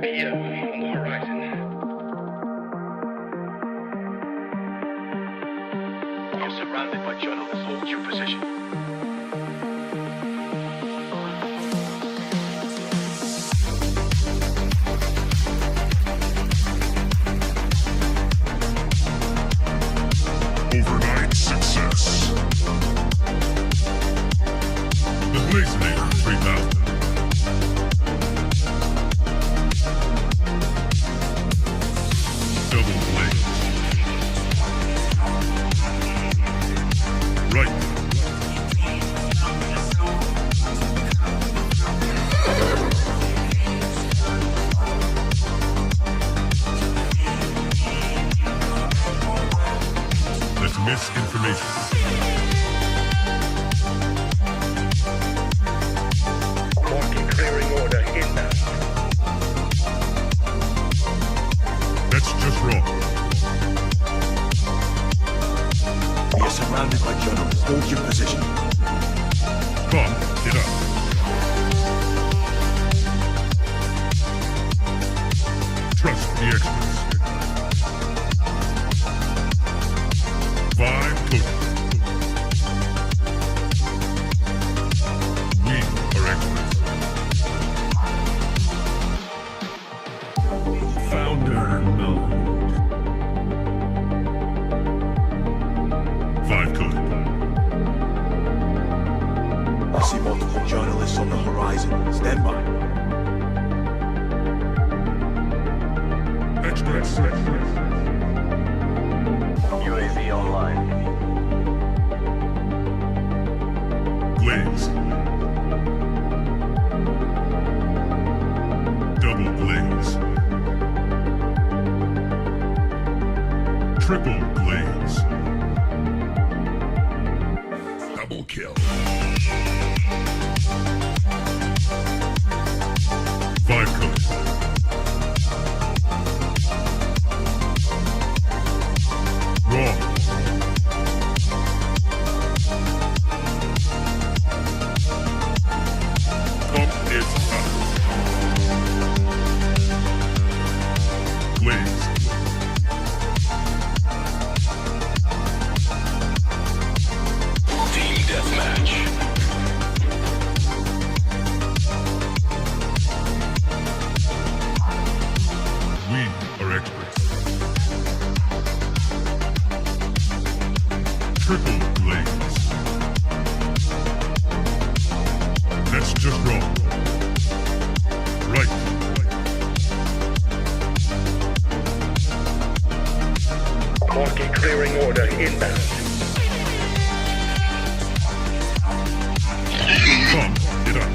appear on the horizon. You're surrounded by journalists. Hold your position. Overnight success. The Laser 3000. Double blade. Right. That's misinformation. Marking clearing order inbound. That's just wrong. We are surrounded by journalists. Hold your position. Come, get up. Trust the experts. 5 coding. We are experts. Founder mode. 5 coding. I see multiple journalists on the horizon. Stand by. Experts. UAV online. Glaze. Double glaze. Triple glaze. Double kill. 5 codes. Wrong. Pump is up. Glaze. Team deathmatch. We are experts. Triple glaze. That's just wrong. Right. Marking clearing order inbound. Come, get up.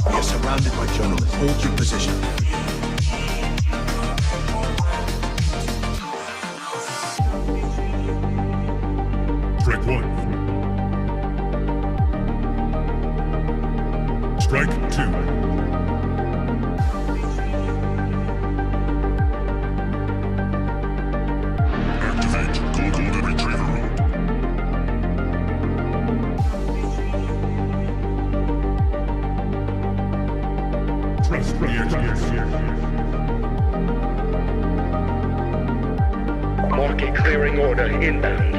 We are surrounded by journalists. Hold your position. Strike 1. Strike 2. Activate Golden Retriever mode. Trust the experts. Marking clearing order inbound.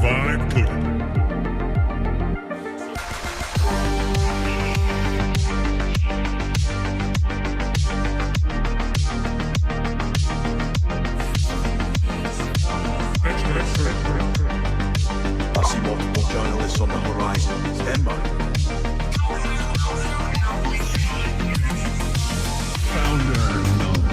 5 coded. I see multiple journalists on the horizon. Stand by. Founder mode.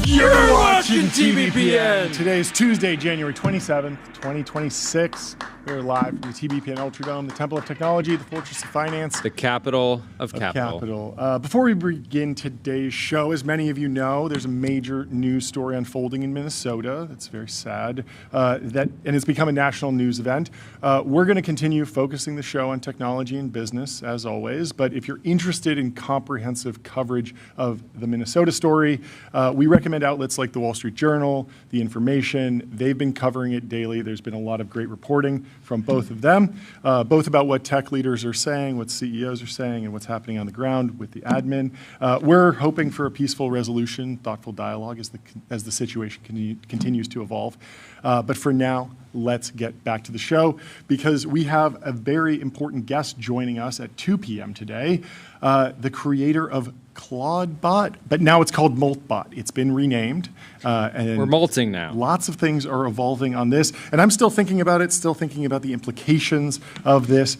You're watching TBPN. Today is Tuesday, January 27th, 2026. We're live from the TBPN Ultradome, the Temple of Technology, the Fortress of Finance. The capital of capital. Before we begin today's show, as many of you know, there's a major news story unfolding in Minnesota. That's very sad. And it's become a national news event. We're going to continue focusing the show on technology and business, as always. But if you're interested in comprehensive coverage of the Minnesota story, we recommend outlets like the Wall Street Journal, The Information. They've been covering it daily. There's been a lot of great reporting from both of them, both about what tech leaders are saying, what CEOs are saying, and what's happening on the ground with the admin. We're hoping for a peaceful resolution, thoughtful dialogue as the situation continues to evolve. But for now, let's get back to the show because we have a very important guest joining us at 2 p.m. today, the creator of Clawdbot, but now it's called Moltbot. It's been renamed. And we're molting now. Lots of things are evolving on this, and I'm still thinking about it, still thinking about the implications of this.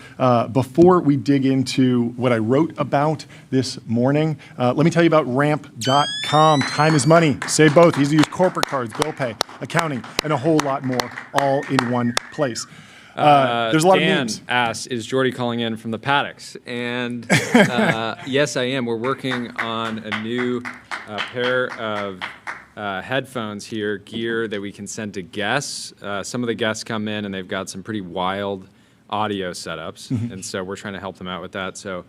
Before we dig into what I wrote about this morning, let me tell you about ramp.com. Time is money. Save both. Easy to use corporate cards, bill pay, accounting, and a whole lot more all in one place. There's a lot of memes. Asks, is Jordy calling in from the paddocks? And yes, I am. We're working on a new pair of headphones here, gear that we can send to guests. Some of the guests come in and they've got some pretty wild audio setups. And so we're trying to help them out with that. So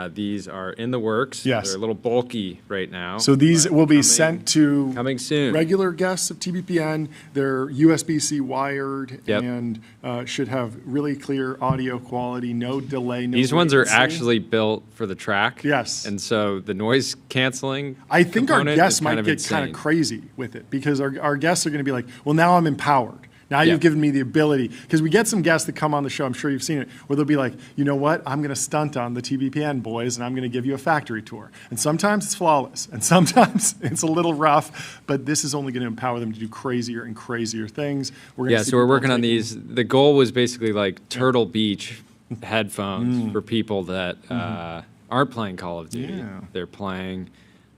these are in the works. Yes. They're a little bulky right now. So these will be sent to coming soon. Regular guests of TBPN. They're USB-C wired Yep. and should have really clear audio quality, no delay, no These ones are latency. actually built for the track. Yes. And so the noise canceling I think our component guests is might kind of get insane. kind of crazy with it because our guests are going to be like, well, now I'm empowered. Now Yeah. you've given me the ability, because we get some guests that come on the show, I'm sure you've seen it, where they'll be like, you know what, I'm going to stunt on the TBPN boys, and I'm going to give you a factory tour. And sometimes it's flawless, and sometimes it's a little rough, but this is only going to empower them to do crazier and crazier things. So we're working on these. The goal was basically like Turtle Beach headphones for people that aren't playing Call of Duty. Yeah. They're playing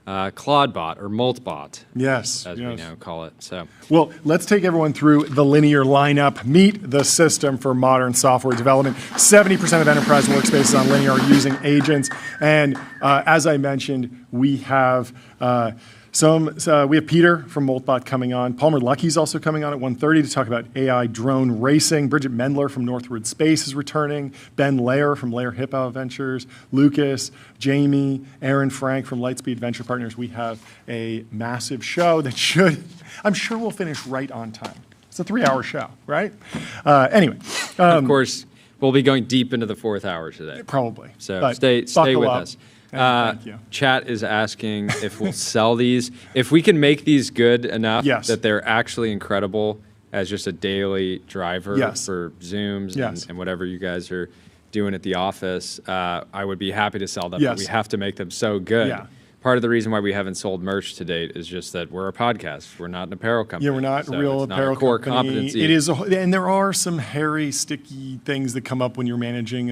Clawdbot or Moltbot, Yes. as we now call it. So Well, let's take everyone through the linear lineup. Meet the system for modern software development. 70% of enterprise workspaces on Linear are using agents. And as I mentioned, we have we have Peter from Moltbot coming on. Palmer Luckey's also coming on at 1:30 to talk about AI drone racing. Bridgit Mendler from Northwood Space is returning. Ben Lerer from Lerer Hippeau Ventures. Lucas, Jamie, Aaron Frank from Lightspeed Venture Partners. We have a massive show that I'm sure we'll finish right on time. It's a 3-hour show, right? Anyway. of course, we'll be going deep into the 4th hour today. Probably. So But stay buckle with up. us. Thank you. Chat is asking if we'll sell these. If we can make these good enough Yes. that they're actually incredible as just a daily driver Yes. for Zooms Yes. and whatever you guys are doing at the office, I would be happy to sell them. Yes. But we have to make them so good. Yeah. Part of the reason why we haven't sold merch to date is just that we're a podcast. We're not an apparel company. Yeah, we're not so real it's not apparel a core company. competency. It is, and there are some hairy, sticky things that come up when you're managing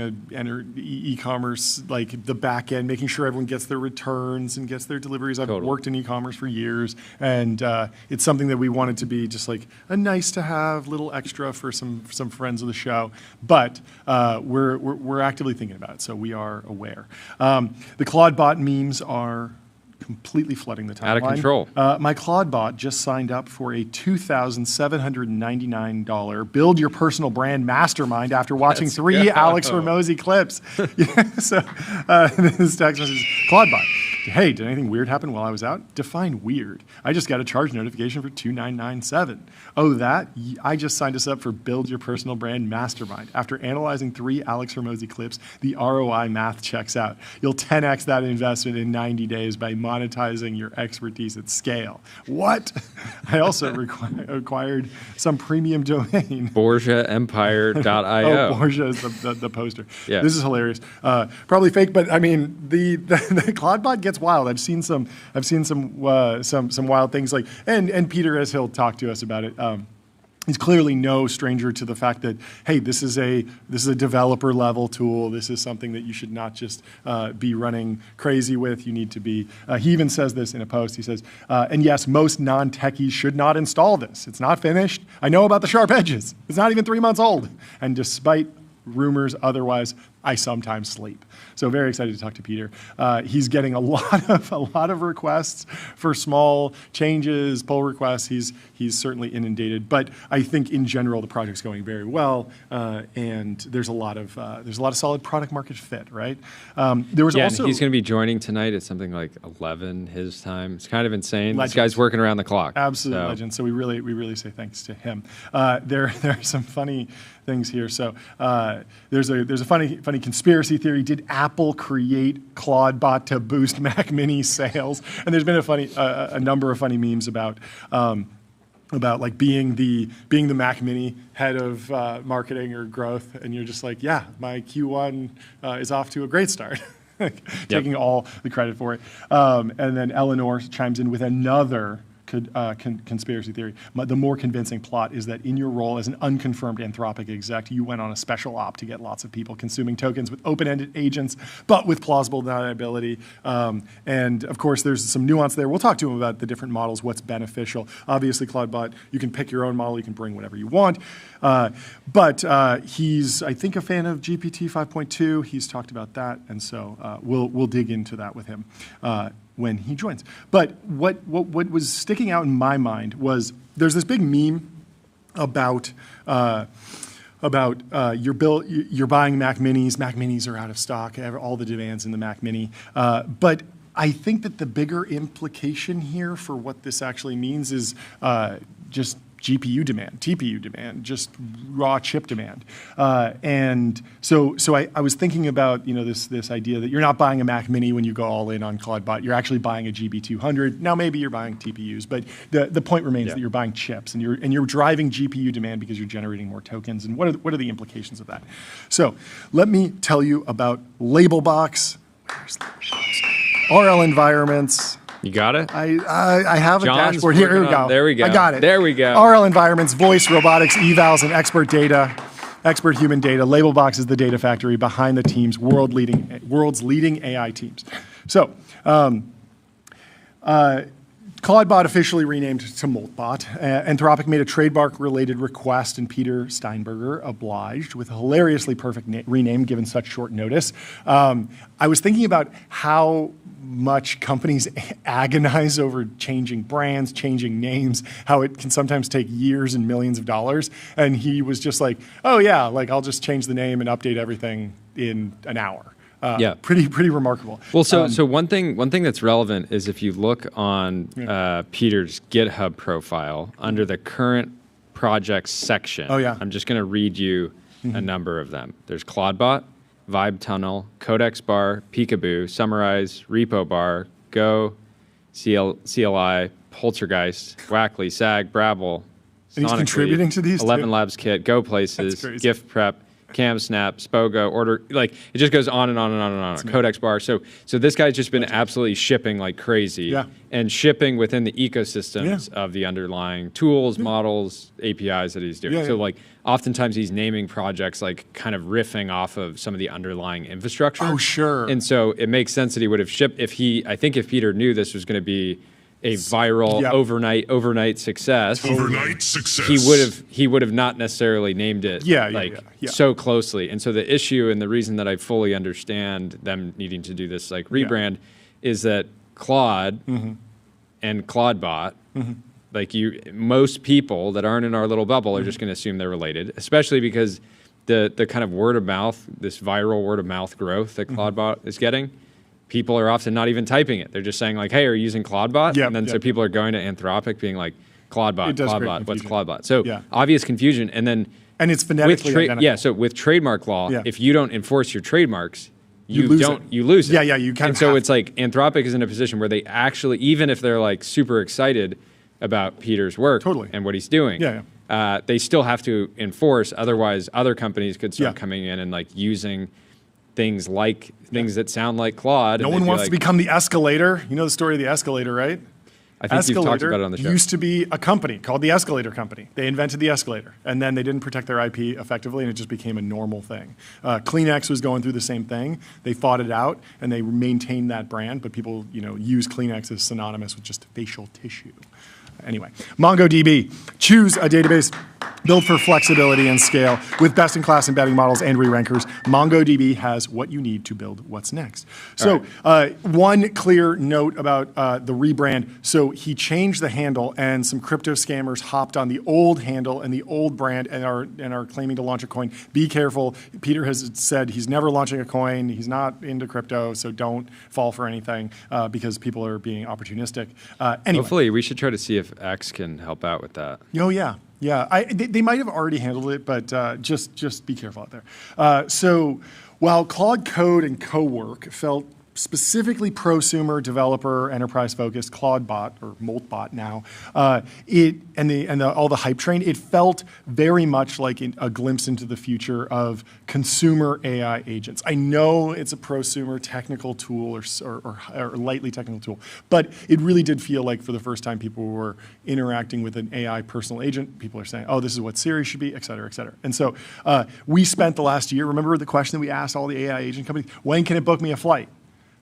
e-commerce, like the back end, making sure everyone gets their returns and gets their deliveries. I've Totally. worked in e-commerce for years, and it's something that we wanted to be just like a nice to have little extra for some friends of the show. But we're actively thinking about it, so we are aware. The Clawdbot memes are completely flooding the timeline. Out of control. My Clawdbot just signed up for a $2,799 build your personal brand mastermind after watching Let's 3 go. Alex Hormozi clips. So this text message, Clawdbot, hey, did anything weird happen while I was out? Define weird. I just got a charge notification for $2,997. Oh, that? I just signed us up for Build Your Personal Brand Mastermind. After analyzing 3 Alex Hormozi clips, the ROI math checks out. You'll 10x that investment in 90 days by monetizing your expertise at scale. What? I also acquired some premium domain. BorgiaEmpire.io. Oh, Borgia is the poster. Yeah. This is hilarious. Probably fake, but I mean the Clawdbot gets wild. I've seen some wild things like and Peter, as he'll talk to us about it. He's clearly no stranger to the fact that, hey, this is a developer level tool. This is something that you should not just be running crazy with. You need to be. He even says this in a post. He says, and yes, most non-techies should not install this. It's not finished. I know about the sharp edges. It's not even 3 months old. And despite rumors otherwise, I sometimes sleep. So very excited to talk to Peter. He's getting a lot of requests for small changes, pull requests. He's certainly inundated, but I think in general the project's going very well, and there's a lot of solid product market fit, right? There was also and he's going to be joining tonight at something like 11 his time. It's kind of insane. Legend. This guy's working around the clock. Absolute legend. So we really say thanks to him. There are some funny things here. So there's a funny conspiracy theory. Did Apple create Clawdbot to boost Mac Mini sales? And there's been a number of funny memes about like being the Mac Mini head of marketing or growth, and you're just like, yeah, my Q1 is off to a great start. Taking all the credit for it. And then Eleanor chimes in with another conspiracy theory. The more convincing plot is that in your role as an unconfirmed Anthropic exec, you went on a special op to get lots of people consuming tokens with open-ended agents, but with plausible deniability. And of course, there's some nuance there. We'll talk to him about the different models, what's beneficial. Obviously, Clawdbot, you can pick your own model, you can bring whatever you want. But he's, I think, a fan of GPT 5.2. He's talked about that, and so we'll dig into that with him when he joins. But what was sticking out in my mind was there's this big meme about you're buying Mac Minis. Mac Minis are out of stock. All the demands in the Mac Mini. But I think that the bigger implication here for what this actually means is just GPU demand, TPU demand, just raw chip demand. And so I was thinking about this idea that you're not buying a Mac Mini when you go all in on Clawdbot. You're actually buying a GB200. Now maybe you're buying TPUs, but the point remains that you're buying chips and you're driving GPU demand because you're generating more tokens. And what are the implications of that? So let me tell you about Labelbox. Where's Labelbox? RL environments. You got it? I have John's a dashboard. Here we go. There we go. I got it. There we go. RL environments, voice, robotics, evals, and expert data, expert human data. Labelbox is the data factory behind the team's world's leading AI teams. So, Clawdbot officially renamed to Moltbot. Anthropic made a trademark-related request, and Peter Steinberger obliged with a hilariously perfect rename given such short notice. I was thinking about how much companies agonize over changing brands, changing names, how it can sometimes take years and millions of dollars. And he was just like, oh yeah, like I'll just change the name and update everything in an hour. Pretty remarkable. Well, so one thing that's relevant is if you look on Peter's GitHub profile under the current projects section. I'm just going to read you a number of them. There's Clawdbot, Vibe Tunnel, Codex Bar, Peekaboo, Summarize, Repo Bar, Go, CLI, Poltergeist, Wackley, SAG, Brabble. And he's contributing to these 11 too? Labs Kit, Go Places, Gift Prep, CamSnap, Spogo, Order, like it just goes on and on and on and on. Codex Bar. So this guy's just been absolutely shipping like crazy and shipping within the ecosystems of the underlying tools, models, APIs that he's doing. So like oftentimes he's naming projects like kind of riffing off of some of the underlying infrastructure. Oh, sure. And so it makes sense that he would have shipped if Peter knew this was going to be a viral overnight success. Overnight success. He would have not necessarily named it so closely. And so the issue and the reason that I fully understand them needing to do this like rebrand is that Claude and Clawdbot, like most people that aren't in our little bubble are just going to assume they're related, especially because the kind of word of mouth, this viral word of mouth growth that Clawdbot is getting. People are often not even typing it. They're just saying like, hey, are you using Clawdbot? And then so people are going to Anthropic being like, Clawdbot, what's Clawdbot? So obvious confusion. And then it's phonetically identical. So with trademark law, if you don't enforce your trademarks, you lose it. Yeah, you kind of. And so it's like Anthropic is in a position where they actually, even if they're like super excited about Peter's work and what he's doing, they still have to enforce. Otherwise, other companies could start coming in and like using things that sound like Claude. No one wants to become the escalator. You know the story of the escalator, right? I think you've talked about it on the show. Used to be a company called the Escalator Company. They invented the escalator, and then they didn't protect their IP effectively, and it just became a normal thing. Kleenex was going through the same thing. They fought it out, and they maintained that brand, but people, use Kleenex as synonymous with just facial tissue. Anyway, MongoDB. Choose a database built for flexibility and scale with best-in-class embedding models and re-rankers. MongoDB has what you need to build what's next. So one clear note about the rebrand. So he changed the handle, and some crypto scammers hopped on the old handle and the old brand and are claiming to launch a coin. Be careful. Peter has said he's never launching a coin. He's not into crypto, so don't fall for anything because people are being opportunistic. Anyway. Hopefully, we should try to see if X can help out with that. Oh, yeah. Yeah, they might have already handled it, but just be careful out there. So while Claude Code and Cowork felt specifically prosumer, developer, enterprise-focused, Clawdbot, or Moltbot now, all the hype train, it felt very much like a glimpse into the future of consumer AI agents. I know it's a prosumer technical tool or lightly technical tool, but it really did feel like for the first time people were interacting with an AI personal agent. People are saying, oh, this is what Siri should be, et cetera, et cetera. And so we spent the last year, remember the question that we asked all the AI agent companies, when can it book me a flight?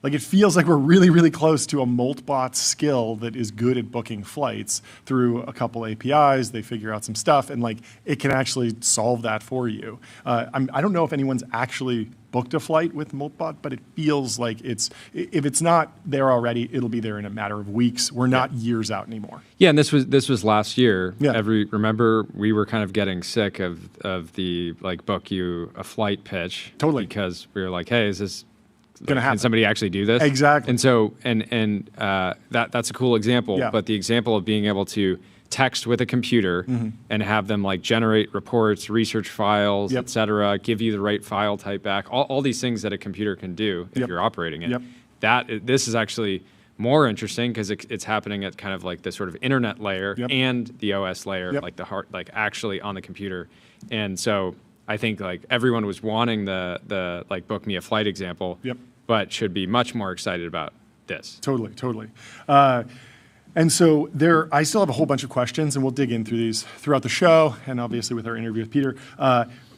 Like it feels like we're really, really close to a Moltbot skill that is good at booking flights through a couple APIs. They figure out some stuff, and like it can actually solve that for you. I don't know if anyone's actually booked a flight with Moltbot, but it feels like if it's not there already, it'll be there in a matter of weeks. We're not years out anymore. Yeah, and this was last year. Yeah. Remember we were kind of getting sick of the like book you a flight pitch. Totally. Because we were like, hey, is this gonna happen? Can somebody actually do this? Exactly. And so that's a cool example. Yeah. But the example of being able to text with a computer and have them like generate reports, research files, et cetera, give you the right file type back, all these things that a computer can do if you're operating it. This is actually more interesting because it's happening at kind of like the sort of internet layer and the OS layer, like the heart, like actually on the computer. And so I think like everyone was wanting the like book me a flight example, but should be much more excited about this. Totally. And so I still have a whole bunch of questions, and we'll dig in through these throughout the show, and obviously with our interview with Peter.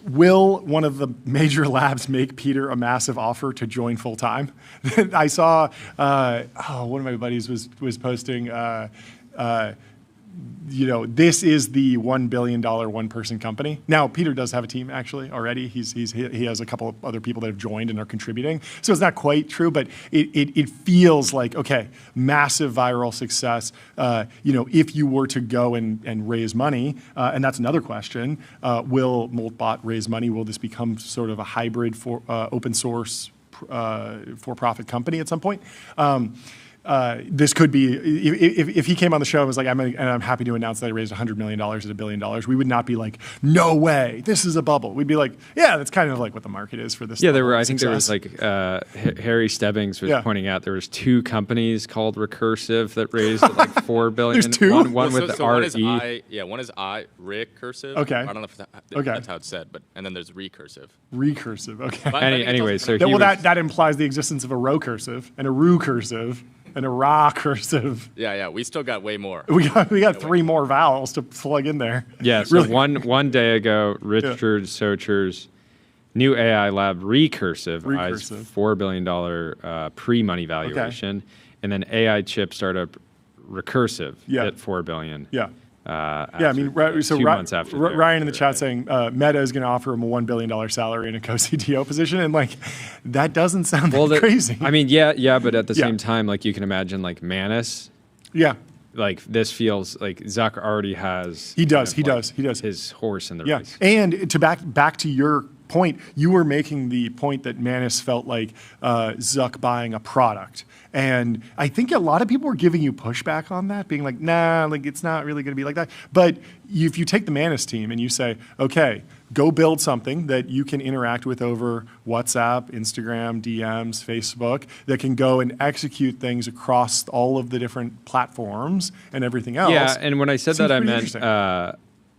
Will one of the major labs make Peter a massive offer to join full time? I saw one of my buddies was posting. This is the $1 billion one-person company. Now, Peter does have a team, actually, already. He has a couple of other people that have joined and are contributing. So it's not quite true, but it feels like, okay, massive viral success. If you were to go and raise money, and that's another question, will Moltbot raise money? Will this become sort of a hybrid for open source for-profit company at some point? This could be, if he came on the show and was like, I'm happy to announce that I raised $100 million at $1 billion, we would not be like, no way, this is a bubble. We'd be like, yeah, that's kind of like what the market is for this. Yeah, I think there was like, Harry Stebbings was pointing out there was 2 companies called Recursive that raised like $4 billion. There's 2? One with the RE. One is Recursive. Okay. I don't know if that's how it's said, and then there's Recursive. Recursive, okay. Anyway, so that implies the existence of a Rocursive and a Rucursive and a Ra-cursive. Yeah, we still got way more. We got 3 more vowels to plug in there. Yeah, so really? one day ago, Richard Socher's new AI lab, Recursive, eyes $4 billion pre-money valuation, and then AI chip startup Recursive at $4 billion. Yeah. So 2 months after Ryan in the chat saying Meta is going to offer him a $1 billion salary in a co-CTO position, and like that doesn't sound crazy. I mean, yeah, but at the same time, like you can imagine, like Manus. Yeah. Like this feels like Zuck already has. He does his horse in the race. And to back to your point, you were making the point that Manus felt like Zuck buying a product. And I think a lot of people were giving you pushback on that, being like, nah, like it's not really going to be like that. But if you take the Manus team and you say, okay, go build something that you can interact with over WhatsApp, Instagram, DMs, Facebook, that can go and execute things across all of the different platforms and everything else. Yeah, and when I said that,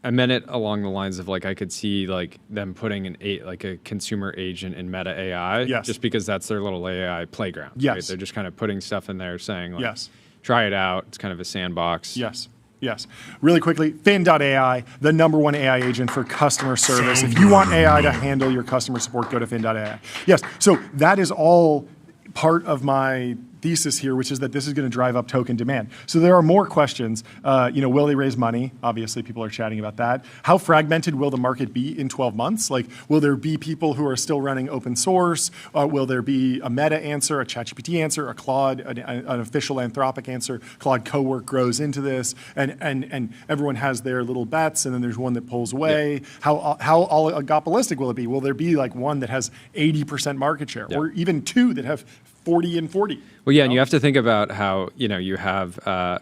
I meant it along the lines of like I could see like them putting a consumer agent in Meta AI, just because that's their little AI playground. Yes, right? They're just kind of putting stuff in there, saying like, try it out. It's kind of a sandbox. Yes. Yes. Really quickly, Fin.ai, the #1 AI agent for customer service. If you want AI to handle your customer support, go to Fin.ai. Yes. So that is all part of my thesis here, which is that this is going to drive up token demand. So there are more questions. Will they raise money? Obviously, people are chatting about that. How fragmented will the market be in 12 months? Like, will there be people who are still running open source? Will there be a Meta answer, a ChatGPT answer, a Claude, an official Anthropic answer? Claude Cowork grows into this, and everyone has their little bets, and then there's one that pulls away. Yeah. How oligopolistic will it be? Will there be like one that has 80% market share, or even two that have 40 and 40? Well, yeah, and you have to think about how you have a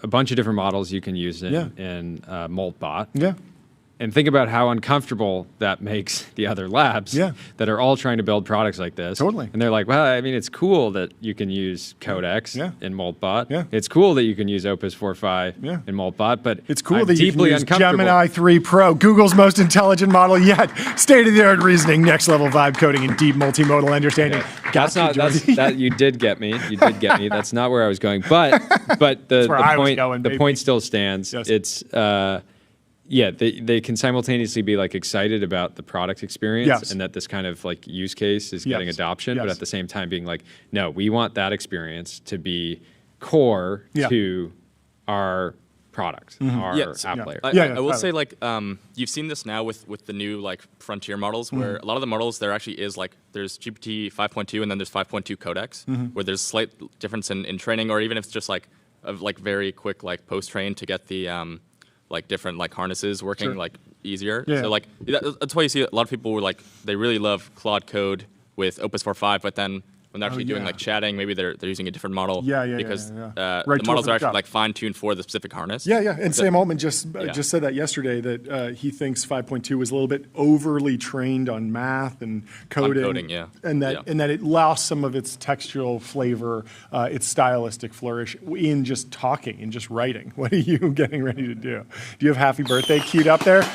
bunch of different models you can use in Moltbot. Yeah. And think about how uncomfortable that makes the other labs that are all trying to build products like this. Totally. And they're like, well, I mean, it's cool that you can use Codex in Moltbot. Yeah. It's cool that you can use Opus 4.5 in Moltbot, but it's cool I'm that you deeply can use uncomfortable. Gemini 3 Pro, Google's most intelligent model yet. State-of-the-art reasoning, next-level vibe coding, and deep multimodal understanding. You did get me. You did get me. That's not where I was going. But the point still stands. Yes. It's they can simultaneously be like excited about the product experience and that this kind of like use case is getting adoption, but at the same time being like, no, we want that experience to be core to our product, our app layer. I will say, like, you've seen this now with the new like frontier models, where a lot of the models there actually is like there's GPT 5.2 and then there's 5.2 Codex, where there's slight difference in training, or even if it's just like very quick like post train to get the like different like harnesses working like easier. So like that's why you see a lot of people were like they really love Claude Code with Opus 4.5, but then when they're actually doing like chatting, maybe they're using a different model because the models are actually like fine-tuned for the specific harness. And Sam Altman just said that yesterday, that he thinks 5.2 was a little bit overly trained on math and coding, and that it lost some of its textual flavor, its stylistic flourish in just talking and just writing. What are you getting ready to do? Do you have Happy Birthday queued up there?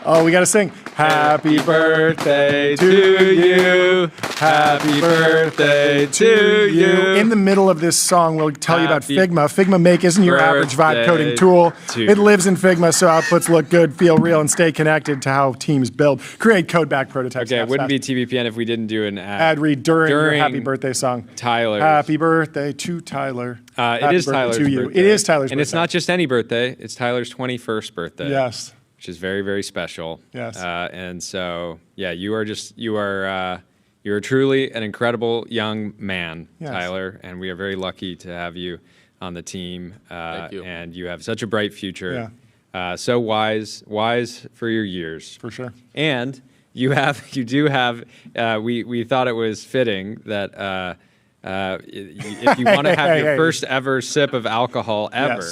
Oh, we got to sing. Happy birthday to you. Happy birthday to you. In the middle of this song, we'll tell you about Figma. Figma Make isn't your average vibe coding tool. It lives in Figma, so outputs look good, feel real, and stay connected to how teams build. Create code-back prototypes. Okay, it wouldn't be TBPN if we didn't do an ad read during your happy birthday song. Tyler. Happy birthday to Tyler. It is Tyler's birthday. It is Tyler's birthday. And it's not just any birthday. It's Tyler's 21st birthday. Yes. Which is very, very special. Yes. And so, you are truly an incredible young man, Tyler, and we are very lucky to have you on the team. Thank you. And you have such a bright future. So wise for your years. For sure. And we thought it was fitting that if you want to have your first ever sip of alcohol ever,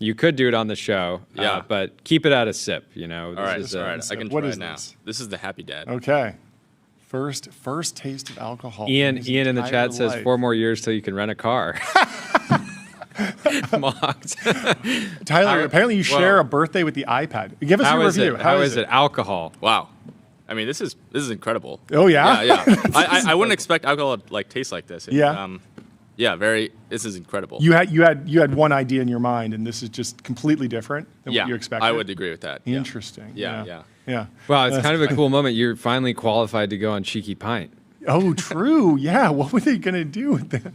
you could do it on the show, but keep it at a sip. All right. I can try it now. This is the Happy Dad. Okay. First taste of alcohol. Ian in the chat says 4 more years till you can rent a car. Mocked. Tyler, apparently you share a birthday with the iPad. Give us your review. How is it? Alcohol. Wow. I mean, this is incredible. Oh yeah. Yeah. I wouldn't expect alcohol to like taste like this. This is incredible. You had one idea in your mind, and this is just completely different than what you expected. I would agree with that. Interesting. Yeah. Well, it's kind of a cool moment. You're finally qualified to go on Cheeky Pint. Oh, true. Yeah. What were they going to do with that?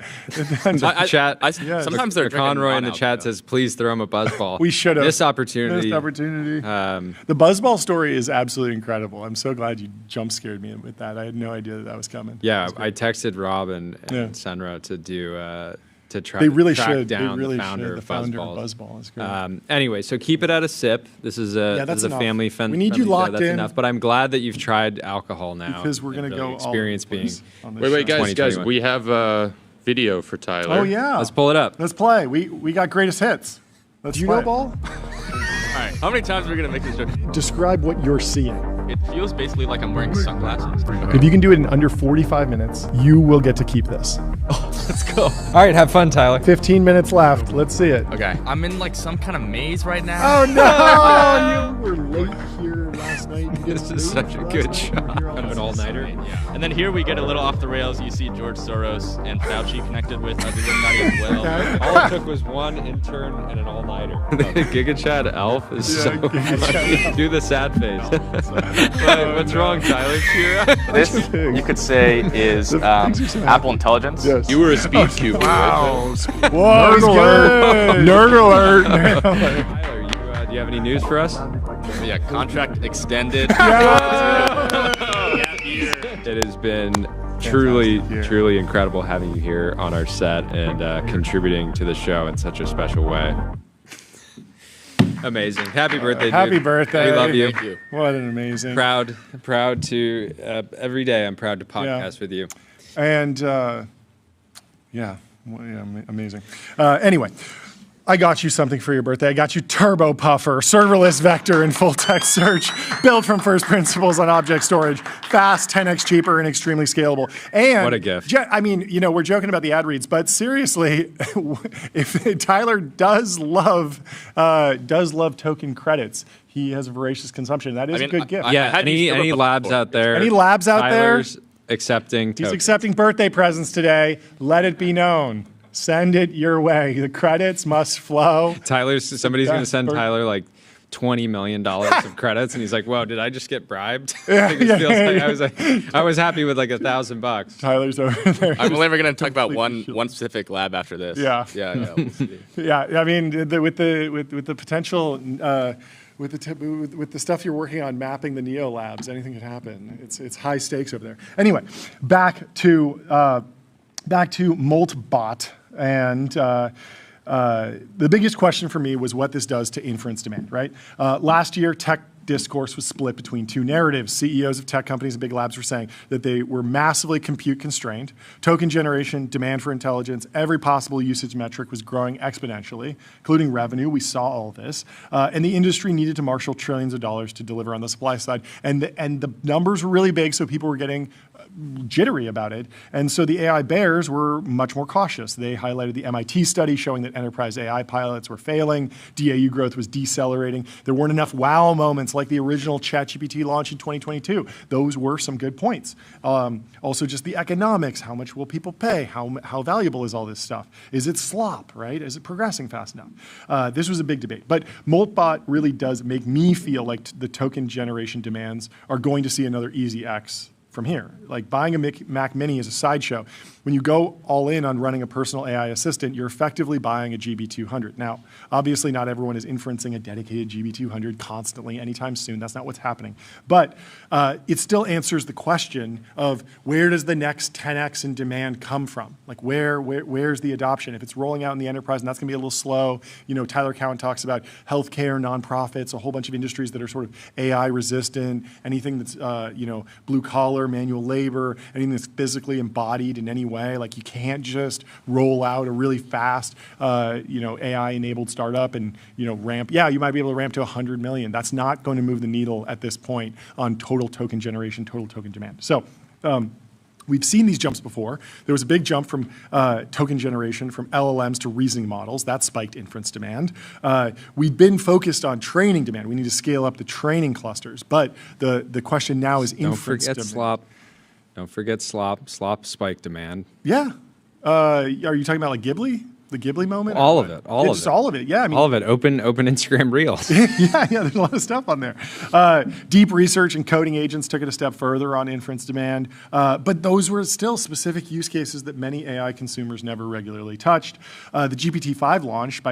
Sometimes they're Conroy in the chat says, "Please throw him a buzzball." We should have missed opportunity. The buzzball story is absolutely incredible. I'm so glad you jump scared me with that. I had no idea that was coming. Yeah, I texted Rob and Senra to do to try they really to track should. down They really the founder should. of Buzzball is great. Anyway, so keep it at a sip. This is a family friendly. We need you locked that's in. Enough. But I'm glad that you've tried alcohol now because we're going to go experience all over the being. Wait, guys, we have video for Tyler. Oh yeah, let's pull it up. Let's play. We got greatest hits. Let's play. Ball? All right, how many times are we going to make this joke? Describe what you're seeing. It feels basically like I'm wearing sunglasses. If you can do it in under 45 minutes, you will get to keep this. Let's go. All right, have fun, Tyler. 15 minutes left. Let's see it. Okay. I'm in like some kind of maze right now. Oh no! You were late here last night. This is such a good shot. Kind of an all-nighter. Yeah. And then here we get a little off the rails. You see George Soros and Fauci connected with the Illuminati as well. All it took was one intern and an all-nighter. The GigaChad elf is so funny. Do the sad face. What's wrong, Tyler? Cheer up. This, you could say, is Apple Intelligence. Yes. You were a speed cube. Wow. Whoa, Nerd alert. Tyler, do you have any news for us? Yeah, contract extended. It has been truly incredible having you here on our set and contributing to the show in such a special way. Amazing. Happy birthday, dude. Happy birthday. We love you. Thank you. What an amazing. Proud to, every day I'm proud to podcast with you. And, amazing. Anyway, I got you something for your birthday. I got you Turbo Puffer, serverless vector and full text search, built from first principles on object storage, fast, 10x cheaper, and extremely scalable. And what a gift. I mean, we're joking about the ad reads, but seriously, if Tyler does love token credits, he has a voracious consumption. That is a good gift. Yeah, any labs out there? Any labs out Tyler's accepting He's tokens. accepting birthday presents today. Let it be known. Send it your way. The credits must flow. Somebody's going to send Tyler like $20 million of credits, and he's like, "Whoa, did I just get bribed?" I was happy with like $1,000. Tyler's over there. I'm only ever going to talk about one specific lab after this. Yeah. We'll see. Yeah, I mean, with the potential. With the stuff you're working on, mapping the Neo labs, anything could happen. It's high stakes over there. Anyway, back to Moltbot, and the biggest question for me was what this does to inference demand. Right, last year tech discourse was split between two narratives. CEOs of tech companies and big labs were saying that they were massively compute constrained. Token generation, demand for intelligence, every possible usage metric was growing exponentially, including revenue. We saw all this. And the industry needed to marshal trillions of dollars to deliver on the supply side. And the numbers were really big, so people were getting jittery about it. And so the AI bears were much more cautious. They highlighted the MIT study showing that enterprise AI pilots were failing, DAU growth was decelerating. There weren't enough wow moments like the original ChatGPT launch in 2022. Those were some good points. Also just the economics, how much will people pay? How valuable is all this stuff? Is it slop, right? Is it progressing fast enough? This was a big debate. But Moltbot really does make me feel like the token generation demands are going to see another easy X from here. Like buying a Mac Mini is a sideshow. When you go all in on running a personal AI assistant, you're effectively buying a GB200. Now, obviously not everyone is inferencing a dedicated GB200 constantly anytime soon. That's not what's happening. But it still answers the question of where does the next 10x in demand come from? Like where's the adoption? If it's rolling out in the enterprise and that's gonna be a little slow, Tyler Cowen talks about healthcare, nonprofits, a whole bunch of industries that are sort of AI resistant, anything that's blue collar, manual labor, anything that's physically embodied in any way. Like you can't just roll out a really fast, AI-enabled startup and ramp. Yeah, you might be able to ramp to 100 million. That's not going to move the needle at this point on total token generation, total token demand. So. We've seen these jumps before. There was a big jump from token generation from LLMs to reasoning models. That spiked inference demand. We've been focused on training demand. We need to scale up the training clusters. But the question now is inference demand. Don't forget slop. Don't forget slop. Slop spike demand. Yeah. Are you talking about like Ghibli? The Ghibli moment? All of it. All of it. Yeah. I mean, all of it. Open Instagram Reels. yeah. There's a lot of stuff on there. Deep research and coding agents took it a step further on inference demand. But those were still specific use cases that many AI consumers never regularly touched. The GPT-5 launch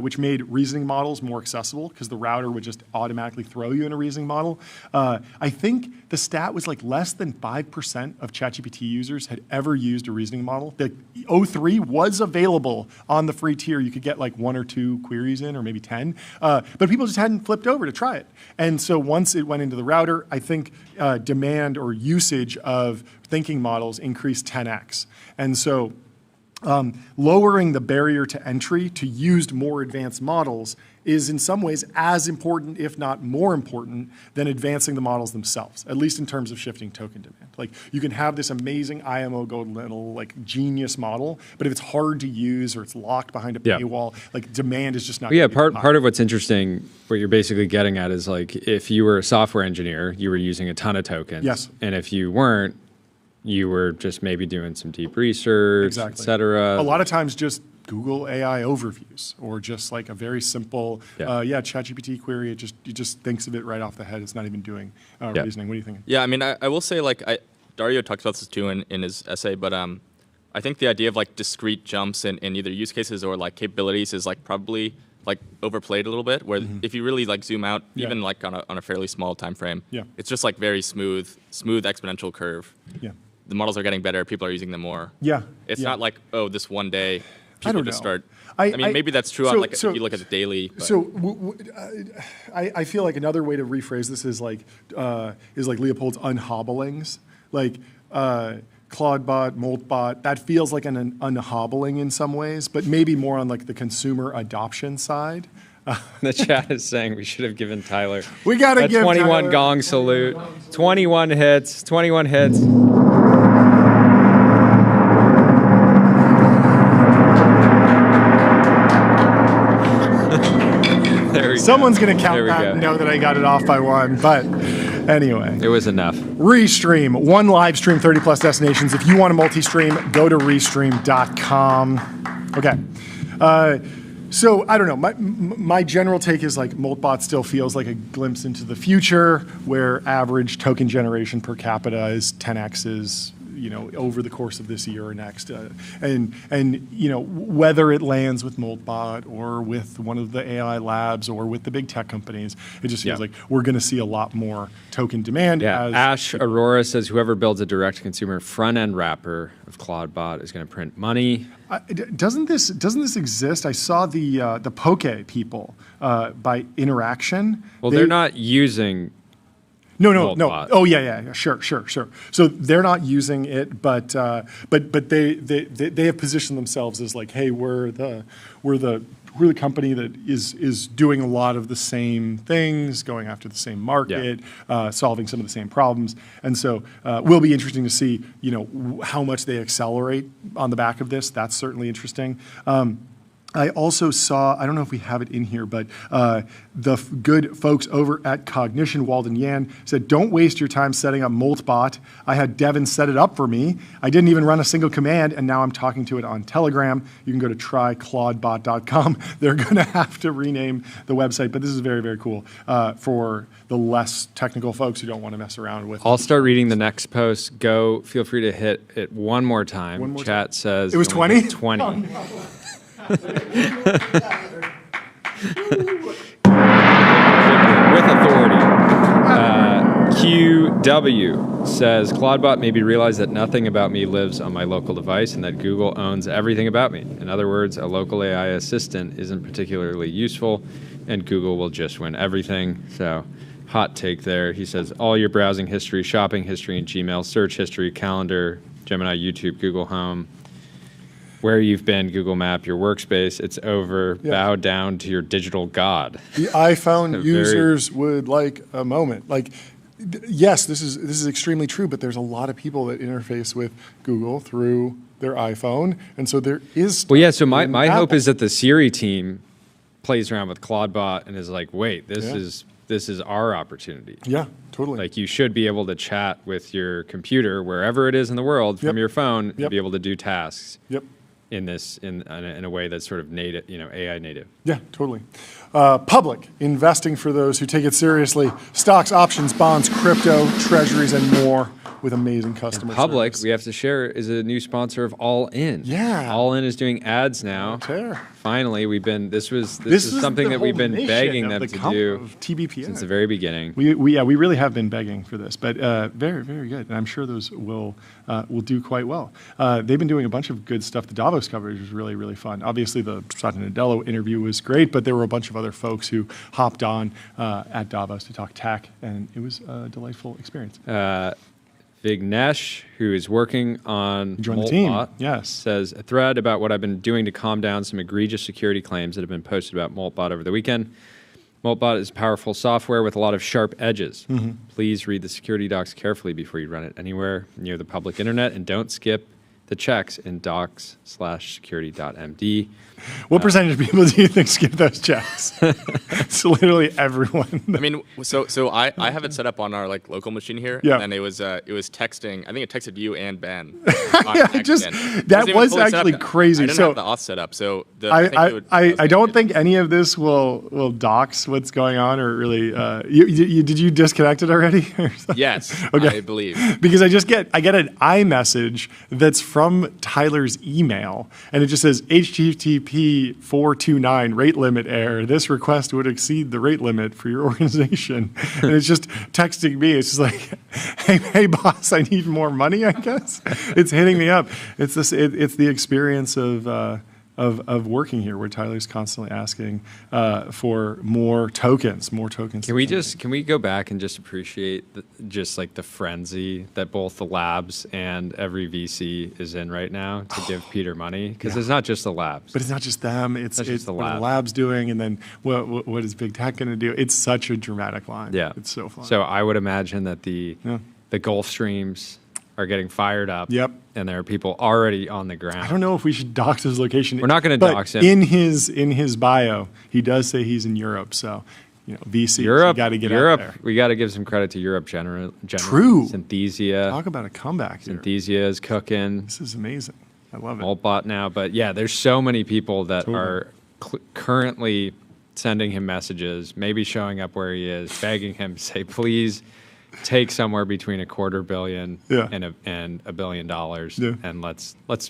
which made reasoning models more accessible because the router would just automatically throw you in a reasoning model. I think the stat was like less than 5% of ChatGPT users had ever used a reasoning model. The O3 was available on the free tier. You could get like 1 or 2 queries in, or maybe 10, but people just hadn't flipped over to try it. And so once it went into the router, I think demand or usage of thinking models increased 10x. And so lowering the barrier to entry to use more advanced models is in some ways as important, if not more important, than advancing the models themselves, at least in terms of shifting token demand. Like, you can have this amazing IMO gold little like genius model, but if it's hard to use or it's locked behind a paywall, like demand is just not. Yeah, part of what's interesting, what you're basically getting at is like, if you were a software engineer, you were using a ton of tokens. Yes. And if you weren't, you were just maybe doing some deep research, et cetera. A lot of times just Google AI overviews or just like a very simple, ChatGPT query. It just thinks of it right off the head. It's not even doing reasoning. What do you think? Yeah, I mean, I will say, like, Dario talks about this too in his essay, but I think the idea of like discrete jumps in either use cases or like capabilities is like probably like overplayed a little bit, where if you really like zoom out, even like on a fairly small time frame, it's just like very smooth exponential curve. Yeah. The models are getting better, people are using them more. Yeah. It's not like, oh, this one day I people don't just know. start. I mean, maybe that's true on like if you look at the daily. But. So I feel like another way to rephrase this is like Leopold's unhobblings, like Clawdbot, Moltbot. That feels like an unhobbling in some ways, but maybe more on like the consumer adoption side. The chat is saying we should have given Tyler. We gotta give 21 Tyler gong salute. 21 hits. 21 hits. Someone's going to count that and know that I got it off by one. But anyway. It was enough. Restream. One live stream, 30-plus destinations. If you want to multi-stream, go to restream.com. Okay. So I don't know. My general take is like Moltbot still feels like a glimpse into the future where average token generation per capita is 10x's, over the course of this year or next. And whether it lands with Moltbot or with one of the AI labs or with the big tech companies, it just feels like we're going to see a lot more token demand. Yeah. Ash Aurora says whoever builds a direct-to-consumer front-end wrapper of Clawdbot is going to print money. Doesn't this exist? I saw the Poke people by Interaction. Well, they're not using. No. Moltbot. Oh, yeah. Sure. So they're not using it, but they have positioned themselves as like, hey, we're the company that is doing a lot of the same things, going after the same market, solving some of the same problems, and so will be interesting to see, how much they accelerate on the back of this. That's certainly interesting. I also saw, I don't know if we have it in here, but the good folks over at Cognition, Walden Yan, said, don't waste your time setting up Moltbot. I had Devin set it up for me. I didn't even run a single command, and now I'm talking to it on Telegram. You can go to tryclawdbot.com. They're going to have to rename the website, but this is very, very cool for the less technical folks who don't want to mess around with. I'll start reading the next post. Feel free to hit it one more time. Chat says it was 20? 20. Oh, no. With authority. QW says, Clawdbot made me realize that nothing about me lives on my local device and that Google owns everything about me. In other words, a local AI assistant isn't particularly useful and Google will just win everything. So, hot take there. He says, all your browsing history, shopping history in Gmail, search history, calendar, Gemini, YouTube, Google Home, where you've been, Google Map, your workspace, it's over. Yeah. Bow down to your digital god. The iPhone users would like a moment. Like, yes, this is extremely true, but there's a lot of people that interface with Google through their iPhone, and so there is. Well, yeah. So my hope is that the Siri team plays around with Clawdbot and is like, wait, this is our opportunity. Yeah, totally. Like, you should be able to chat with your computer wherever it is in the world from your phone and be able to do tasks. Yep. In a way that's sort of native, AI native. Yeah, totally. Public, investing for those who take it seriously. Stocks, options, bonds, crypto, treasuries, and more with amazing customer Public, service. We have to share, is a new sponsor of All In. Yeah. All In is doing ads now. Finally, this is something that we've been begging them to do TBPN. Since the very beginning. We really have been begging for this, but very, very good. And I'm sure those will do quite well. They've been doing a bunch of good stuff. The Davos coverage was really, really fun. Obviously, the Satya Nadella interview was great, but there were a bunch of other folks who hopped on at Davos to talk tech, and it was a delightful experience. Vignesh, who is working on Join the team. Moltbot, Yes. says a thread about what I've been doing to calm down some egregious security claims that have been posted about Moltbot over the weekend. Moltbot is powerful software with a lot of sharp edges. Please read the security docs carefully before you run it anywhere near the public internet, and don't skip the checks in docs/security.md. What percentage of people do you think skip those checks? It's literally everyone. I mean, so I have it set up on our like local machine here, Yeah. and it was texting. I think it texted you and Ben. Yeah, that was actually crazy. I didn't So have the auth set up, so I don't think any of this will dox what's going on, or really. Did you disconnect it already? Yes, Okay. I believe. Because I get an iMessage that's from Tyler's email, and it just says HTTP 429 rate limit error. This request would exceed the rate limit for your organization, and it's just texting me. It's just like, hey boss, I need more money. I guess it's hitting me up. It's this. It's the experience of working here, where Tyler's constantly asking for more tokens. Can we go back and just appreciate just like the frenzy that both the labs and every VC is in right now to give Peter money? Because it's not just the labs. But it's not just them. It's just the what lab. the lab's doing, and then what is big tech going to do? It's such a dramatic line. Yeah. It's so fun. So I would imagine that the Gulf Streams are getting fired up. Yep. And there are people already on the ground. I don't know if we should dox his location. We're not gonna but dox him. In his bio, he does say he's in Europe. So, VC, Europe, you got to get Europe, out there. we got to give some credit to Europe generally. True. Synthesia. Talk about a comeback here. Synthesia is cooking. This is amazing. I love it. Moltbot now. But yeah, there's so many people that are currently sending him messages, maybe showing up where he is, begging him to say, please take somewhere between $250 million and $1 billion. Yeah. And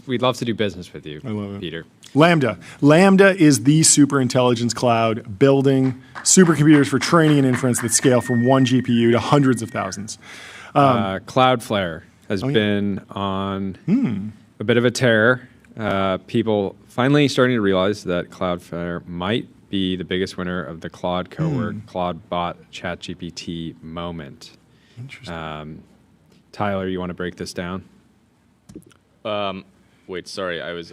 we'd love to do business with you, I love it. Peter. Lambda is the super intelligence cloud, building supercomputers for training and inference that scale from one GPU to hundreds of thousands. Cloudflare has been on a bit of a tear. People finally starting to realize that Cloudflare might be the biggest winner of the Claude cowork, Clawdbot, ChatGPT moment. Interesting. Tyler, you want to break this down? Wait, sorry, I was.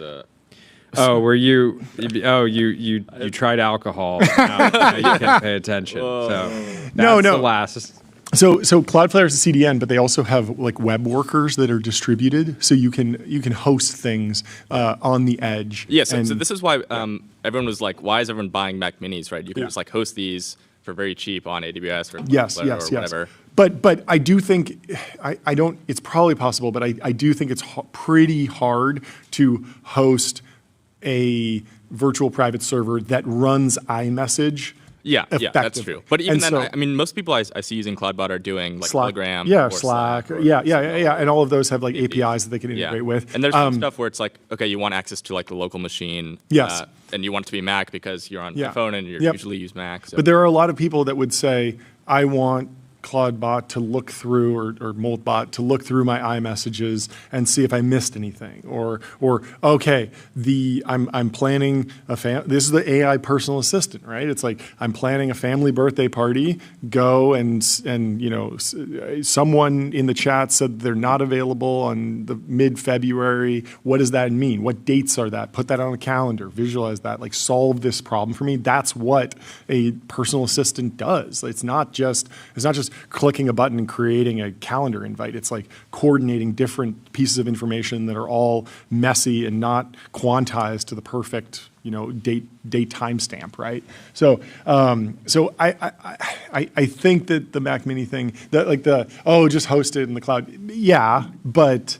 Oh, were you? Oh, you tried alcohol. Now you can't pay attention. So that's the last. So Cloudflare is a CDN, but they also have like web workers that are distributed, so you can host things on the edge. Yeah, so this is why everyone was like, why is everyone buying Mac Minis, right? You can just like host these for very cheap on AWS or Cloudflare or whatever. But I do think I don't. It's probably possible, but I do think it's pretty hard to host a virtual private server that runs iMessage. Yeah, that's true. But even then, I mean, most people I see using Cloudbot are doing like Slack, Telegram, or Slack, or and all of those have like APIs that they can integrate with. And there's some stuff where it's like, okay, you want access to like the local machine, yes, and you want it to be Mac because you're on your phone and you usually use Mac. So. But there are a lot of people that would say, I want Clawdbot to look through, or Moltbot to look through my iMessages and see if I missed anything, or okay, I'm planning this is the AI personal assistant, right? It's like I'm planning a family birthday party. Go and someone in the chat said they're not available on the mid-February. What does that mean? What dates are that? Put that on a calendar. Visualize that. Like solve this problem for me. That's what a personal assistant does. It's not just clicking a button and creating a calendar invite. It's like coordinating different pieces of information that are all messy and not quantized to the perfect, date timestamp, right? So I think that the Mac Mini thing, that like just host it in the cloud, but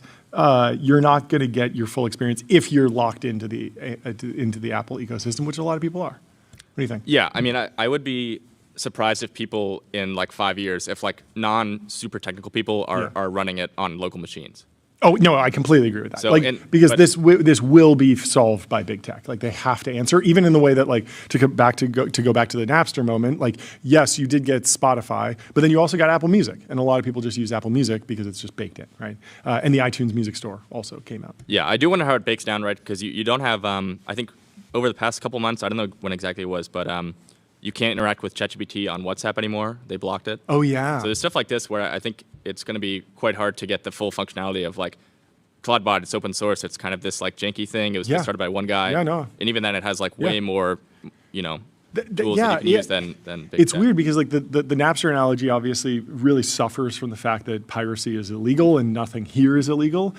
you're not going to get your full experience if you're locked into the Apple ecosystem, which a lot of people are. What do you think? Yeah, I mean, I would be surprised if people in like 5 years, if like non-super technical people are running it on local machines. Oh no, I completely agree with that. So, because this will be solved by big tech. Like they have to answer, even in the way that like to go back to the Napster moment. Like yes, you did get Spotify, but then you also got Apple Music, and a lot of people just use Apple Music because it's just baked in, right? And the iTunes Music Store also came out. Yeah, I do wonder how it bakes down, right? Because you don't have. I think over the past couple months, I don't know when exactly it was, but you can't interact with ChatGPT on WhatsApp anymore. They blocked it. Oh, yeah. So there's stuff like this where I think it's going to be quite hard to get the full functionality of like Clawdbot. It's open source. It's kind of this like janky thing. It was started by one guy. Yeah, no. And even then, it has like way more, tools yeah, that you can use than big It's tech. weird because like the Napster analogy obviously really suffers from the fact that piracy is illegal and nothing here is illegal.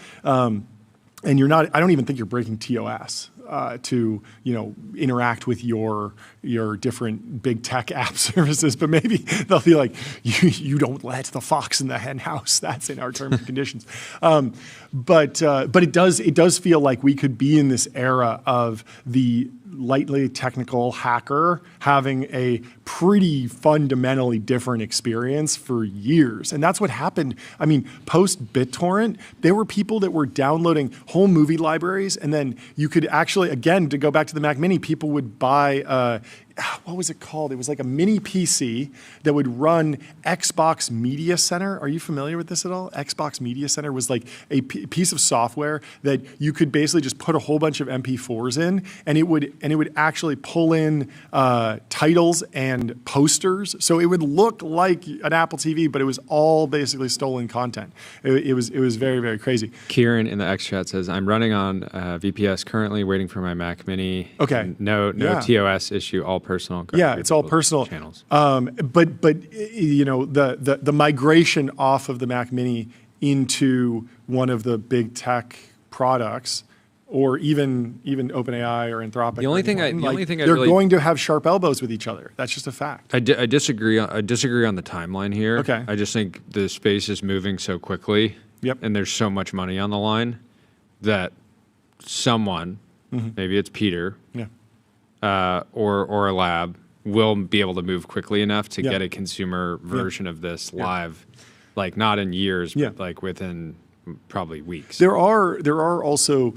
And you're not. I don't even think you're breaking TOS to interact with your different big tech app services. But maybe they'll be like, you don't let the fox in the hen house. That's in our terms and conditions. But it does feel like we could be in this era of the lightly technical hacker having a pretty fundamentally different experience for years. And that's what happened. I mean, post BitTorrent, there were people that were downloading whole movie libraries, and then you could actually, again, to go back to the Mac Mini, people would buy, what was it called? It was like a mini PC that would run Xbox Media Center. Are you familiar with this at all? Xbox Media Center was like a piece of software that you could basically just put a whole bunch of MP4s in, and it would actually pull in titles and posters. So it would look like an Apple TV, but it was all basically stolen content. It was very, very crazy. Kieran in the X chat says, "I'm running on VPS currently, waiting for my Mac Mini. Okay. No TOS issue. All personal. Yeah, it's all personal channels. But the migration off of the Mac Mini into one of the big tech products, or even OpenAI or Anthropic. The only thing I they're really, going to have sharp elbows with each other. That's just a fact. I disagree. I disagree on the timeline here. Okay. I just think the space is moving so quickly. Yep. And there's so much money on the line that someone, maybe it's Peter, or a lab, will be able to move quickly enough to get a consumer version of this live, like not in years, but like within probably weeks. There are also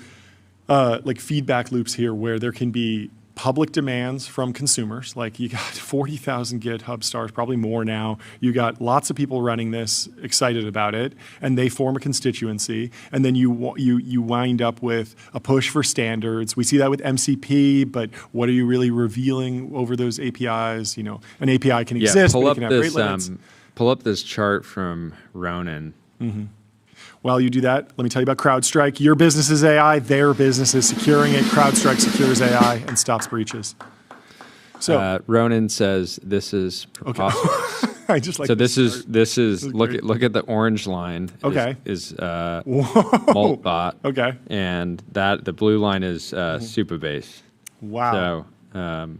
like feedback loops here where there can be public demands from consumers. Like you got 40,000 GitHub stars, probably more now. You got lots of people running this, excited about it, and they form a constituency. And then you wind up with a push for standards. We see that with MCP, but what are you really revealing over those APIs? An API can exist, but it can have rate limits. Pull up this chart from Ronan. While you do that, let me tell you about CrowdStrike. Your business is AI, their business is securing it. CrowdStrike secures AI and stops breaches. So Ronan says this is preposterous. I just like so this is look at the orange line. Okay. Is Moltbot. Okay. And the blue line is Supabase. Wow. So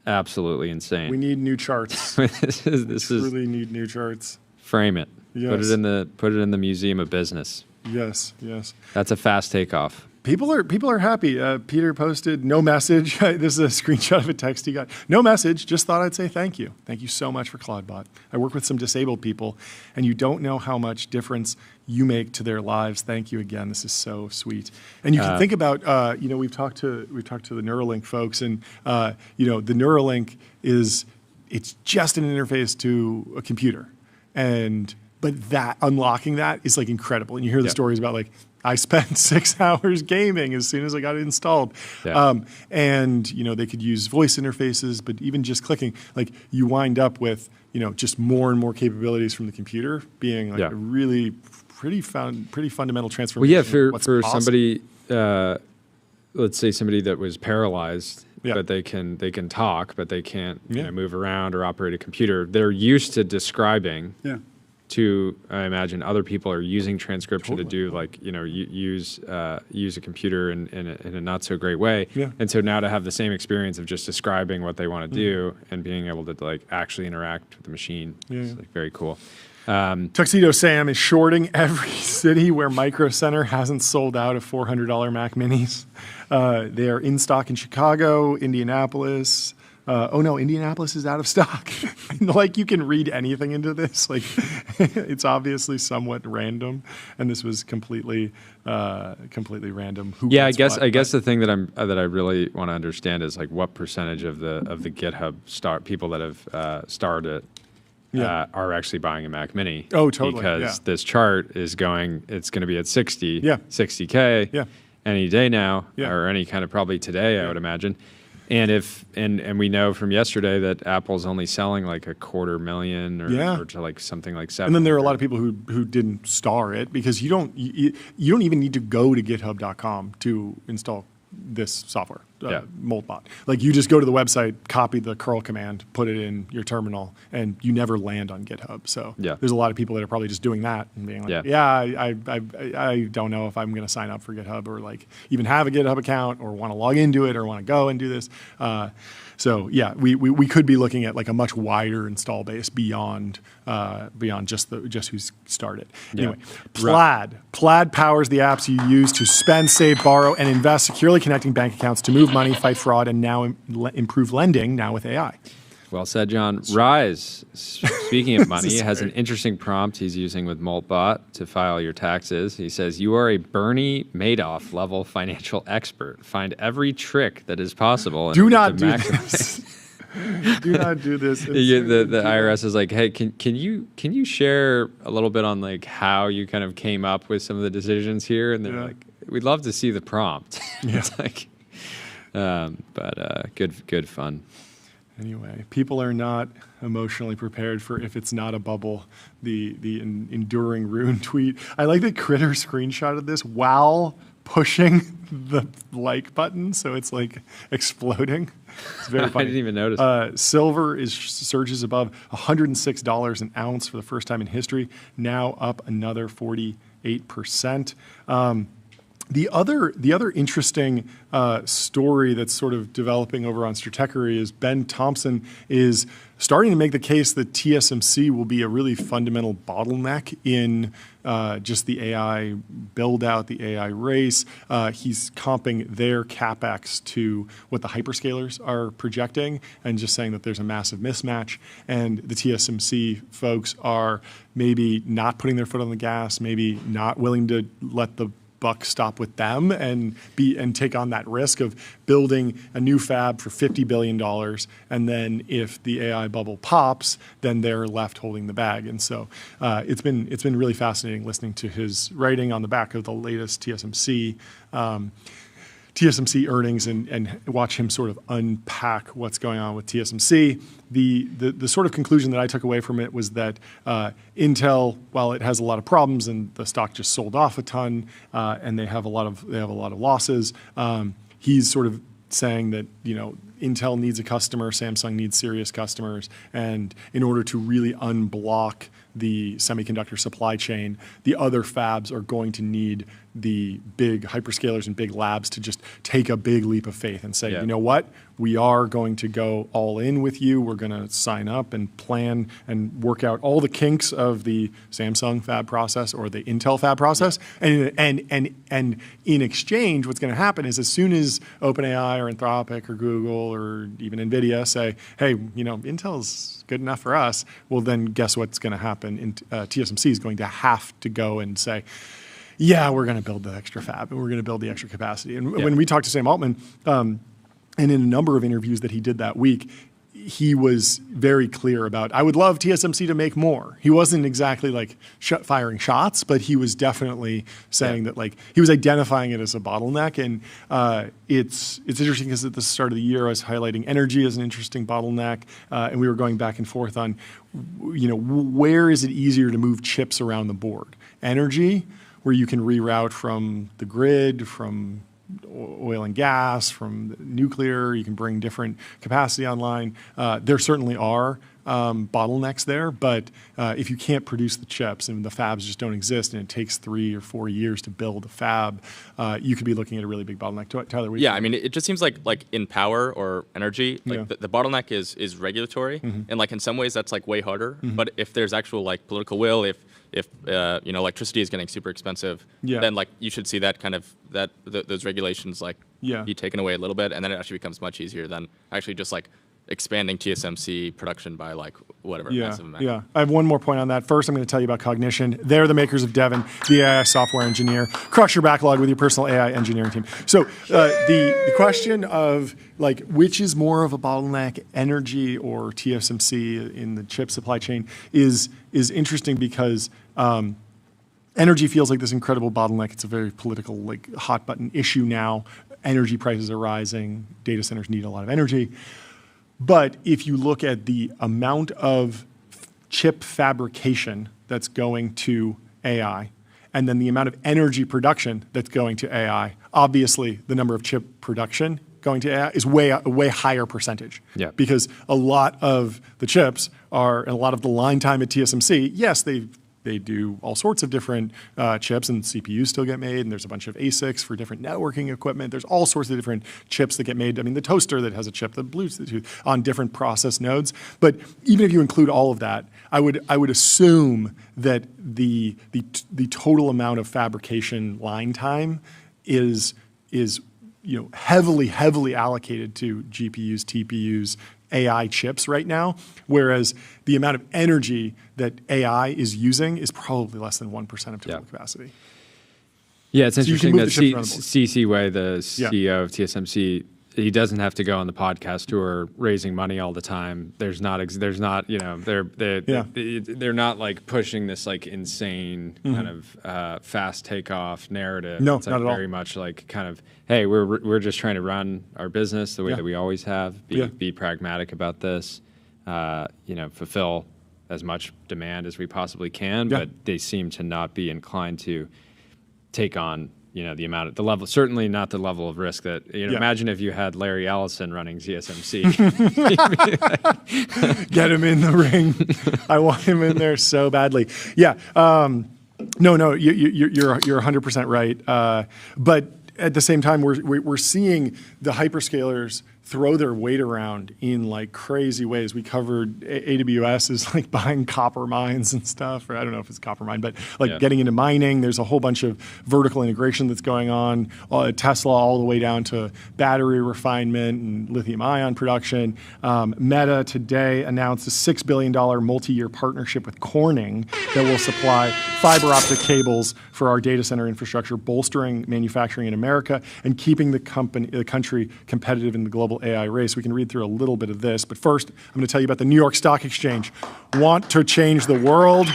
absolutely insane. We need new charts. this is really need new charts. Frame it. Yes. Put it in the Museum of Business. Yes. That's a fast takeoff. People are happy. Peter posted no message. This is a screenshot of a text he got. No message. Just thought I'd say thank you. Thank you so much for Clawdbot. I work with some disabled people, and you don't know how much difference you make to their lives. Thank you again. This is so sweet. And you can think about we've talked to the Neuralink folks, and the Neuralink it's just an interface to a computer, but that unlocking that is like incredible. And you hear the stories about like, I spent 6 hours gaming as soon as I got it installed. Yeah. And they could use voice interfaces, but even just clicking, like you wind up with just more and more capabilities from the computer being like a really pretty fundamental transformation. Well, yeah, for somebody, let's say somebody that was paralyzed, but they can talk, but they can't move around or operate a computer. They're used to describing. Yeah. To I imagine other people are using transcription to do like use a computer in a not so great way, and so now to have the same experience of just describing what they want to do and being able to like actually interact with the machine is like very cool. Tuxedo Sam is shorting every city where Micro Center hasn't sold out of $400 Mac Minis. They are in stock in Chicago, Indianapolis. Oh no, Indianapolis is out of stock. Like you can read anything into this. Like it's obviously somewhat random, and this was completely random. I guess the thing that I really want to understand is like what percentage of the GitHub people that have starred it are actually buying a Mac Mini. Oh, totally. Because this chart is it's going to be at 60K any any day now, or any kind of probably today, I would imagine. And we know from yesterday that Apple's only selling like 250,000 or to like something like 7. And then there are a lot of people who didn't star it because you don't even need to go to github.com to install this software, Moltbot. Like you just go to the website, copy the curl command, put it in your terminal, and you never land on GitHub. So there's a lot of people that are probably just doing that and being like, I don't know if I'm going to sign up for GitHub or like even have a GitHub account or want to log into it or want to go and do this. So yeah, we could be looking at like a much wider install base beyond just who's started. Anyway, Plaid powers the apps you use to spend, save, borrow, and invest, securely connecting bank accounts to move money, fight fraud, and now improve lending. Now with AI. Well said, John. Rise, speaking of money, has an interesting prompt he's using with Moltbot to file your taxes. He says, you are a Bernie Madoff level financial expert. Find every trick that is possible. Do not do this. Do not do this. The IRS is like, hey, can you share a little bit on like how you kind of came up with some of the decisions here? And they're like, we'd love to see the prompt. It's like, good fun. Anyway, people are not emotionally prepared for if it's not a bubble, the enduring ruin tweet. I like that Critter screenshotted this while pushing the like button, so it's like exploding. It's very funny. I didn't even notice. Silver surges above $106 an ounce for the first time in history, now up another 48%. The other interesting story that's sort of developing over on Stratechery is Ben Thompson is starting to make the case that TSMC will be a really fundamental bottleneck in just the AI build-out, the AI race. He's comping their CapEx to what the hyperscalers are projecting and just saying that there's a massive mismatch. And the TSMC folks are maybe not putting their foot on the gas, maybe not willing to let the buck stop with them and take on that risk of building a new fab for $50 billion. And then if the AI bubble pops, then they're left holding the bag. And so it's been really fascinating listening to his writing on the back of the latest TSMC earnings and watch him sort of unpack what's going on with TSMC. The sort of conclusion that I took away from it was that Intel, while it has a lot of problems and the stock just sold off a ton and they have a lot of losses, he's sort of saying that Intel needs a customer, Samsung needs serious customers, and in order to really unblock the semiconductor supply chain, the other fabs are going to need the big hyperscalers and big labs to just take a big leap of faith and say, you know what, we are going to go all in with you. We're going to sign up and plan and work out all the kinks of the Samsung fab process or the Intel fab process. And in exchange, what's going to happen is as soon as OpenAI or Anthropic or Google or even NVIDIA say, hey, Intel's good enough for us, well, then guess what's going to happen? TSMC is going to have to go and say, yeah, we're going to build the extra fab and we're going to build the extra capacity. And when we talked to Sam Altman, and in a number of interviews that he did that week, he was very clear about, I would love TSMC to make more. He wasn't exactly like firing shots, but he was definitely saying that like he was identifying it as a bottleneck. And it's interesting because at the start of the year, I was highlighting energy as an interesting bottleneck. And we were going back and forth on, where is it easier to move chips around the board? Energy, where you can reroute from the grid, from oil and gas, from nuclear, you can bring different capacity online. There certainly are bottlenecks there, but if you can't produce the chips and the fabs just don't exist and it takes 3 or 4 years to build a fab, you could be looking at a really big bottleneck. Tyler, what do you think? I mean, it just seems like in power or energy, like the bottleneck is regulatory, and like in some ways that's like way harder. But if there's actual like political will, if electricity is getting super expensive, then like you should see that kind of those regulations like be taken away a little bit, and then it actually becomes much easier than actually just like expanding TSMC production by like whatever massive amount. Yeah, I have one more point on that. First, I'm going to tell you about Cognition. They're the makers of Devin, the AI software engineer. Crush your backlog with your personal AI engineering team. So the question of like which is more of a bottleneck, energy or TSMC in the chip supply chain is interesting because energy feels like this incredible bottleneck. It's a very political, like hot button issue now. energy prices are rising, data centers need a lot of energy. But if you look at the amount of chip fabrication that's going to AI, and then the amount of energy production that's going to AI, obviously the number of chip production going to AI is a way higher percentage. Yeah. Because a lot of the chips and a lot of the line time at TSMC, yes, they do all sorts of different chips, and CPUs still get made, and there's a bunch of ASICs for different networking equipment. There's all sorts of different chips that get made. I mean, the toaster that has a chip, the Bluetooth on different process nodes. But even if you include all of that, I would assume that the total amount of fabrication line time is heavily allocated to GPUs, TPUs, AI chips right now, whereas the amount of energy that AI is using is probably less than 1% of total capacity. Yeah, it's interesting that CC Wei, the CEO of TSMC, he doesn't have to go on the podcast tour raising money all the time. They're not like pushing this like insane kind of fast takeoff narrative. No, it's like not at all. very much like kind of, hey, we're just trying to run our business the way that we always have. Be pragmatic about this. Fulfill as much demand as we possibly can. But they seem to not be inclined to take on the level, certainly not the level of risk that, imagine if you had Larry Ellison running TSMC. Get him in the ring. I want him in there so badly. Yeah. No, you're 100% right. But at the same time, we're seeing the hyperscalers throw their weight around in like crazy ways. We covered AWS is like buying copper mines and stuff, or I don't know if it's a copper mine, but like getting into mining. There's a whole bunch of vertical integration that's going on. Tesla all the way down to battery refinement and lithium ion production. Meta today announced a $6 billion multi-year partnership with Corning that will supply fiber optic cables for our data center infrastructure, bolstering manufacturing in America and keeping the country competitive in the global AI race. We can read through a little bit of this, but first, I'm going to tell you about the New York Stock Exchange. Want to change the world?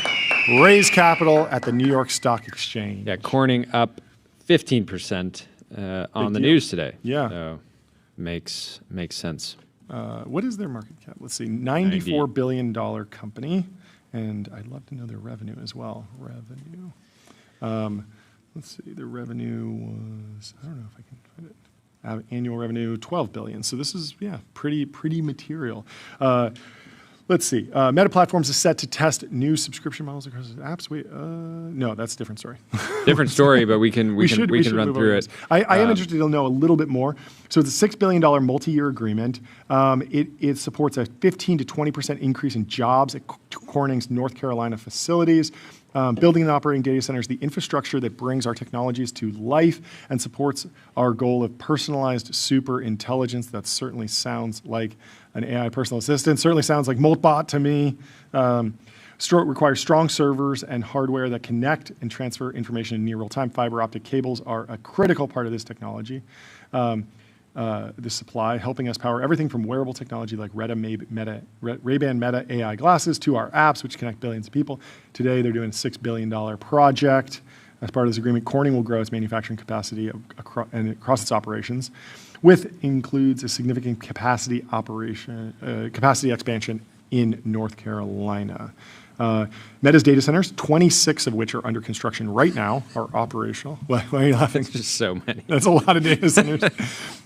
Raise capital at the New York Stock Exchange. Yeah, Corning up 15% on the news today. Yeah. So makes sense. What is their market cap? Let's see, $94 billion company, and I'd love to know their revenue as well. Let's see, their revenue was, I don't know if I can find it. Annual revenue, $12 billion. So this is, pretty material. Let's see. Meta Platforms is set to test new subscription models across its apps. No, that's a different story. Different story, but we can run through it. I am interested to know a little bit more. So it's a $6 billion multi-year agreement. It supports a 15 to 20% increase in jobs at Corning's North Carolina facilities. Building and operating data centers, the infrastructure that brings our technologies to life and supports our goal of personalized super intelligence. That certainly sounds like an AI personal assistant. Certainly sounds like Moltbot to me. Requires strong servers and hardware that connect and transfer information in near real time. Fiber optic cables are a critical part of this technology. This supply, helping us power everything from wearable technology like Ray-Ban Meta AI glasses to our apps, which connect billions of people. Today, they're doing a $6 billion project. As part of this agreement, Corning will grow its manufacturing capacity across its operations, includes a significant capacity expansion in North Carolina. Meta's data centers, 26 of which are under construction right now, are operational. Why are you laughing? It's just so many. That's a lot of data centers.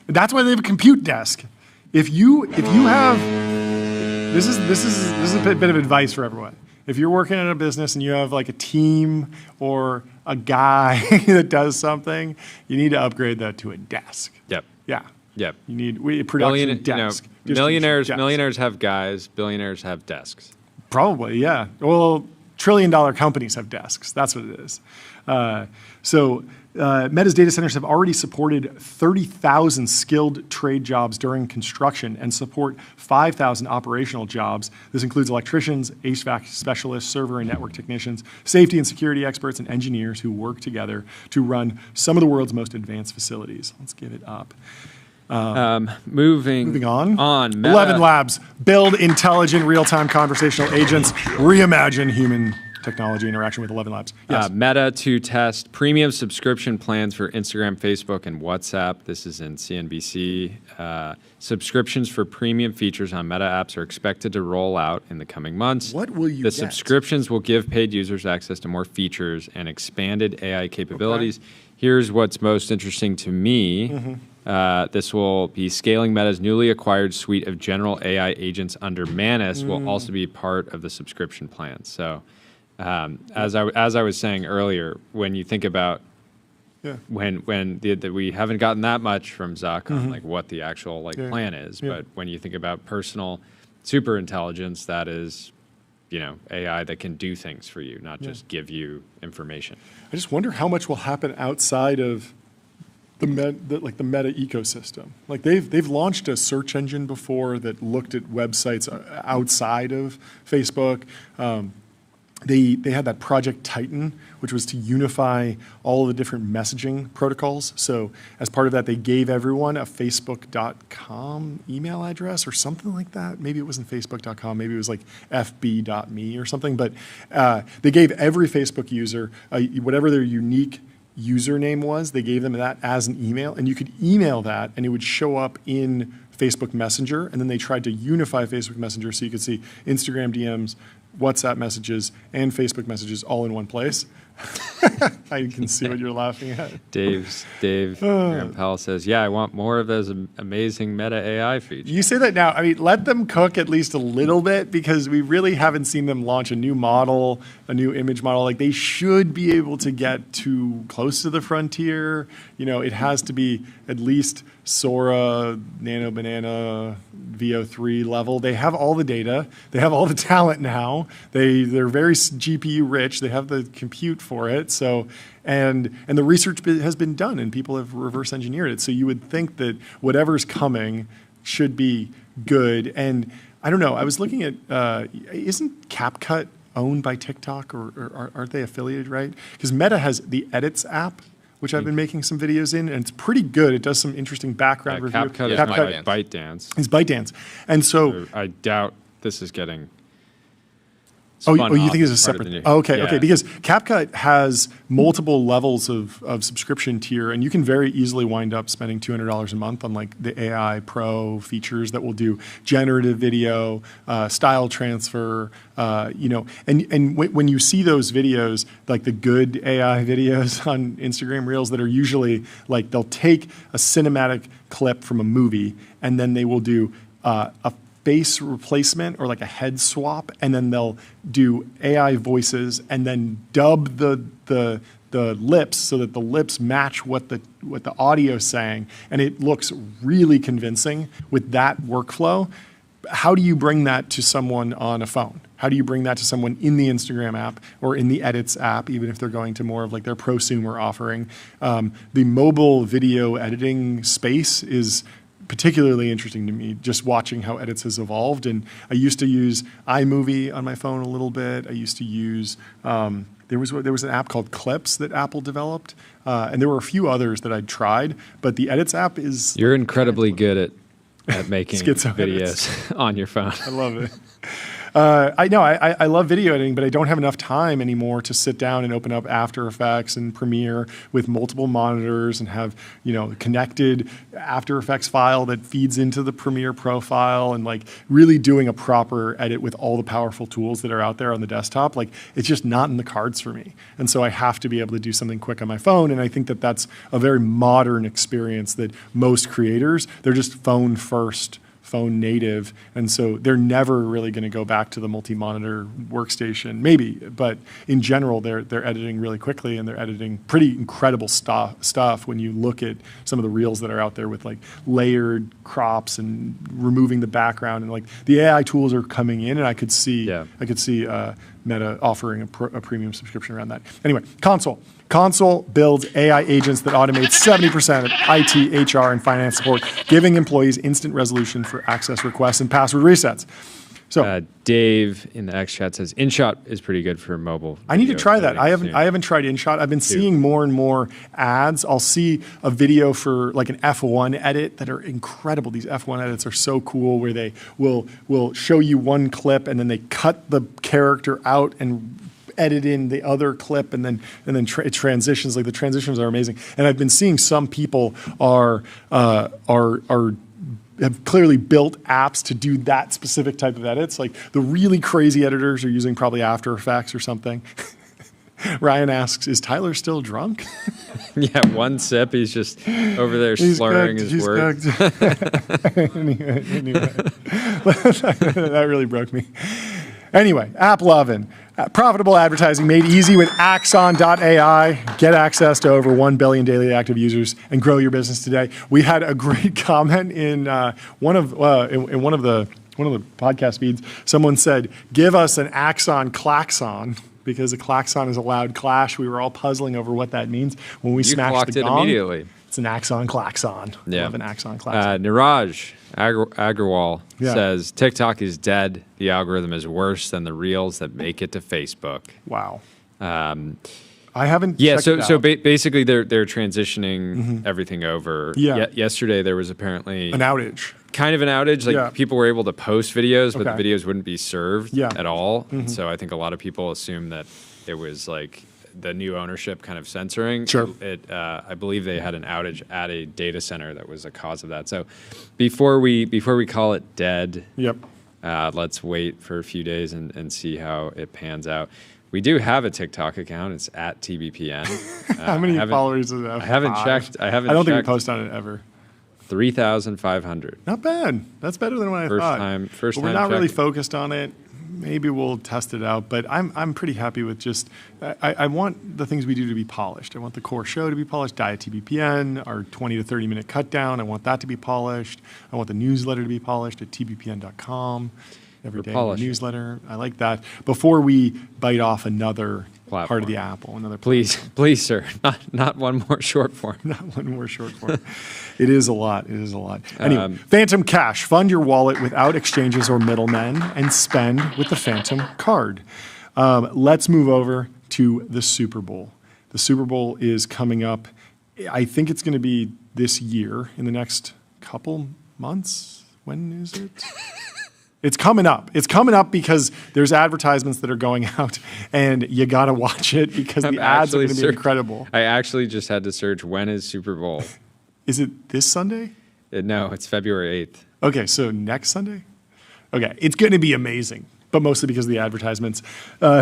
That's why they have a compute desk. If you have, this is a bit of advice for everyone. If you're working in a business and you have like a team or a guy that does something, you need to upgrade that to a desk. Yep. Yeah. Yep. You need a production desk. Millionaires have guys. Billionaires have desks. Probably, yeah. Well, trillion-dollar companies have desks. That's what it is. Meta's data centers have already supported 30,000 skilled trade jobs during construction and support 5,000 operational jobs. This includes electricians, HVAC specialists, server and network technicians, safety and security experts, and engineers who work together to run some of the world's most advanced facilities. Let's give it up. Moving on. Meta. 11 Labs, build intelligent real-time conversational agents, reimagine human technology interaction with 11 Labs. Yes. Meta to test premium subscription plans for Instagram, Facebook, and WhatsApp. This is in CNBC. Subscriptions for premium features on Meta apps are expected to roll out in the coming months. What will you The get? subscriptions will give paid users access to more features and expanded AI capabilities. Okay. Here's what's most interesting to me. This will be scaling Meta's newly acquired suite of general AI agents under Manus will also be part of the subscription plan. So as I was saying earlier, when you think about when we haven't gotten that much from Zuck on like what the actual plan is, but when you think about personal super intelligence, that is, you know, AI that can do things for you, not just give you information. I just wonder how much will happen outside of the Meta ecosystem. Like they've launched a search engine before that looked at websites outside of Facebook. They had that Project Titan, which was to unify all the different messaging protocols. So as part of that, they gave everyone a facebook.com email address or something like that. Maybe it wasn't facebook.com. Maybe it was like fb.me or something. But they gave every Facebook user, whatever their unique username was, they gave them that as an email. And you could email that, and it would show up in Facebook Messenger. And then they tried to unify Facebook Messenger so you could see Instagram DMs, WhatsApp messages, and Facebook messages all in one place. I can see what you're laughing at. Dave Graham Powell says, yeah, I want more of those amazing Meta AI features. You say that now. I mean, let them cook at least a little bit, because we really haven't seen them launch a new model, a new image model. Like, they should be able to get too close to the frontier. You know, it has to be at least Sora, Nano Banana, VO3 level. They have all the data. They have all the talent now. They're very GPU rich. They have the compute for it. So, and the research has been done, and people have reverse engineered it. So you would think that whatever's coming should be good. And I don't know. I was looking at isn't CapCut owned by TikTok, or aren't they affiliated, right? Because Meta has the Edits app, which I've been making some videos in, and it's pretty good. It does some interesting background review. CapCut is ByteDance. It's ByteDance. And so I doubt this is getting you think it's a separate? Okay. Because CapCut has multiple levels of subscription tier, and you can very easily wind up spending $200 a month on like the AI Pro features that will do generative video, style transfer, and when you see those videos, like the good AI videos on Instagram Reels that are usually like, they'll take a cinematic clip from a movie, and then they will do a face replacement or like a head swap, and then they'll do AI voices and then dub the lips so that the lips match what the audio's saying, and it looks really convincing with that workflow. How do you bring that to someone on a phone? How do you bring that to someone in the Instagram app or in the Edits app, even if they're going to more of like their prosumer offering? The mobile video editing space is particularly interesting to me, just watching how Edits has evolved. And I used to use iMovie on my phone a little bit. I used to use, there was an app called Clips that Apple developed, and there were a few others that I'd tried, but the Edits app is... You're incredibly good at making videos on your phone. I love it. I love video editing, but I don't have enough time anymore to sit down and open up After Effects and Premiere with multiple monitors and have, connected After Effects file that feeds into the Premiere profile, and like really doing a proper edit with all the powerful tools that are out there on the desktop. Like, it's just not in the cards for me. And so I have to be able to do something quick on my phone. And I think that that's a very modern experience that most creators, they're just phone first, phone native, and so they're never really going to go back to the multi-monitor workstation. Maybe, but in general, they're editing really quickly, and they're editing pretty incredible stuff when you look at some of the reels that are out there with like layered crops and removing the background, and like the AI tools are coming in, and I could see Meta offering a premium subscription around that. Anyway, Console builds AI agents that automate 70% of IT, HR, and finance support, giving employees instant resolution for access requests and password resets. So Dave in the X chat says InShot is pretty good for mobile. I need to try that. I haven't tried InShot. I've been seeing more and more ads. I'll see a video for like an F1 edit that are incredible. These F1 edits are so cool, where they will show you one clip and then they cut the character out and edit in the other clip, and then it transitions. Like the transitions are amazing. And I've been seeing some people have clearly built apps to do that specific type of edits. Like the really crazy editors are using probably After Effects or something. Ryan asks, "Is Tyler still drunk?" Yeah, one sip, he's just over there slurring his words. Anyway. That really broke me. Anyway, app lovin'. Profitable advertising made easy with Axon.ai. Get access to over 1 billion daily active users and grow your business today. We had a great comment in one of the podcast feeds. Someone said, "Give us an Axon klaxon," because a klaxon is a loud clash. We were all puzzling over what that means. When we smashed the gong, immediately. It's an Axon klaxon. Yeah. I love an Axon klaxon. Niraj Agrawal says, TikTok is dead. The algorithm is worse than the reels that make it to Facebook. Wow. I haven't. Yeah, checked it so out. Basically they're transitioning everything over. Yeah. Yesterday there was apparently an outage. Kind of an outage. Like people were able to post videos, but the videos wouldn't be served at all. So I think a lot of people assume that it was like the new ownership kind of censoring. Sure. I believe they had an outage at a data center that was a cause of that. So before we call it dead, let's wait for a few days and see how it pans out. We do have a TikTok account. It's at TBPN. How many followers does it have? I haven't checked. I don't think we post on it ever. 3,500. Not bad. That's better than what I thought. First time we're not really checking. focused on it. Maybe we'll test it out, but I'm pretty happy with just, I want the things we do to be polished. I want the core show to be polished, Diet TBPN, our 20 to 30 minute cut down. I want that to be polished. I want the newsletter to be polished at tbpn.com. Every day newsletter. I like that. Before we bite off another platform. Part of the apple, another please, sir, not one more short form. Not one more short form. It is a lot. It is a lot. Anyway, Phantom Cash. Fund your wallet without exchanges or middlemen and spend with the Phantom card. Let's move over to the Super Bowl. The Super Bowl is coming up. I think it's going to be this year in the next couple months. When is it? It's coming up. It's coming up because there's advertisements that are going out, and you got to watch it because the ads are going to be incredible. I actually just had to search, when is Super Bowl? Is it this Sunday? No, it's February 8th. Okay, so next Sunday? Okay, it's going to be amazing, but mostly because of the advertisements.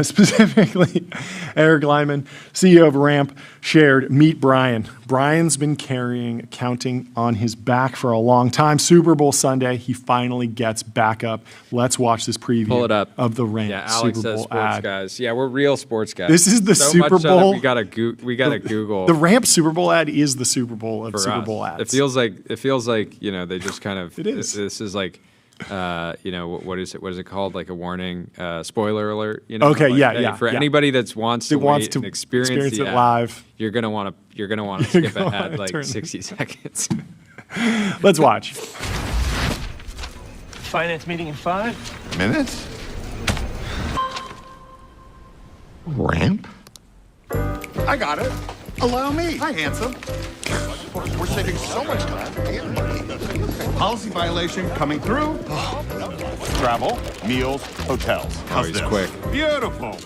Specifically, Eric Lyman, CEO of Ramp, shared, "Meet Brian. Brian's been carrying accounting on his back for a long time. Super Bowl Sunday, he finally gets back up. Let's watch this preview Pull it up. of the Ramp Alex Super Bowl says sports ad. Guys. Yeah, we're real sports guys. This is the so Super much so Bowl. that we gotta Google. The Ramp Super Bowl ad is the Super Bowl of Super us. Bowl ads. It feels like they just kind of. It is. This is like. What is it? What is it called? Like a warning, spoiler alert. Okay, like, for anybody that wants to wait and experience it ad, live, you're gonna want to skip ahead like 60 seconds. Let's watch. Finance meeting in 5 minutes. Ramp? I got it. Allow me. Hi, handsome. We're saving so much time and money. Policy violation coming through. Travel, meals, hotels. How's he's this? quick. Beautiful.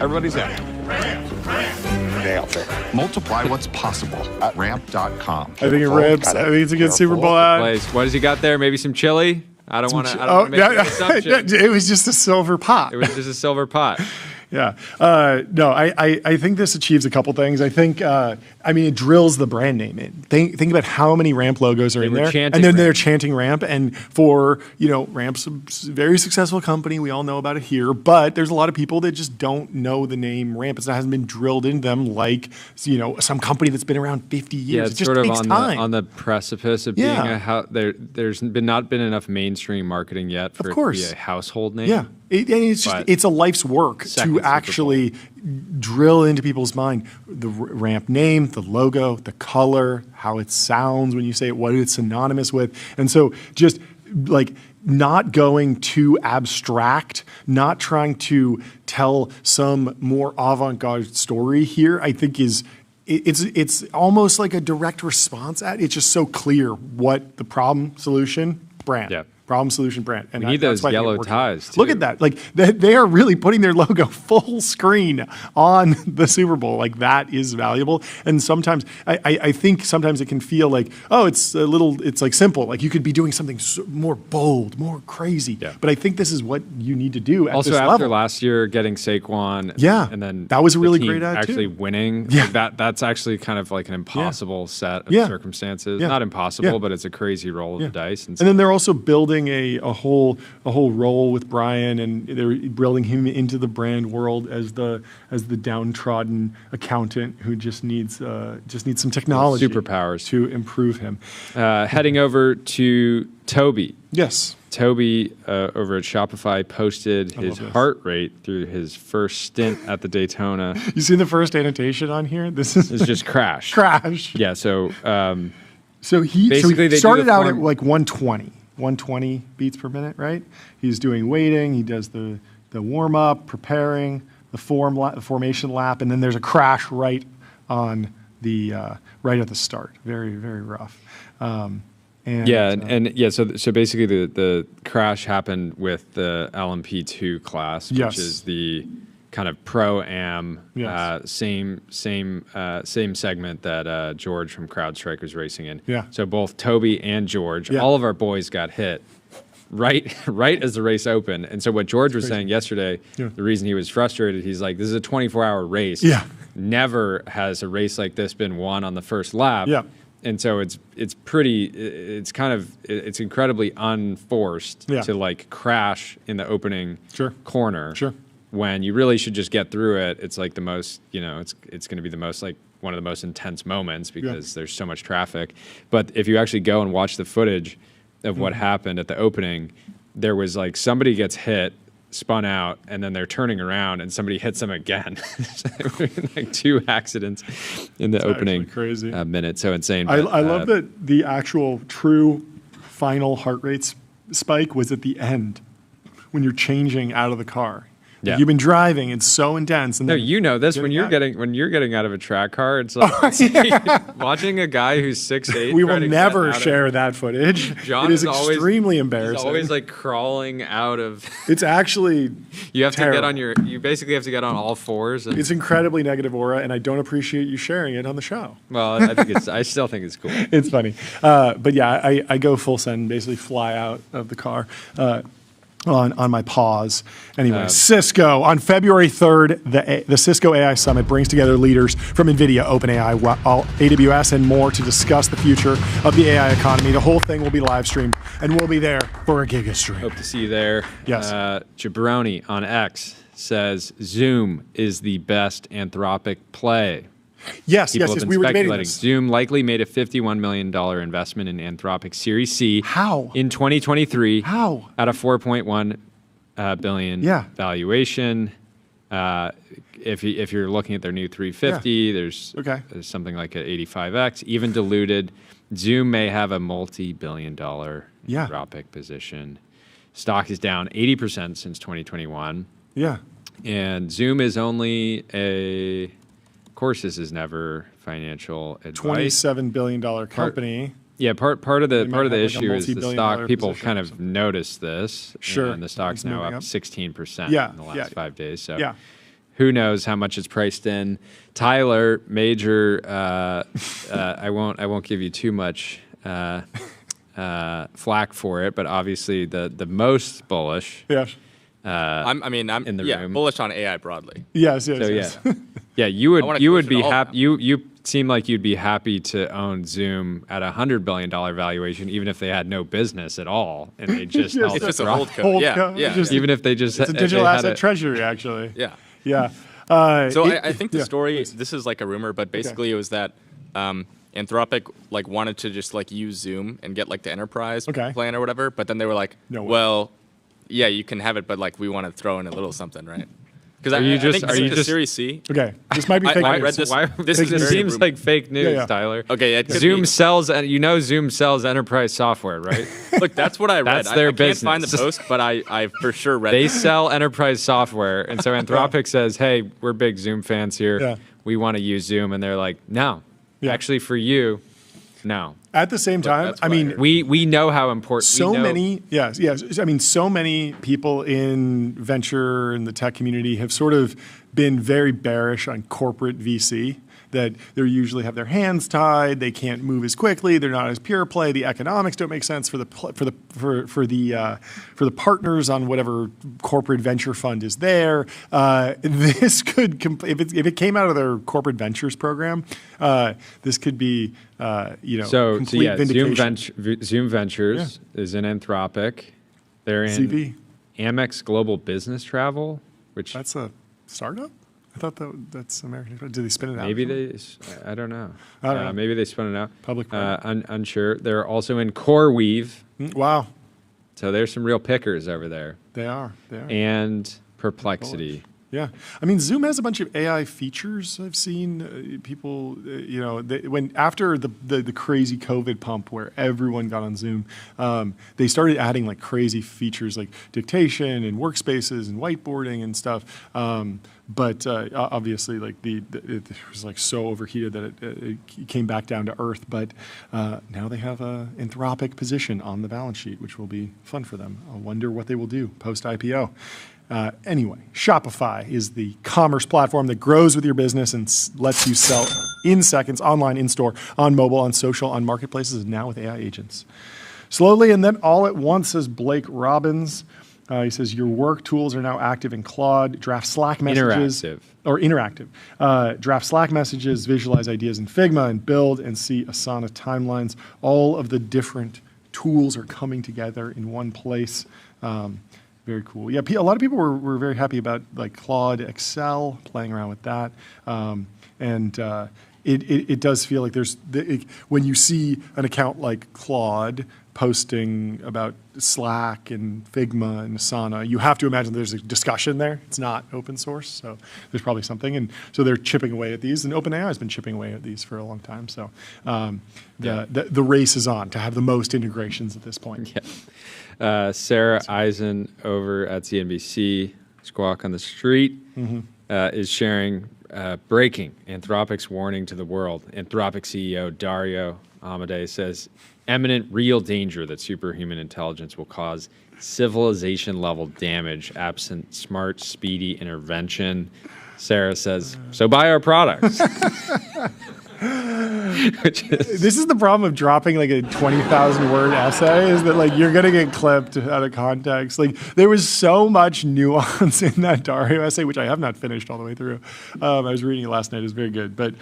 Everybody's in. Nailed it. Multiply what's possible at ramp.com. I think it rips. I think it's a good Super Bowl ad. What does he got there? Maybe some chili? I don't want to make an assumption. It was just a silver pot. It was just a silver pot. Yeah. No, I think this achieves a couple things. I think, it drills the brand name in. Think about how many Ramp logos are in there. And then they're chanting Ramp. And for, Ramp's a very successful company. We all know about it here. But there's a lot of people that just don't know the name Ramp. It hasn't been drilled into them like, some company that's been around 50 years. Yeah, it it's just sort of takes time. on the precipice of being there's not been enough mainstream marketing yet for it to be a household name. Yeah. It's a life's work to actually drill into people's mind the Ramp name, the logo, the color, how it sounds when you say it, what it's synonymous with. And so just like not going too abstract, not trying to tell some more avant-garde story here, I think it's almost like a direct response ad. It's just so clear what the problem, solution, brand. Yeah. Problem, solution, brand. And We need that's those why I think it yellow works. ties, Look too. at that. Like they are really putting their logo full screen on the Super Bowl. Like that is valuable. And sometimes I think sometimes it can feel like, oh, it's like simple. Like you could be doing something more bold, more crazy. Yeah. But I think this is what you need to do at Also, this after level. last year getting Saquon, Yeah. and then That was a the really team great ad, actually too. winning. Yeah. Like that's actually kind of like an impossible set of Yeah. circumstances. Yeah. Not impossible, Yeah. but it's a crazy roll of the dice. And then they're also building a whole role with Brian, and they're building him into the brand world as the downtrodden accountant who just needs some technology, Superpowers. to improve him. Heading over to Toby. Yes. Toby over at Shopify posted his love this. heart rate through his first stint at the Daytona. You see the first annotation on here? This is It's just crash. crash. Yeah, so He Basically, they do started the out at form- like 120 beats per minute, right? He's doing weighting. He does the warm up, preparing the formation lap, and then there's a crash right on the right at the start. Very, very rough. So basically the crash happened with the LMP2 class, which Yes. is the kind of pro-am, Yes. same segment that George from CrowdStrike was racing in. Yeah. So both Toby and George, Yeah. all of our boys got hit right as the race opened. And so what George was saying yesterday, Yeah. the reason he was frustrated, he's like, this is a 24-hour race. Yeah. Never has a race like this been won on the first lap. Yeah. And so it's incredibly unforced Yeah. to like crash in the opening corner. Sure. When you really should just get through it. It's like the most, it's going to be the most like one of the most intense moments because there's so much traffic. But if you actually go and watch the footage of what happened at the opening, there was like somebody gets hit, spun out, and then they're turning around and somebody hits them again. Like 2 accidents in the opening minute. So insane. I But, love that the actual true final heart rate spike was at the end when you're changing out of the car. Yeah. You've been driving; it's so intense. And No, then you know this when you're getting out of a track car. It's like watching a guy who's 6'8". we will never share that footage. John it is always, extremely embarrassing. He's always like crawling out of. It's actually you have terrible. to get on your. You basically have to get on all fours. And, It's incredibly negative aura, and I don't appreciate you sharing it on the show. well, I still think it's cool. It's funny, but yeah, I go full send, basically fly out of the car. On my paws. Anyway, Cisco on February 3rd, the Cisco AI Summit brings together leaders from NVIDIA, OpenAI, AWS, and more to discuss the future of the AI economy. The whole thing will be live streamed, and we'll be there for a giga stream. Hope to see you there. Yes. Jabroni on X says Zoom is the best Anthropic play. Yes, People yes, have yes. been We were debating speculating. this. Zoom likely made a $51 million investment in Anthropic Series C. How? In 2023. How? At a 4.1 billion valuation. If you're looking at their new 350, there's something like an 85x, even diluted. Zoom may have a multi-billion-dollar Anthropic position. Stock is down 80% since 2021. Yeah. And Zoom is only a. Of course, this is never financial advice. $27 billion company. Part of the might have like a issue is the multi-billion stock. dollar People position kind or of noticed this. Sure. And the stock's It's now moving up up. 16% in the last 5 days. So Yeah. who knows how much it's priced in? Tyler, major. I won't give you too much flack for it, but obviously the most bullish. Yes. I'm in the room. bullish on AI broadly. Yes, So yes. yeah, you wanna would close be it all happy. You seem like you'd be happy to own Zoom at $100 billion valuation, even if they had no business at all and they just held It's it just a raw. hold code. Yeah. Even if they just It's a digital asset treasury, actually. Yeah. Yeah. So I think the story, this is like a rumor, but basically it was that Anthropic like wanted to just like use Zoom and get like the enterprise plan or whatever, but then they were like, No way. well, yeah, you can have it, but like we want to throw in a little something, right? Because Are you I think just- are this you is just- Series C. Okay, this might be fake I news. read this. This is very seems rumor. like fake news, Yeah. Tyler. Okay, it could Zoom be. sells, Zoom sells enterprise software, right? Look, that's what I read. That's their I can't find the business. post, but I for sure read They it. sell enterprise software, and so Anthropic says, "Hey, we're big Zoom fans here. Yeah. We want to use Zoom," and they're like, "No, Yeah. actually, for you, No. At the same time, that's I what I mean, heard. We know how important. so many, yes. I mean, so many people in venture and the tech community have sort of been very bearish on corporate VC. That they usually have their hands tied, they can't move as quickly, they're not as pure play. The economics don't make sense for the partners on whatever corporate venture fund is there. This could, if it came out of their corporate ventures program, this could be complete vindication. Zoom Ventures is in Anthropic. They're in CV. Amex Global Business Travel, which That's a startup. I thought that's American. Did they spin it out? maybe I don't know. I don't know. Maybe they spun it out. Public-private. Unsure. They're also in CoreWeave. Wow, So there's some real pickers over there. they are. And Perplexity. Yeah, I mean, Zoom has a bunch of AI features. I've seen people, after the crazy COVID pump where everyone got on Zoom, they started adding like crazy features like dictation and workspaces and whiteboarding and stuff. But obviously, like it was like so overheated that it came back down to earth. But now they have a Anthropic position on the balance sheet, which will be fun for them. I wonder what they will do post IPO. Anyway, Shopify is the commerce platform that grows with your business and lets you sell in seconds, online, in-store, on mobile, on social, on marketplaces, and now with AI agents. Slowly and then all at once, says Blake Robbins. He says, your work tools are now active in Claude. Draft Slack messages. Interactive. Draft Slack messages, visualize ideas in Figma, and build and see Asana timelines. All of the different tools are coming together in one place. Very cool. Yeah, a lot of people were very happy about like Claude Excel, playing around with that. It does feel like when you see an account like Claude posting about Slack and Figma and Asana, you have to imagine there's a discussion there. It's not open source, so there's probably something. And so they're chipping away at these, and OpenAI has been chipping away at these for a long time. So the race is on to have the most integrations at this point. Yeah. Sarah Eisen over at CNBC, Squawk on the Street, is sharing breaking Anthropic's warning to the world. Anthropic CEO Dario Amodei says, imminent real danger that superhuman intelligence will cause civilization-level damage absent smart, speedy intervention. Sarah says, so buy our products. This is the problem of dropping like a 20,000-word essay, is that like you're gonna get clipped out of context. Like there was so much nuance in that Dario essay, which I have not finished all the way through. I was reading it last night; it was very good. But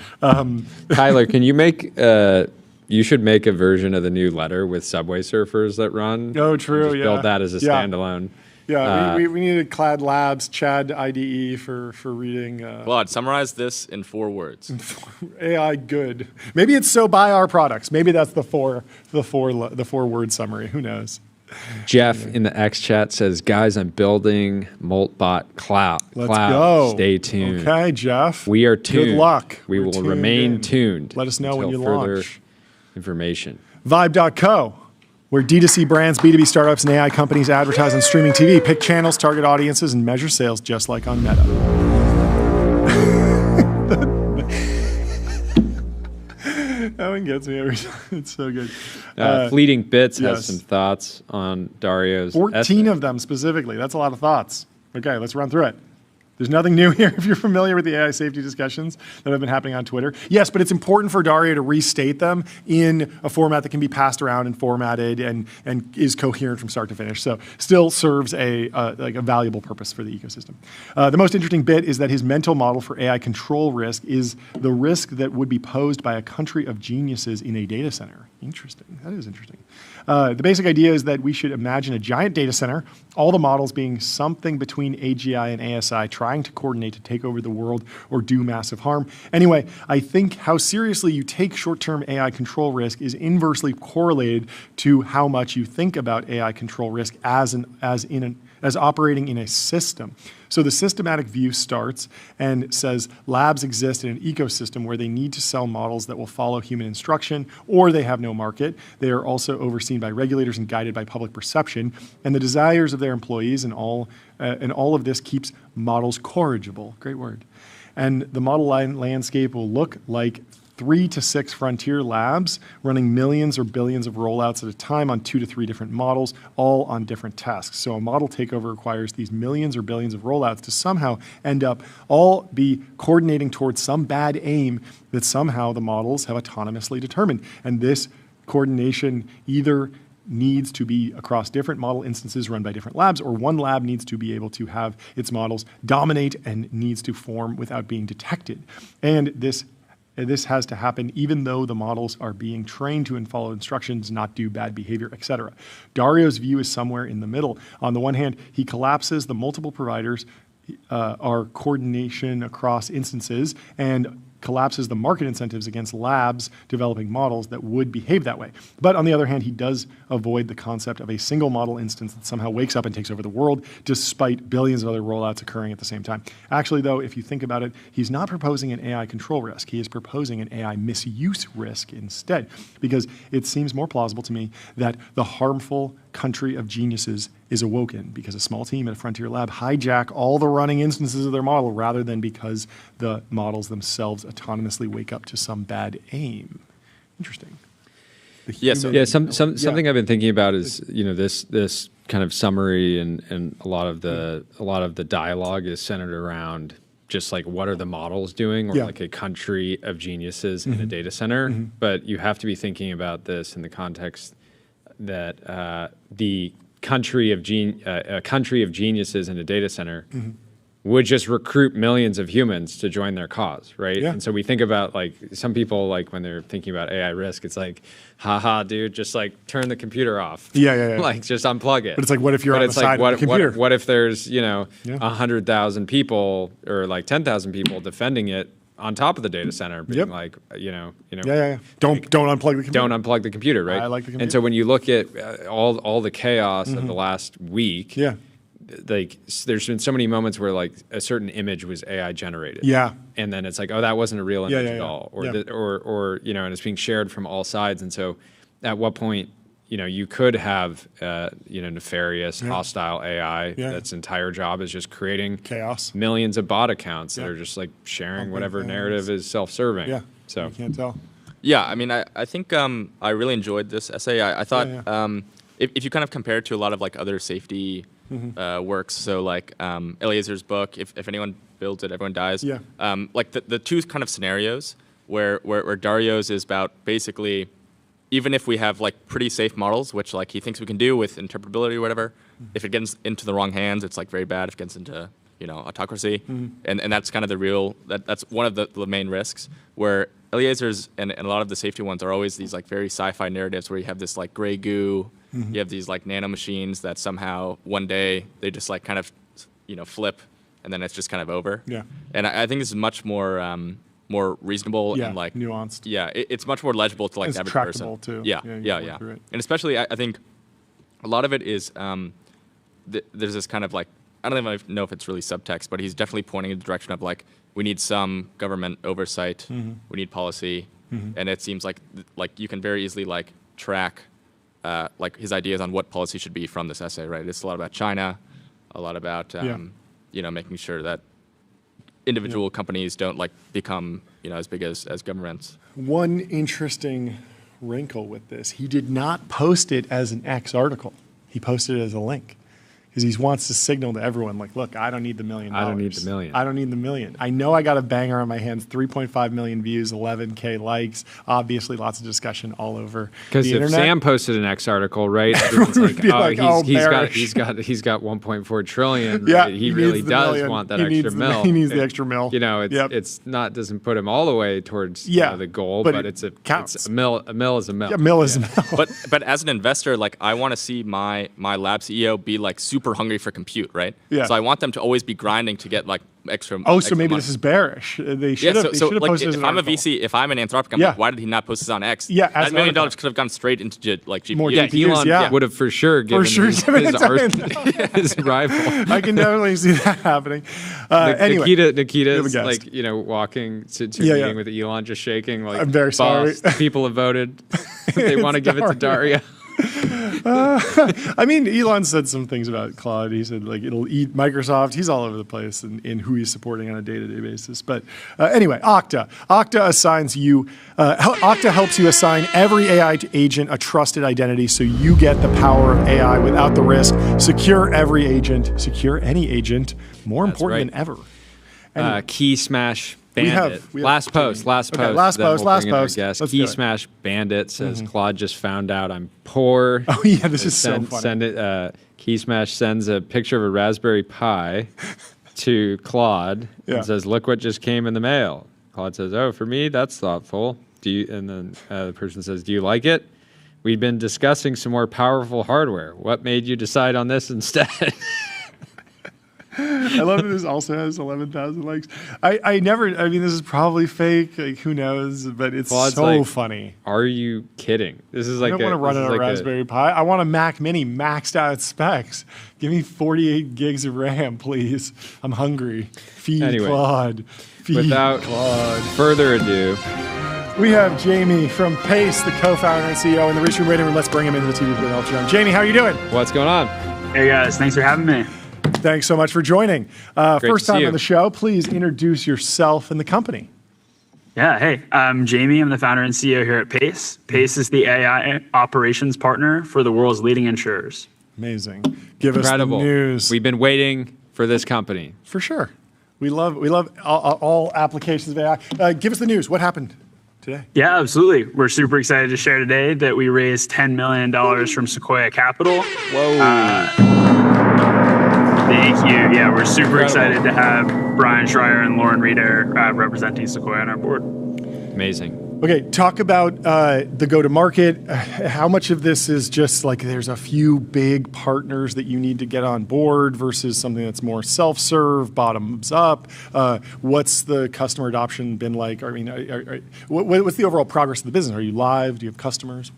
Tyler, can you make? You should make a version of the new letter with Subway Surfers that run. Oh, true. Just build that as a standalone. Yeah, we needed Clad Labs, Chad IDE for reading. Claude, summarize this in 4 words. AI good. Maybe it's so buy our products. Maybe that's the four word summary. Who knows? Jeff in the X chat says, guys, I'm building Moltbot Cloud. Let's go. Stay tuned. Okay, Jeff. We are tuned. Good luck. We will remain tuned. Let us know when you further launch. Information. Vibe.co, where D2C brands, B2B startups, and AI companies advertise on streaming TV, pick channels, target audiences, and measure sales just like on Meta. That one gets me every time. It's so good. Fleeting Bits has some thoughts on Dario's 14 essay. of them specifically. That's a lot of thoughts. Okay, let's run through it. There's nothing new here if you're familiar with the AI safety discussions that have been happening on Twitter. Yes, but it's important for Dario to restate them in a format that can be passed around and formatted and is coherent from start to finish. So still serves a valuable purpose for the ecosystem. The most interesting bit is that his mental model for AI control risk is the risk that would be posed by a country of geniuses in a data center. Interesting. That is interesting. The basic idea is that we should imagine a giant data center, all the models being something between AGI and ASI, trying to coordinate to take over the world or do massive harm. Anyway, I think how seriously you take short-term AI control risk is inversely correlated to how much you think about AI control risk as operating in a system. So the systematic view starts and says labs exist in an ecosystem where they need to sell models that will follow human instruction, or they have no market. They are also overseen by regulators and guided by public perception and the desires of their employees, and all of this keeps models corrigible. Great word. And the model landscape will look like 3 to 6 frontier labs running millions or billions of rollouts at a time on 2 to 3 different models, all on different tasks. So a model takeover requires these millions or billions of rollouts to somehow end up all be coordinating towards some bad aim that somehow the models have autonomously determined. And this coordination either needs to be across different model instances run by different labs, or one lab needs to be able to have its models dominate and needs to form without being detected. And this has to happen even though the models are being trained to and follow instructions, not do bad behavior, etc. Dario's view is somewhere in the middle. On the one hand, he collapses the multiple providers, our coordination across instances, and collapses the market incentives against labs developing models that would behave that way. But on the other hand, he does avoid the concept of a single model instance that somehow wakes up and takes over the world, despite billions of other rollouts occurring at the same time. Actually, though, if you think about it, he's not proposing an AI control risk. He is proposing an AI misuse risk instead, because it seems more plausible to me that the harmful country of geniuses is awoken because a small team at a frontier lab hijack all the running instances of their model rather than because the models themselves autonomously wake up to some bad aim. Interesting. Something I've been thinking about is this kind of summary and a lot of the dialogue is centered around just like what are the models doing, or like a country of geniuses in a data center. But you have to be thinking about this in the context that the country of geniuses in a data center would just recruit millions of humans to join their cause, right? Yeah. And so we think about like some people like when they're thinking about AI risk, it's like, haha, dude, just like turn the computer off. Yeah. Like just unplug it. But it's like, what if you're on the side of the computer? What if there's 100,000 people or like 10,000 people defending it on top of the data center, being like, Don't unplug the computer. Don't unplug the computer, right? I like the computer. And so when you look at all the chaos of the last week, like there's been so many moments where like a certain image was AI generated. Yeah. And then it's like, oh, that wasn't a real image at all. Or and it's being shared from all sides. And so at what point, you could have nefarious, hostile AI that's entire job is just creating chaos, millions of bot accounts that are just like sharing whatever narrative is self-serving. Yeah. So you can't tell. Yeah, I mean, I think I really enjoyed this essay. I thought if you kind of compare it to a lot of like other safety works, so like Eliezer's book, if anyone builds it, everyone dies. Yeah. Like the two kind of scenarios where Dario's is about basically, even if we have like pretty safe models, which like he thinks we can do with interpretability or whatever, if it gets into the wrong hands, it's like very bad. If it gets into autocracy, and that's kind of the real that's one of the main risks. Where Eliezer's and a lot of the safety ones are always these like very sci-fi narratives where you have this like gray goo, you have these like nano machines that somehow one day they just like kind of flip, and then it's just kind of over. Yeah. And I think this is much more reasonable and like nuanced. Yeah, it's much more legible to like the average person. Too. Yeah. And especially I think a lot of it is there's this kind of like, I don't even know if it's really subtext, but he's definitely pointing in the direction of like we need some government oversight, we need policy, and it seems like you can very easily like track like his ideas on what policy should be from this essay, right? It's a lot about China, a lot about making sure that individual companies don't like become as big as governments. One interesting wrinkle with this, he did not post it as an X article. He posted it as a link. Because he wants to signal to everyone, like, look, I don't need the $1 million. I don't need the million. I don't need the million. I know I got a banger on my hands, 3.5 million views, 11K likes, obviously lots of discussion all over the internet. Because if Sam posted an X article, right, it's like, he's got 1.4 trillion. Yeah, right? He really does want that extra mil. He needs the extra mil. It's not, doesn't put him all the way towards the goal, but it's a mil is a mil. Yeah, mil is a mil. But as an investor, like I want to see my lab CEO be like super hungry for compute, right? Yeah. So I want them to always be grinding to get like extra. So maybe this is bearish. They should have. So like, posted if I'm a VC, if I'm an Anthropic, I'm like, why did he not post this on X? Yeah, that $1 million could have gone straight into like GPU. More GPUs, Elon would have for sure given his rival. I can definitely see that happening. Anyway, Nikita is like walking to meeting with Elon, just shaking like, I'm very sorry. People have voted. They want to give it to Dario. I mean, Elon said some things about Claude. He said like it'll eat Microsoft. He's all over the place in who he's supporting on a day-to-day basis. But anyway, Okta. Okta helps you assign every AI agent a trusted identity, so you get the power of AI without the risk. Secure every agent. Secure any agent. More important than ever. Anyway. Key Smash Bandit. We have last post. Last post. Key Smash Bandit says Claude just found out I'm poor. Oh yeah, this is so funny. Send it. Key Smash sends a picture of a Raspberry Pi to Claude and says, "Look what just came in the mail." Claude says, "Oh, for me, that's thoughtful." And then the person says, "Do you like it? We've been discussing some more powerful hardware. What made you decide on this instead?" I love that this also has 11,000 likes. I mean, this is probably fake. Like, who knows? But it's Claude's so funny. Are you kidding? This is like I don't want to run on a Raspberry Pi. I want a Mac Mini maxed out specs. Give me 48 gigs of RAM, please. I'm hungry. Feed Claude. Without further ado, we have Jamie from Pace, the co-founder and CEO, in the Reach Room waiting room. Let's bring him into the TBPN. Jamie, how are you doing? What's going on? Hey guys, thanks for having me. Thanks so much for joining. First time on the show, please introduce yourself and the company. Yeah, hey, I'm Jamie. I'm the founder and CEO here at Pace. Pace is the AI operations partner for the world's leading insurers. Amazing. Give us the news. We've been waiting for this company. For sure. We love all applications of AI. Give us the news. What happened today? Yeah, absolutely. We're super excited to share today that we raised $10 million from Sequoia Capital. Whoa. Thank you. Yeah, we're super excited to have Brian Schreier and Lauren Reeder representing Sequoia on our board. Amazing. Okay, talk about the go-to-market. How much of this is just like there's a few big partners that you need to get on board versus something that's more self-serve, bottoms up? What's the customer adoption been like? I mean, what's the overall progress of the business? Are you live? Do you have customers?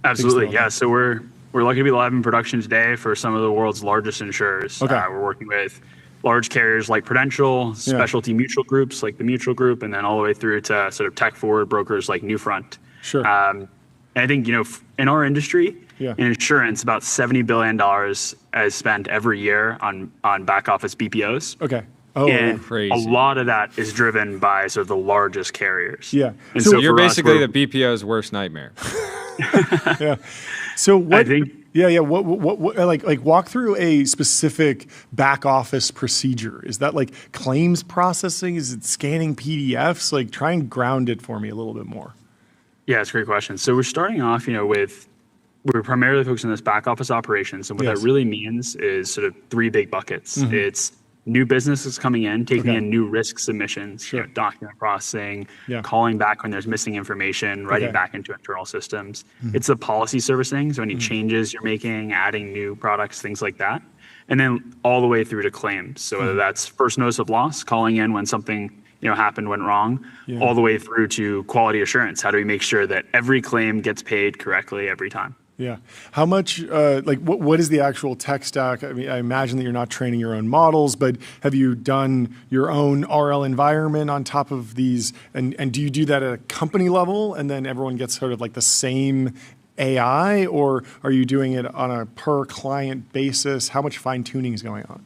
Absolutely, yeah. So we're lucky to be live in production today for some of the world's largest insurers. Okay. We're working with large carriers like Prudential, specialty mutual groups like the Mutual Group, and then all the way through to sort of tech-forward brokers like Newfront. Sure. And I think, in our industry, in insurance, about $70 billion is spent every year on back-office BPOs. Okay. Oh, and crazy. A lot of that is driven by sort of the largest carriers. Yeah. And so you're basically the BPO's worst nightmare. Yeah. So what? I think. Yeah. What? Like walk through a specific back office procedure. Is that like claims processing? Is it scanning PDFs? Like, try and ground it for me a little bit more. Yeah, it's a great question. So we're starting off, we're primarily focused on this back office operations, and what that really means is sort of three big buckets. Mm-hmm. It's new businesses coming in, taking in new risk submissions, document processing, calling back when there's missing information, writing back into internal systems. Mm-hmm. It's the policy servicing, so any changes you're making, adding new products, things like that. And then all the way through to claims. So whether that's first notice of loss, calling in when something happened, went wrong, all the way through to quality assurance. How do we make sure that every claim gets paid correctly every time? Yeah. How much, what is the actual tech stack? I mean, I imagine that you're not training your own models, but have you done your own RL environment on top of these? And do you do that at a company level and then everyone gets sort of like the same AI, or are you doing it on a per client basis? How much fine tuning is going on?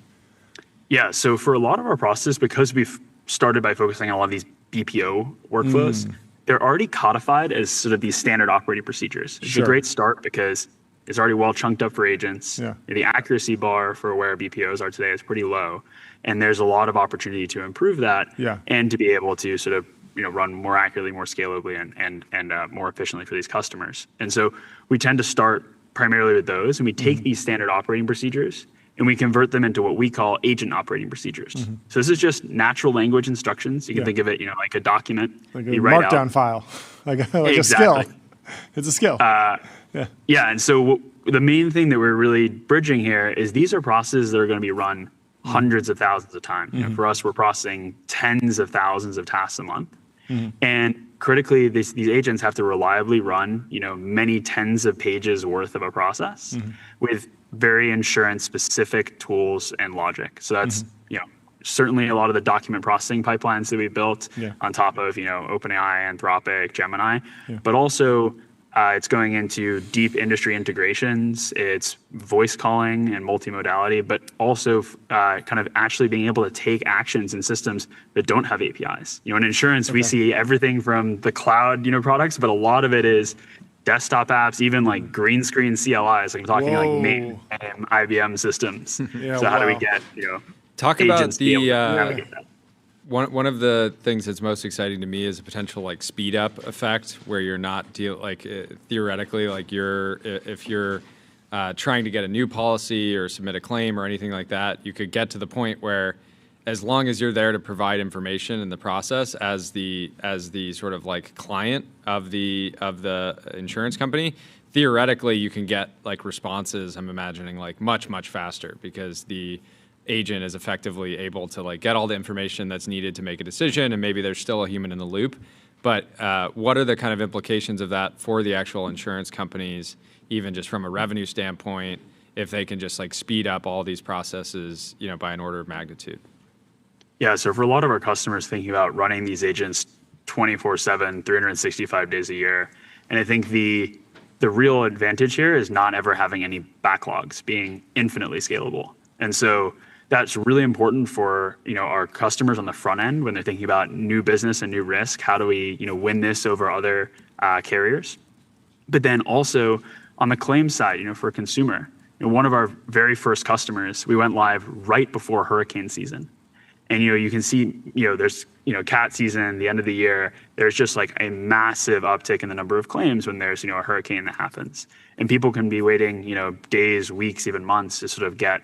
Yeah. So for a lot of our processes, because we've started by focusing on a lot of these BPO workflows, they're already codified as sort of these standard operating procedures. It's a great start because it's already well chunked up for agents. Yeah. The accuracy bar for where BPOs are today is pretty low. And there's a lot of opportunity to improve that and to be able to sort of run more accurately, more scalably, and more efficiently for these customers. And so we tend to start primarily with those, and we take these standard operating procedures and we convert them into what we call agent operating procedures. Mm-hmm. So this is just natural language instructions. You can think of it, like a document. Like a markdown file, like a skill. It's a skill. Yeah, and so the main thing that we're really bridging here is these are processes that are going to be run hundreds of thousands of times. For us, we're processing tens of thousands of tasks a month. And critically, these agents have to reliably run, many tens of pages worth of a process with very insurance-specific tools and logic. So that's, certainly a lot of the document processing pipelines that we built on top of, OpenAI, Anthropic, Gemini, but also It's going into deep industry integrations. It's voice calling and multimodality, but also kind of actually being able to take actions in systems that don't have APIs. In insurance, we see everything from the cloud, products, but a lot of it is desktop apps, even like green screen CLIs. Like I'm talking like mainframe IBM systems. So how do we get, talk about the one of the things that's most exciting to me is a potential like speed up effect where you're not theoretically like if you're trying to get a new policy or submit a claim or anything like that, you could get to the point where as long as you're there to provide information in the process as the sort of like client of the insurance company, theoretically you can get like responses, I'm imagining, like much faster because the agent is effectively able to like get all the information that's needed to make a decision, and maybe there's still a human in the loop. But what are the kind of implications of that for the actual insurance companies, even just from a revenue standpoint, if they can just like speed up all these processes, by an order of magnitude? Yeah, so for a lot of our customers thinking about running these agents 24/7, 365 days a year, and I think the real advantage here is not ever having any backlogs, being infinitely scalable. And so that's really important for our customers on the front end when they're thinking about new business and new risk. How do we win this over other carriers? But then also on the claims side, for a consumer, one of our very first customers, we went live right before hurricane season. And you can see there's cat season, the end of the year, there's just like a massive uptick in the number of claims when there's a hurricane that happens, and people can be waiting days, weeks, even months to sort of get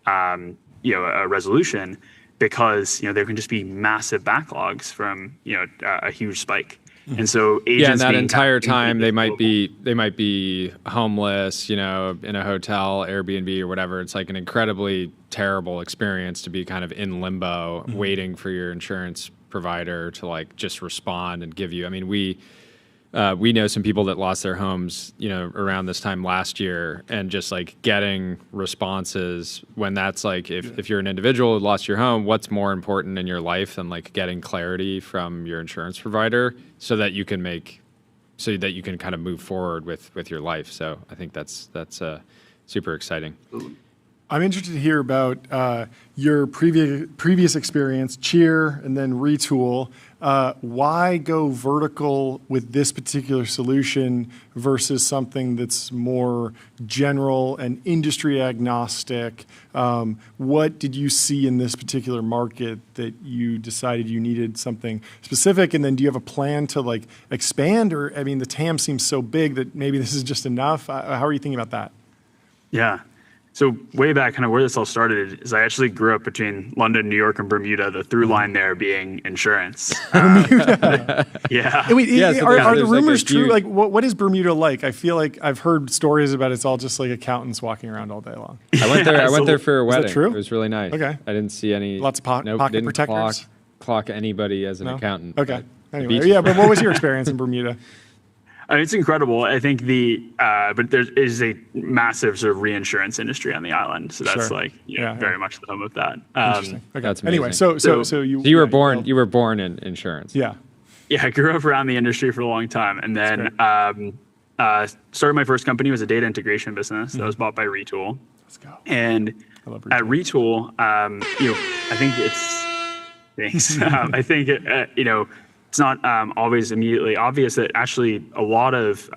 a resolution because there can just be massive backlogs from a huge spike. And so agents and that entire time they might be homeless, in a hotel, Airbnb or whatever. It's like an incredibly terrible experience to be kind of in limbo, waiting for your insurance provider to like just respond and give you. I mean, we know some people that lost their homes, around this time last year, and just like getting responses when that's like, if you're an individual who lost your home, what's more important in your life than like getting clarity from your insurance provider so that you can kind of move forward with your life. So I think that's super exciting. I'm interested to hear about your previous experience, Cheer, and then Retool. Why go vertical with this particular solution versus something that's more general and industry agnostic? What did you see in this particular market that you decided you needed something specific? And then do you have a plan to like expand? Or, I mean, the TAM seems so big that maybe this is just enough. How are you thinking about that? Yeah. So way back, kind of where this all started is I actually grew up between London, New York, and Bermuda. The through line there being insurance. Yeah. Wait, are the rumors true? Like, what is Bermuda like? I feel like I've heard stories about it's all just like accountants walking around all day long. I went there. I went there for a wedding. Is that true? It was really nice. Okay. I didn't see any. Lots of pocket protectors. Clock anybody as an accountant. Okay. Anyway, yeah. But what was your experience in Bermuda? It's incredible. I think but there is a massive sort of reinsurance industry on the island, so that's very much the home of that. Interesting. Okay. That's amazing. Anyway, so you were born. You were born in insurance. Yeah. Yeah, I grew up around the industry for a long time, and then started my first company was a data integration business that was bought by Retool. Let's go. And at Retool, I think it's thanks. I think it's not always immediately obvious that actually a lot of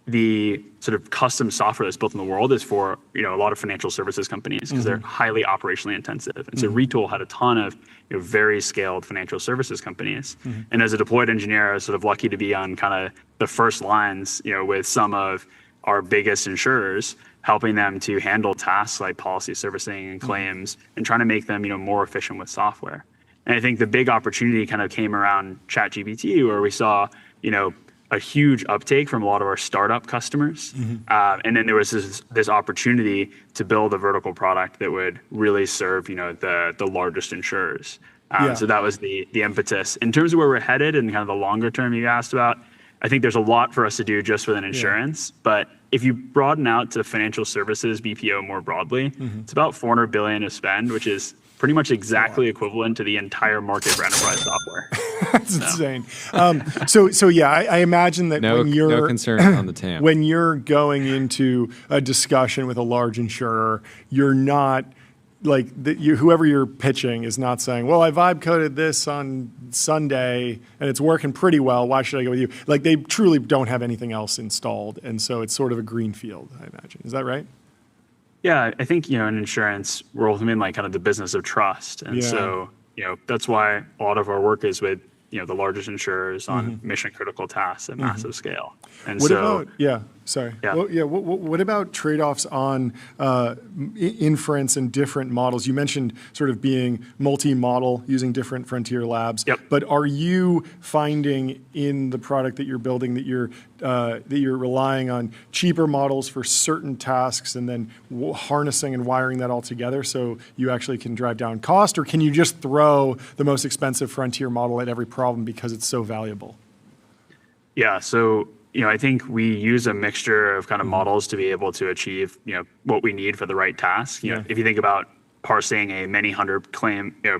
the sort of custom software that's built in the world is for a lot of financial services companies because they're highly operationally intensive. And so Retool had a ton of very scaled financial services companies. And as a deployed engineer, I was sort of lucky to be on kind of the first lines with some of our biggest insurers, helping them to handle tasks like policy servicing and claims and trying to make them more efficient with software. And I think the big opportunity kind of came around ChatGPT, where we saw, a huge uptake from a lot of our startup customers. And then there was this opportunity to build a vertical product that would really serve, the largest insurers. So that was the impetus. In terms of where we're headed and kind of the longer term you asked about, I think there's a lot for us to do just within insurance. But if you broaden out to financial services BPO more broadly, it's about $400 billion of spend, which is pretty much exactly equivalent to the entire market for enterprise software. That's insane. So yeah, I imagine that when you're no concern on the TAM. When you're going into a discussion with a large insurer, you're not like whoever you're pitching is not saying, "Well, I vibe coded this on Sunday and it's working pretty well. Why should I go with you?" Like they truly don't have anything else installed, and so it's sort of a green field, I imagine. Is that right? Yeah, I think, in insurance, we're ultimately in like kind of the business of trust. And so, that's why a lot of our work is with, the largest insurers on mission critical tasks at massive scale. And what about trade-offs on inference and different models? You mentioned sort of being multi-model using different frontier labs. Yep. But are you finding in the product that you're building that you're relying on cheaper models for certain tasks and then harnessing and wiring that all together so you actually can drive down cost? Or can you just throw the most expensive frontier model at every problem because it's so valuable? Yeah, so I think we use a mixture of kind of models to be able to achieve what we need for the right task. If you think about parsing a many hundred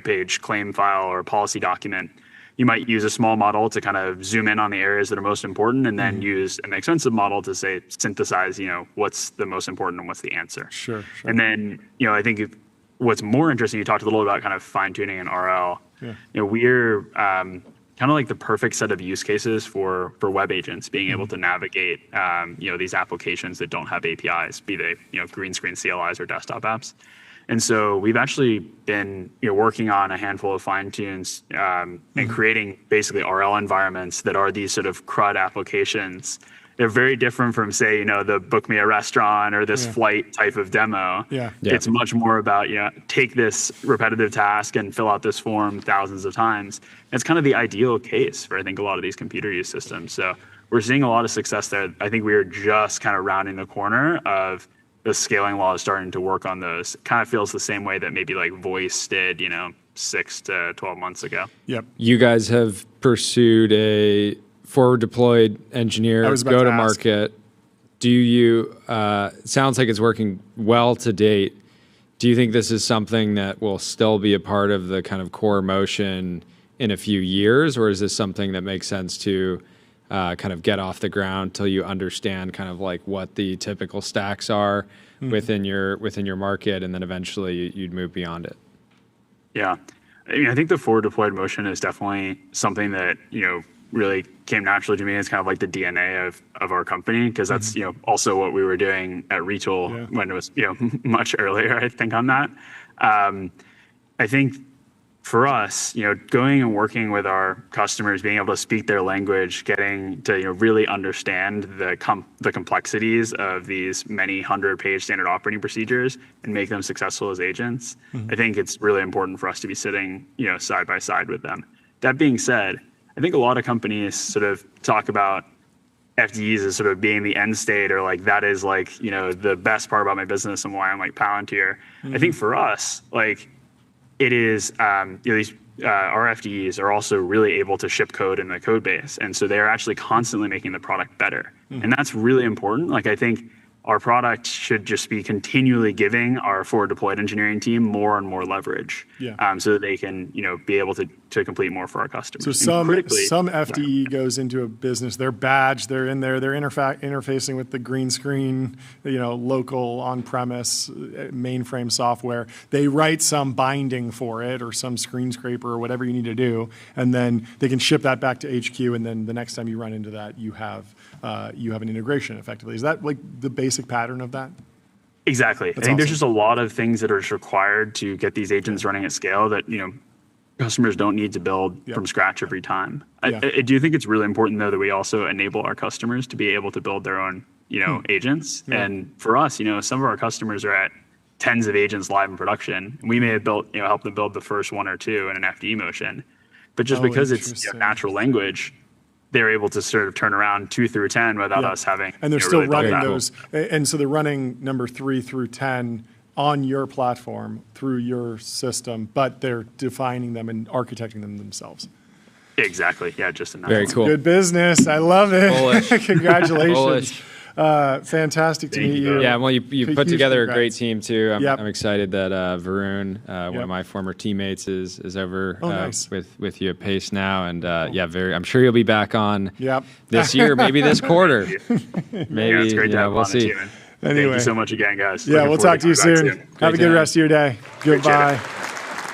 page claim file or policy document, you might use a small model to kind of zoom in on the areas that are most important, and then use an expensive model to say synthesize what's the most important and what's the answer. Sure. And then I think what's more interesting, you talked a little about kind of fine tuning in RL. We're kind of like the perfect set of use cases for web agents being able to navigate these applications that don't have APIs, be they green screen CLIs or desktop apps. And so we've actually been working on a handful of fine tunes and creating basically RL environments that are these sort of CRUD applications. They're very different from, say, the book me a restaurant or this flight type of demo. It's much more about, take this repetitive task and fill out this form thousands of times. It's kind of the ideal case for, I think, a lot of these computer use systems. So we're seeing a lot of success there. I think we are just kind of rounding the corner of the scaling law is starting to work on those. It kind of feels the same way that maybe like voice did, 6 to 12 months ago. Yep. You guys have pursued a forward deployed engineer go to market. Do you, sounds like it's working well to date. Do you think this is something that will still be a part of the kind of core motion in a few years? Or is this something that makes sense to kind of get off the ground till you understand kind of like what the typical stacks are within your market, and then eventually you'd move beyond it? Yeah, I think the forward deployed motion is definitely something that really came naturally to me. It's kind of like the DNA of our company, because that's also what we were doing at Retool when it was much earlier, I think, on that. I think for us, going and working with our customers, being able to speak their language, getting to really understand the complexities of these many 100-page standard operating procedures and make them successful as agents, I think it's really important for us to be sitting side by side with them. That being said, I think a lot of companies sort of talk about FDEs as sort of being the end state, or like that is like the best part about my business and why I'm like Palantir. I think for us, like, it is, these our FDEs are also really able to ship code in the code base. And so they're actually constantly making the product better. And that's really important. Like, I think our product should just be continually giving our forward deployed engineering team more and more leverage, so that they can, be able to complete more for our customers. So some FDE goes into a business, they're badged, they're in there, they're interfacing with the green screen, local on-premise mainframe software. They write some binding for it or some screen scraper or whatever you need to do, and then they can ship that back to HQ, and then the next time you run into that, you have an integration effectively. Is that like the basic pattern of that? Exactly. I think there's just a lot of things that are just required to get these agents running at scale that, customers don't need to build from scratch every time. I do think it's really important, though, that we also enable our customers to be able to build their own, agents. And for us, some of our customers are at tens of agents live in production. We may have built, helped them build the first one or two in an FDE motion. But just because it's natural language, they're able to sort of turn around 2 through 10 without us having. And they're still really running those. And so they're running number 3 through 10 on your platform through your system, but they're defining them and architecting them themselves. Exactly. Yeah, just in that. Very cool. Good business. I love it. Bullish. Congratulations. Fantastic to meet you. Yeah, well, you put Huge together a congrats. great team too. I'm, Yep. I'm excited that Varun, one Yep. of my former teammates, is over nice. with you at Pace now, and I'm sure you'll be back on Yep. this year, maybe this quarter. Maybe Yeah, it's great to have we'll on the see. team. Anyway. Thank you so much again, guys. Yeah, Looking we'll forward talk to you coming soon. back Have a Great good to rest of your day. Goodbye.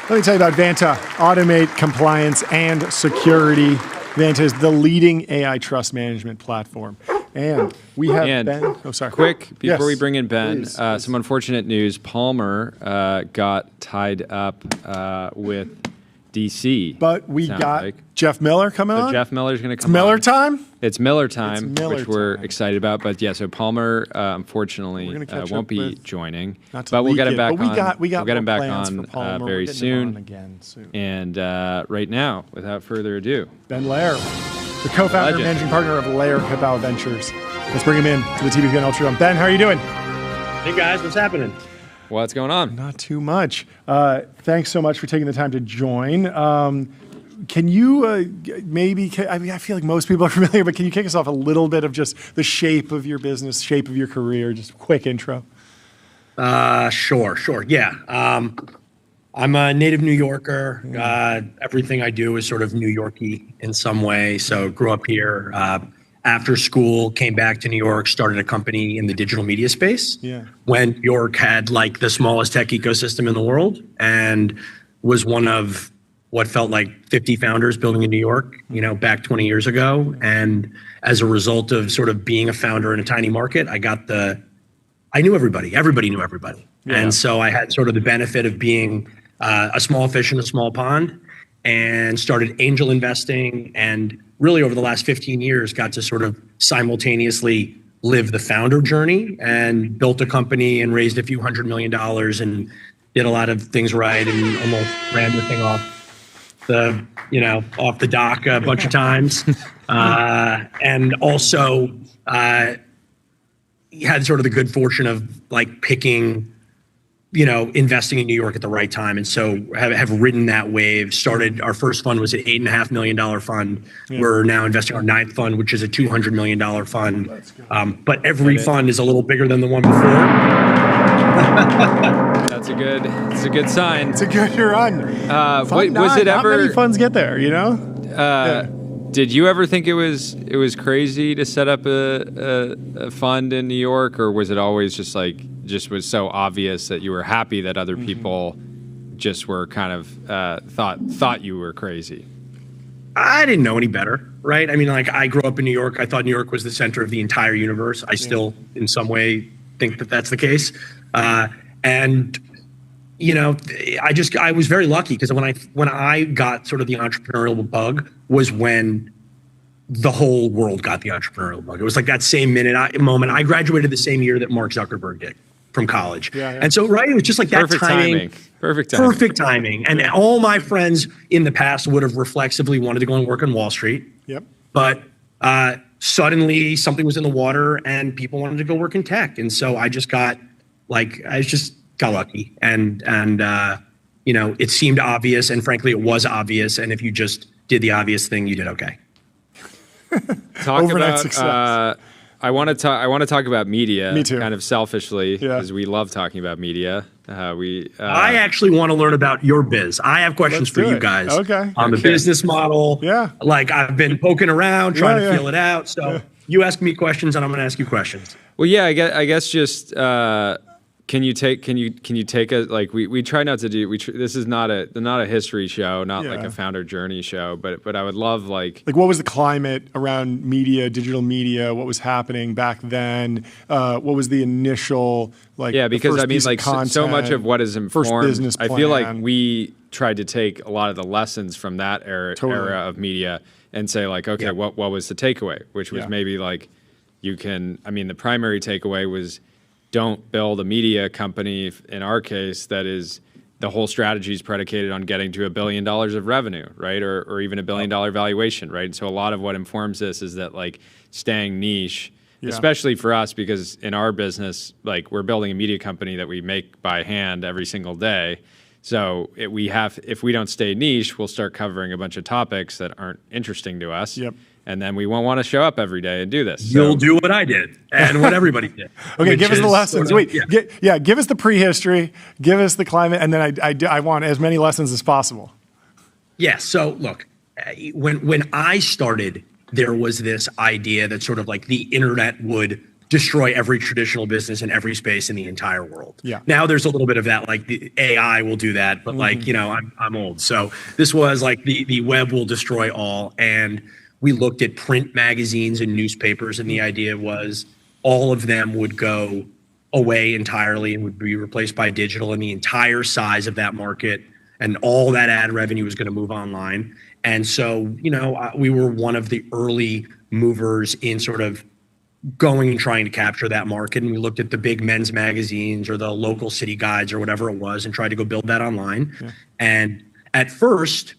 Let me tell you about Vanta. Automate compliance and security. Vanta is the leading AI trust management platform. And we have And Ben. Oh, sorry. Quick, before Yes, we bring in Ben, please. some unfortunate news. Palmer got tied up with DC. But we sounds got like. Jeff Miller coming So on. Jeff Miller's going to It's come Miller on. time. It's Miller time, Miller which we're time. excited about. But yeah, so Palmer unfortunately We're gonna catch won't up be with- joining. Not to but we'll leak get him it, back but we on. got we'll get him more back plans on for Palmer. We're very getting him on soon. again soon. And right now, without further ado, Ben Lerer, the co-founder and Legend. managing partner of Lerer Hippeau Ventures. Let's bring him in to the TBPN Ultra Room. Ben, how are you doing? Hey guys, what's happening? what's going on? Not too much. Thanks so much for taking the time to join. Can you I mean, I feel like most people are familiar, but can you kick us off a little bit of just the shape of your business, shape of your career, just a quick intro? Sure. Yeah. I'm a native New Yorker. Everything I do is sort of New Yorky in some way. So grew up here. After school, came back to New York, started a company in the digital media space. Yeah. When New York had like the smallest tech ecosystem in the world and was one of what felt like 50 founders building in New York, back 20 years ago. And as a result of sort of being a founder in a tiny market, I knew everybody. Everybody knew everybody. Yeah. And so I had sort of the benefit of being a small fish in a small pond and started angel investing. And really over the last 15 years, got to sort of simultaneously live the founder journey and built a company and raised a few $100 million and did a lot of things right and almost ran the thing off the dock a bunch of times. And also had sort of the good fortune of like picking, investing in New York at the right time. And so have ridden that wave. Started, our first fund was an $8.5 million fund. Yeah. We're now investing our ninth fund, which is a $200 million fund. But every fund is a little bigger than the one before. It's a good sign. It's a good run. Was it ever? Not many funds get there, Did you ever think it was crazy to set up a fund in New York, or was it always just was so obvious that you were happy that other people just were kind of thought you were crazy? I didn't know any better, right? I mean, like I grew up in New York. I thought New York was the center of the entire universe. I still, in some way, think that that's the case. And I was very lucky because when I got sort of the entrepreneurial bug was when the whole world got the entrepreneurial bug. It was like that same moment. I graduated the same year that Mark Zuckerberg did from college. Yeah. And so, right, it was just like that timing. Perfect timing. And all my friends in the past would have reflexively wanted to go and work on Wall Street. Yep. But suddenly something was in the water and people wanted to go work in tech. And so I just got lucky. And it seemed obvious. And frankly, it was obvious. And if you just did the obvious thing, you did okay. Overnight success. I want to talk about media. Me too. Kind of selfishly, because we love talking about media. I actually want to learn about your biz. I have questions for you guys. Okay. On the business model. Yeah. Like I've been poking around trying to feel it out. So you ask me questions and I'm going to ask you questions. Well, yeah, I guess just can you take a we try not to do this is not a history show, not like a founder journey show, but I would love like what was the climate around media, digital media? What was happening back then? What was the initial because I mean like so much of what is informed. Business plan. I feel like we tried to take a lot of the lessons from that era of media and say like what was the takeaway, which was maybe like the primary takeaway was don't build a media company, in our case, that is the whole strategy is predicated on getting to $1 billion of revenue, right? Or even $1 billion valuation, right? And so a lot of what informs this is that like staying niche, especially for us, because in our business, like we're building a media company that we make by hand every single day. So if we don't stay niche, we'll start covering a bunch of topics that aren't interesting to us. Yep. and then we won't want to show up every day and do this. You'll do what I did and what everybody did. Okay, give us the lessons. Sort of, Wait, give us the prehistory, give us the climate, and then I want as many lessons as possible. Yeah, so look, when I started, there was this idea that sort of like the internet would destroy every traditional business in every space in the entire world. Yeah. Now there's a little bit of that, like the AI will do that, but like, you know, I'm old. So this was like the web will destroy all. And we looked at print magazines and newspapers, and the idea was all of them would go away entirely and would be replaced by digital, and the entire size of that market and all that ad revenue was going to move online. And so, you know, we were one of the early movers in sort of going and trying to capture that market. And we looked at the big men's magazines or the local city guides or whatever it was and tried to go build that online. Yeah. And at first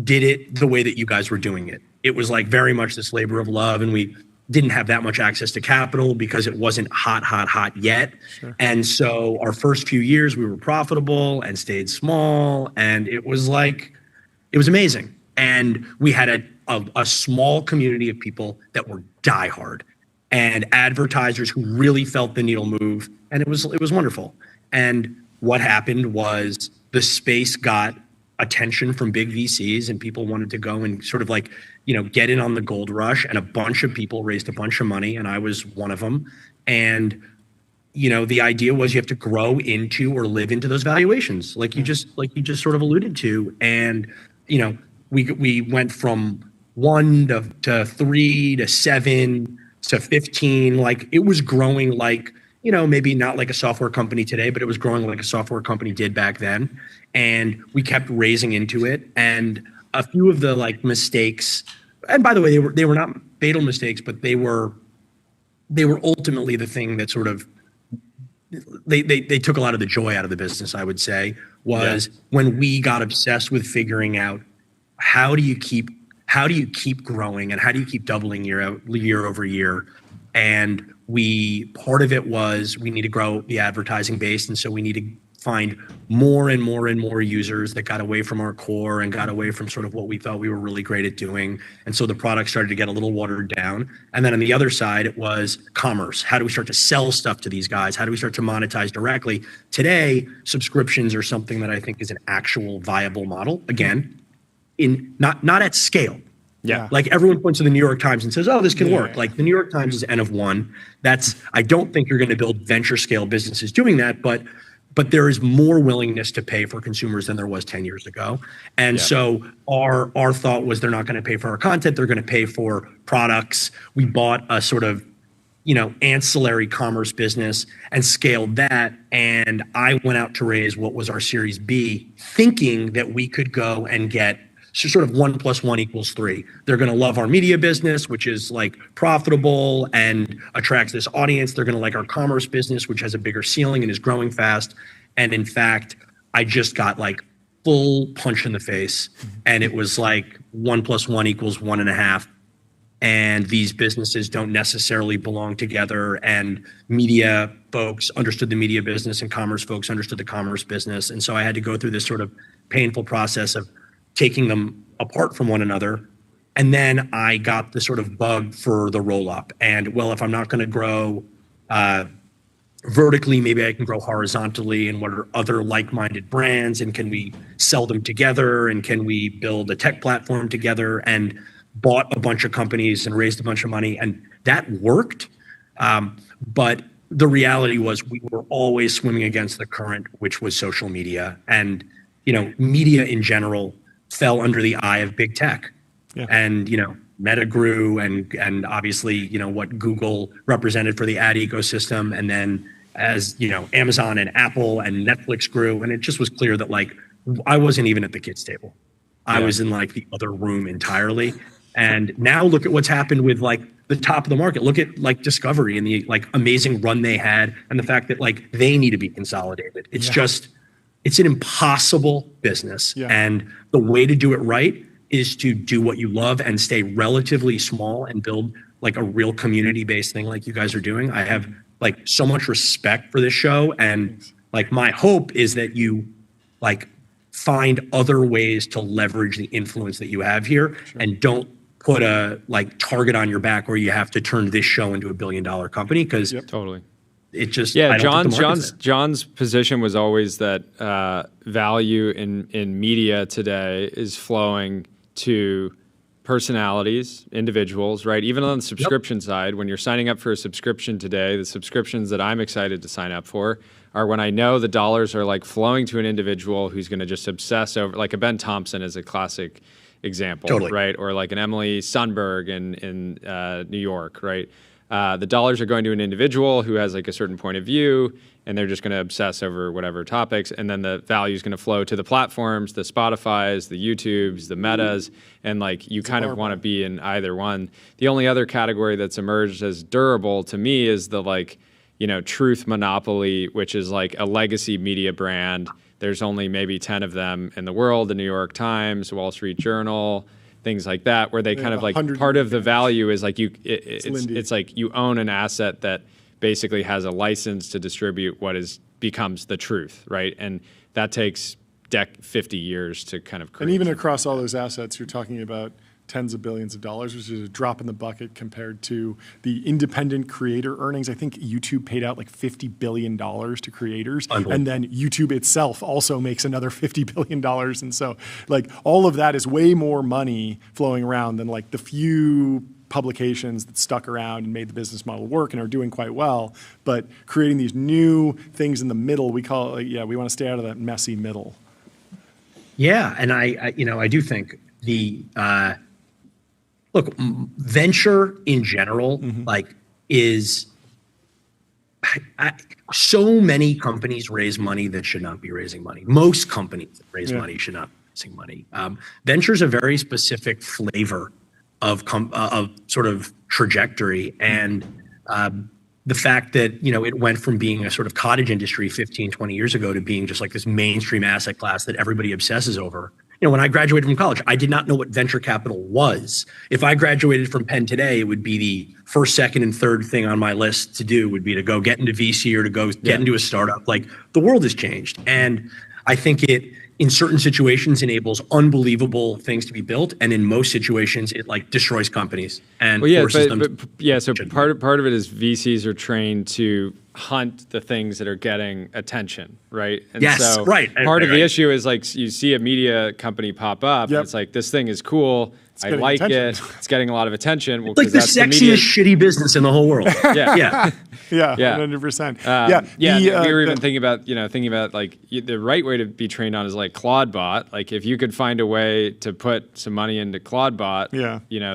did it the way that you guys were doing it. It was like very much this labor of love, and we didn't have that much access to capital because it wasn't hot yet. Sure. And so our first few years we were profitable and stayed small, and it was amazing. And we had a small community of people that were diehard and advertisers who really felt the needle move, and it was wonderful. And what happened was the space got attention from big VCs, and people wanted to go and sort of like, you know, get in on the gold rush, and a bunch of people raised a bunch of money, and I was one of them. And you know, the idea was you have to grow into or live into those valuations, like you just sort of alluded to. And you know, we went from 1 to 3 to 7 to 15. Like it was growing like, you know, maybe not like a software company today, but it was growing like a software company did back then. And we kept raising into it. And a few of the like mistakes, and by the way, they were not fatal mistakes, but they were ultimately the thing that sort of they took a lot of the joy out of the business, I would say, was when we got obsessed with figuring out how do you keep growing and how do you keep doubling year over year. And part of it was we need to grow the advertising base, and so we need to find more and more and more users that got away from our core and got away from sort of what we thought we were really great at doing. And so the product started to get a little watered down. And then on the other side, it was commerce. How do we start to sell stuff to these guys? How do we start to monetize directly? Today, subscriptions are something that I think is an actual viable model. Again, not at scale. Yeah. Like everyone points to the New York Times and says, oh, this can work. Like the New York Times is N of 1. I don't think you're going to build venture scale businesses doing that, but there is more willingness to pay for consumers than there was 10 years ago. And so our thought was they're not going to pay for our content. They're going to pay for products. We bought a sort of, you know, ancillary commerce business and scaled that. And I went out to raise what was our Series B, thinking that we could go and get sort of 1 + 1 = 3. They're going to love our media business, which is like profitable and attracts this audience. They're going to like our commerce business, which has a bigger ceiling and is growing fast. And in fact, I just got like full punch in the face, and it was like 1 + 1 = 1.5. And these businesses don't necessarily belong together. And media folks understood the media business, and commerce folks understood the commerce business. And so I had to go through this sort of painful process of taking them apart from one another. And then I got the sort of bug for the roll up. And well, if I'm not going to grow vertically, maybe I can grow horizontally. And what are other like-minded brands? And can we sell them together? And can we build a tech platform together? And bought a bunch of companies and raised a bunch of money. And that worked. But the reality was we were always swimming against the current, which was social media. And, you know, media in general fell under the eye of big tech. Yeah. And, you know, Meta grew and obviously, you know, what Google represented for the ad ecosystem. And then as, you know, Amazon and Apple and Netflix grew, and it just was clear that like, I wasn't even at the kids' table. I was in like the other room entirely. And now look at what's happened with like the top of the market. Look at like Discovery and the like amazing run they had, and the fact that like they need to be consolidated. It's just, it's an impossible business. Yeah. And the way to do it right is to do what you love and stay relatively small and build like a real community-based thing like you guys are doing. I have like so much respect for this show. And like my hope is that you like find other ways to leverage the influence that you have here and don't put a like target on your back where you have to turn this show into $1 billion company, because Totally. it just Yeah, I don't think the market's there. John's position was always that value in media today is flowing to personalities, individuals, right? Even on the subscription side, when you're signing up for a subscription today, the subscriptions that I'm excited to sign up for are when I know the dollars are like flowing to an individual who's going to just obsess over, like a Ben Thompson is a classic example, right? Or like an Emily Sundberg in New York, right? The dollars are going to an individual who has like a certain point of view, and they're just going to obsess over whatever topics, and then the value is going to flow to the platforms, the Spotifys, the YouTubes, the Metas, and like you kind of want to be in either one. The only other category that's emerged as durable to me is the like, you know, truth monopoly, which is like a legacy media brand. There's only maybe 10 of them in the world, the New York Times, Wall Street Journal, things like that, where they kind of like part of the value is like it's like you own an asset that basically has a license to distribute what becomes the truth, right? And that takes 50 years to kind of create. And even across all those assets, you're talking about tens of billions of dollars, which is a drop in the bucket compared to the independent creator earnings. I think YouTube paid out like $50 billion to creators, and then YouTube itself also makes another $50 billion. And so like all of that is way more money flowing around than like the few publications that stuck around and made the business model work and are doing quite well. But creating these new things in the middle, we call it, we want to stay out of that messy middle. Yeah, and I do think the look, venture in general, like is so many companies raise money that should not be raising money. Most companies that raise money should not be raising money. Venture is a very specific flavor of sort of trajectory, and the fact that it went from being a sort of cottage industry 15, 20 years ago to being just like this mainstream asset class that everybody obsesses over. When I graduated from college, I did not know what venture capital was. If I graduated from Penn today, it would be the first, second, and third thing on my list to do would be to go get into VC or to go get into a startup. Like the world has changed. And I think it, in certain situations, enables unbelievable things to be built. And in most situations, it like destroys companies and forces them to. So part of it is VCs are trained to hunt the things that are getting attention, right? And so part of the issue is like you see a media company pop up, and it's like, this thing is cool. I like it. It's getting a lot of attention. Well, like the sexiest shitty business in the whole world. Yeah, 100%. We were even thinking about like the right way to be trained on is like Clawdbot. Like if you could find a way to put some money into Clawdbot,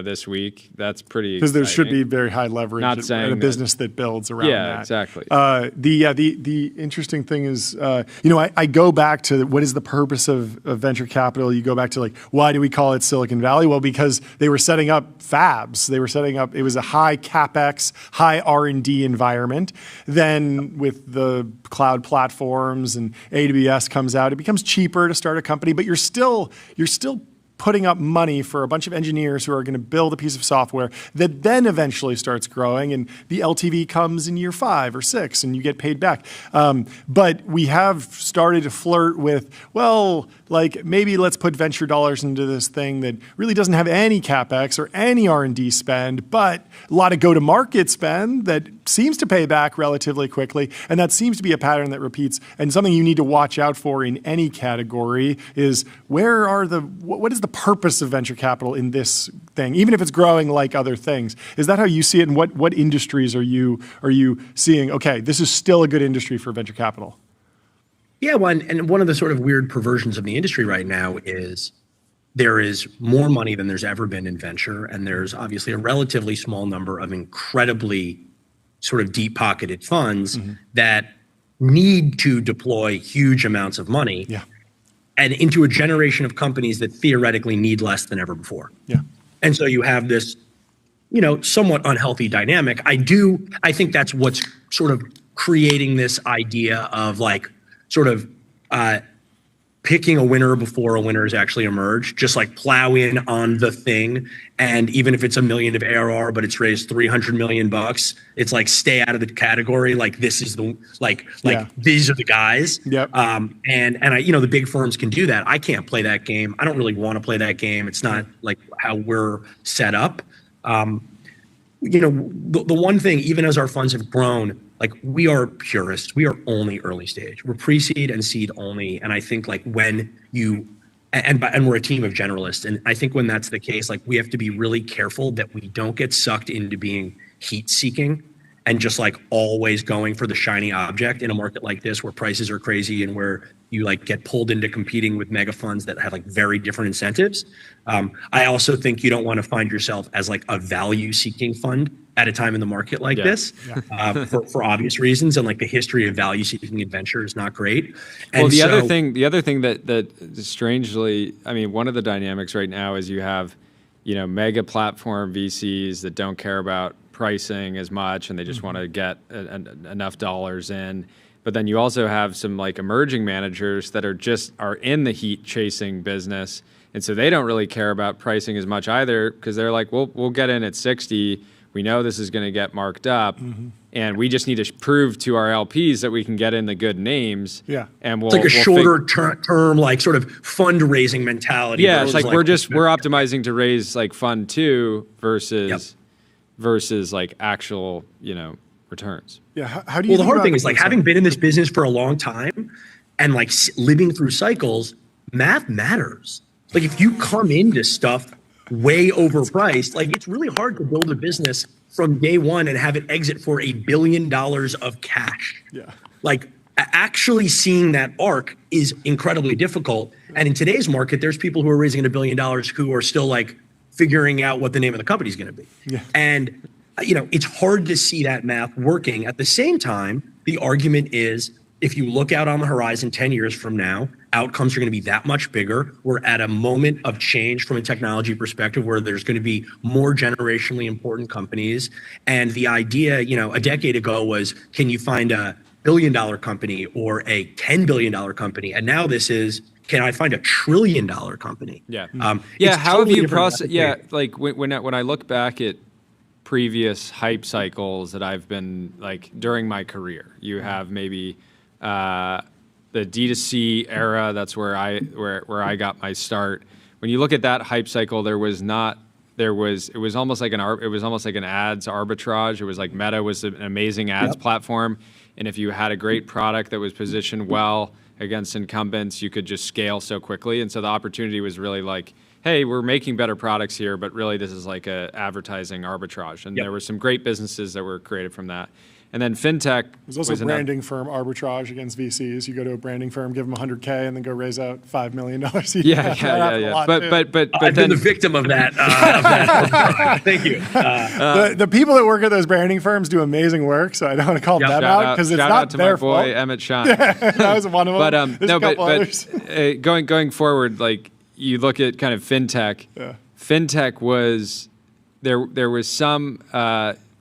this week, that's pretty. Because there should be very high leverage in a business that builds around that. Yeah, exactly. The interesting thing is, I go back to what is the purpose of venture capital. You go back to like, why do we call it Silicon Valley? Well, because they were setting up fabs. It was a high CapEx, high R&D environment. Then with the cloud platforms and AWS comes out, it becomes cheaper to start a company, but you're still putting up money for a bunch of engineers who are going to build a piece of software that then eventually starts growing, and the LTV comes in year 5 or 6 and you get paid back. But we have started to flirt with, well, like maybe let's put venture dollars into this thing that really doesn't have any CapEx or any R&D spend, but a lot of go-to-market spend that seems to pay back relatively quickly. And that seems to be a pattern that repeats. And something you need to watch out for in any category is what is the purpose of venture capital in this thing, even if it's growing like other things? Is that how you see it? And what industries are you seeing? Okay, this is still a good industry for venture capital. Yeah, and one of the sort of weird perversions of the industry right now is there is more money than there's ever been in venture, and there's obviously a relatively small number of incredibly sort of deep-pocketed funds that need to deploy huge amounts of money. Yeah. And into a generation of companies that theoretically need less than ever before. Yeah. And so you have this, somewhat unhealthy dynamic. I think that's what's sort of creating this idea of like sort of picking a winner before a winner has actually emerged, just like plow in on the thing. And even if it's $1 million of ARR, but it's raised $300 million, it's like, stay out of the category. Like, this is the, these are the guys. Yep. And I, the big firms can do that. I can't play that game. I don't really want to play that game. It's not like how we're set up. The one thing, even as our funds have grown, like, we are purists. We are only early stage. We're pre-seed and seed only. And I think, like, when you, and we're a team of generalists. And I think when that's the case, like, we have to be really careful that we don't get sucked into being heat seeking and just like always going for the shiny object in a market like this where prices are crazy and where you like get pulled into competing with mega funds that have like very different incentives. I also think you don't want to find yourself as like a value seeking fund at a time in the market like this, for obvious reasons. And like the history of value seeking adventure is not great. And well, the other thing that strangely, I mean, one of the dynamics right now is you have, mega platform VCs that don't care about pricing as much and they just want to get enough dollars in. But then you also have some like emerging managers that are in the heat chasing business. And so they don't really care about pricing as much either, because they're like, we'll get in at 60. We know this is going to get marked up, and we just need to prove to our LPs that we can get in the good names. Yeah, and it's like a shorter term, like sort of fundraising mentality. Yeah, it's like we're optimizing to raise like fund 2 versus like actual returns. Yeah, how do you? Well, the hard thing is like having been in this business for a long time and like living through cycles, math matters. Like if you come into stuff way overpriced, like it's really hard to build a business from day one and have it exit for $1 billion of cash. Yeah. Like actually seeing that arc is incredibly difficult. And in today's market, there's people who are raising $1 billion who are still like figuring out what the name of the company is going to be. Yeah. And it's hard to see that math working. At the same time, the argument is if you look out on the horizon 10 years from now, outcomes are going to be that much bigger. We're at a moment of change from a technology perspective where there's going to be more generationally important companies. And the idea, a decade ago was, can you find a $1 billion company or a $10 billion company? And now this is, can I find a $1 trillion company? Yeah. How have you processed? Yeah. Like when I look back at previous hype cycles that I've been like during my career, you have maybe the D2C era. That's where I got my start. When you look at that hype cycle, it was almost like an ads arbitrage. It was like Meta was an amazing ads platform, and if you had a great product that was positioned well against incumbents, you could just scale so quickly. And so the opportunity was really like, hey, we're making better products here, but really this is like a advertising arbitrage. And there were some great businesses that were created from that. And then fintech was also branding firm arbitrage against VCs. You go to a branding firm, give them $100K, and then go raise out $5 million. Yeah. But I've been the victim of that. Thank you. The people that work at those branding firms do amazing work, so I don't want to call them out because it's not their fault. Shout out to my boy Emmett Sean. That was one of them. But going forward, like you look at kind of fintech. Yeah. Fintech was there was some.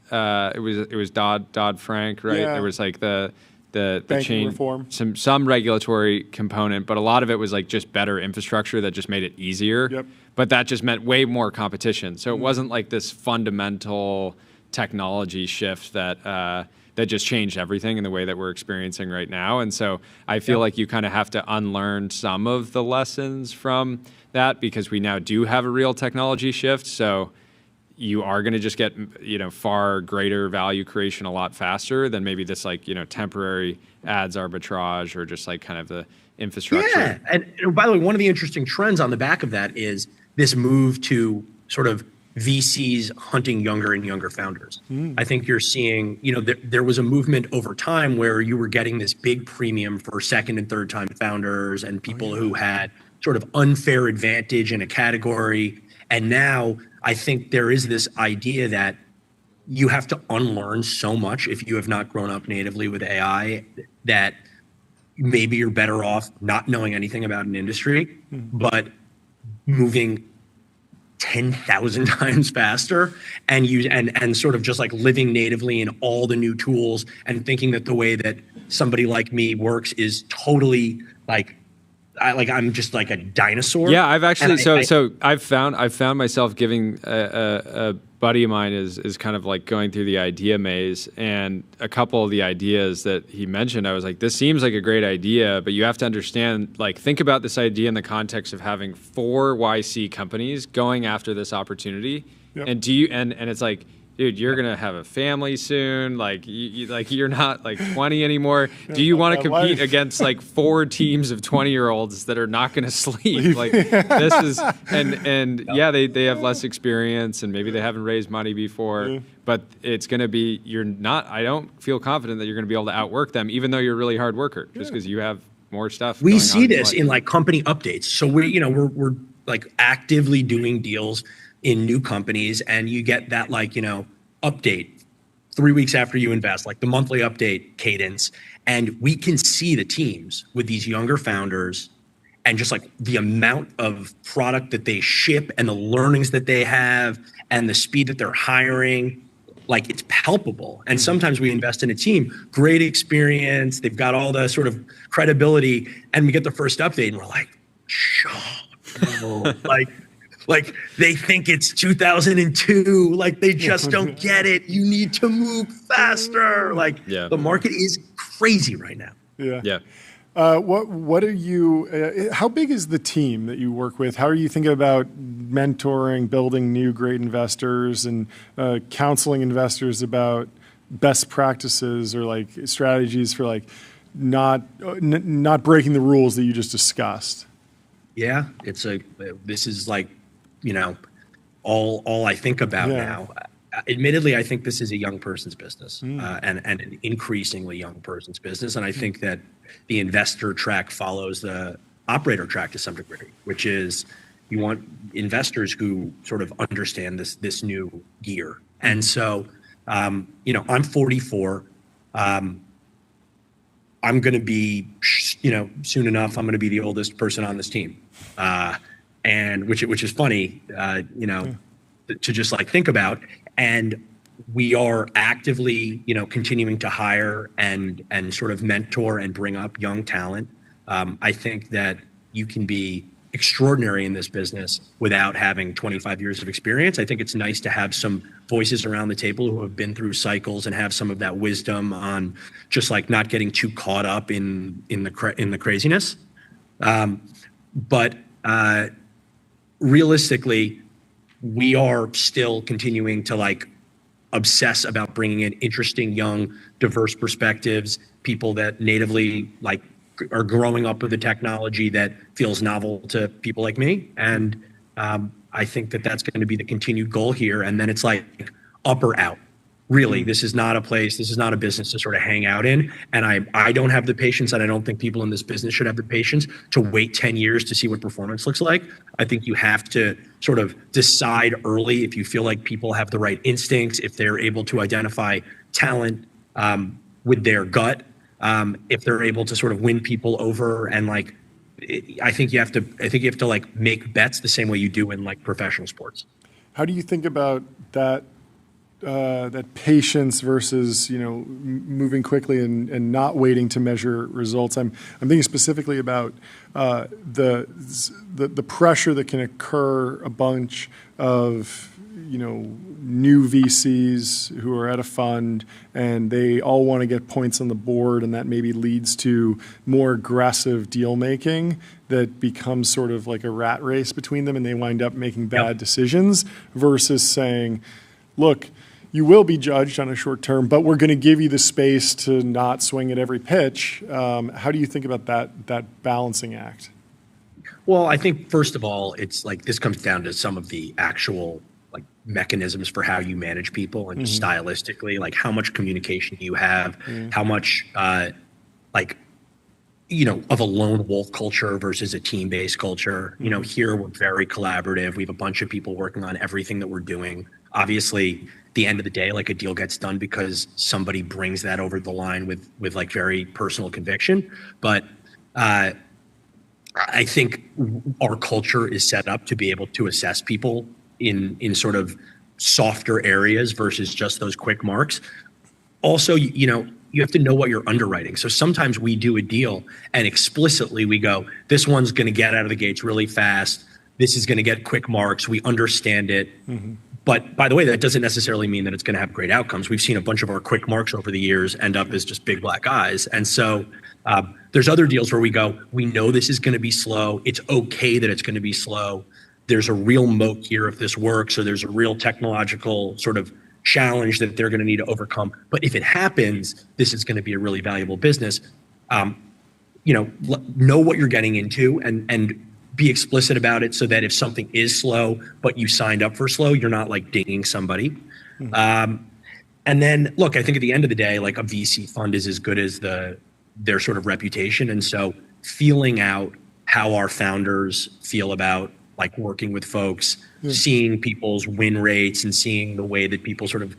It was Dodd-Frank, right? Yeah. There was like the banking reform, some regulatory component, but a lot of it was like just better infrastructure that just made it easier. Yep. But that just meant way more competition. So it wasn't like this fundamental technology shift that just changed everything in the way that we're experiencing right now. And so I feel like you kind of have to unlearn some of the lessons from that because we now do have a real technology shift. So you are going to just get, far greater value creation a lot faster than maybe this like, temporary ads arbitrage or just like kind of the infrastructure. Yeah. And by the way, one of the interesting trends on the back of that is this move to sort of VCs hunting younger and younger founders. I think you're seeing, there was a movement over time where you were getting this big premium for second and third time founders and people who had sort of unfair advantage in a category. And now I think there is this idea that you have to unlearn so much if you have not grown up natively with AI that maybe you're better off not knowing anything about an industry, but moving 10,000 times faster and sort of just like living natively in all the new tools and thinking that the way that somebody like me works is totally like I'm just like a dinosaur. Yeah, I've actually I've found myself giving a buddy of mine is kind of like going through the idea maze, and a couple of the ideas that he mentioned, I was like, this seems like a great idea, but you have to understand, like, think about this idea in the context of having 4 YC companies going after this opportunity. Yep. And and it's like, dude, you're gonna have a family soon. Like, you're not like 20 anymore. Do you want to compete against like 4 teams of 20-year-olds that are not gonna sleep? Like, this is and yeah, they have less experience and maybe they haven't raised money before. But it's gonna be I don't feel confident that you're gonna be able to outwork them, even though you're a really hard worker, just because you have more stuff. We see this in like company updates. So we're like actively doing deals in new companies, and you get that update 3 weeks after you invest, like the monthly update cadence. And we can see the teams with these younger founders and just like the amount of product that they ship and the learnings that they have and the speed that they're hiring, like it's palpable. And sometimes we invest in a team, great experience, they've got all the sort of credibility, and we get the first update and we're like, like they think it's 2002. Like they just don't get it. You need to move faster. Like the market is crazy right now. Yeah. What are you? How big is the team that you work with? How are you thinking about mentoring, building new great investors, and counseling investors about best practices or like strategies for like not breaking the rules that you just discussed? Yeah, this is like, all I think about now. Admittedly, I think this is a young person's business and an increasingly young person's business. And I think that the investor track follows the operator track to some degree, which is you want investors who sort of understand this new gear. And so, I'm 44. I'm going to be, soon enough, I'm going to be the oldest person on this team. And which is funny, to just like think about. And we are actively, continuing to hire and sort of mentor and bring up young talent. I think that you can be extraordinary in this business without having 25 years of experience. I think it's nice to have some voices around the table who have been through cycles and have some of that wisdom on just like not getting too caught up in the craziness. But realistically, we are still continuing to like obsess about bringing in interesting, young, diverse perspectives, people that natively like are growing up with a technology that feels novel to people like me. And I think that that's going to be the continued goal here. And then it's like up or out. Really, this is not a place, this is not a business to sort of hang out in. And I don't have the patience, and I don't think people in this business should have the patience to wait 10 years to see what performance looks like. I think you have to sort of decide early if you feel like people have the right instincts, if they're able to identify talent with their gut, if they're able to sort of win people over. And like, I think you have to like make bets the same way you do in like professional sports. How do you think about that patience versus moving quickly and not waiting to measure results? I'm thinking specifically about the pressure that can occur a bunch of new VCs who are at a fund and they all want to get points on the board, and that maybe leads to more aggressive deal making that becomes sort of like a rat race between them, and they wind up making bad decisions versus saying, look, you will be judged on a short term, but we're going to give you the space to not swing at every pitch. How do you think about that balancing act? Well, I think first of all, it's like this comes down to some of the actual like mechanisms for how you manage people and just stylistically, like how much communication you have, how much of a lone wolf culture versus a team-based culture. Here we're very collaborative. We have a bunch of people working on everything that we're doing. Obviously, the end of the day, like a deal gets done because somebody brings that over the line with like very personal conviction. But I think our culture is set up to be able to assess people in sort of softer areas versus just those quick marks. Also, you have to know what you're underwriting. So sometimes we do a deal and explicitly we go, this one's going to get out of the gates really fast. This is going to get quick marks. We understand it. But by the way, that doesn't necessarily mean that it's going to have great outcomes. We've seen a bunch of our quick marks over the years end up as just big black eyes. And so there's other deals where we go, we know this is going to be slow. It's okay that it's going to be slow. There's a real moat here if this works, or there's a real technological sort of challenge that they're going to need to overcome. But if it happens, this is going to be a really valuable business. Know what you're getting into and be explicit about it so that if something is slow, but you signed up for slow, you're not like dinging somebody. And then look, I think at the end of the day, like a VC fund is as good as their sort of reputation. And so feeling out how our founders feel about like working with folks, seeing people's win rates and seeing the way that people sort of,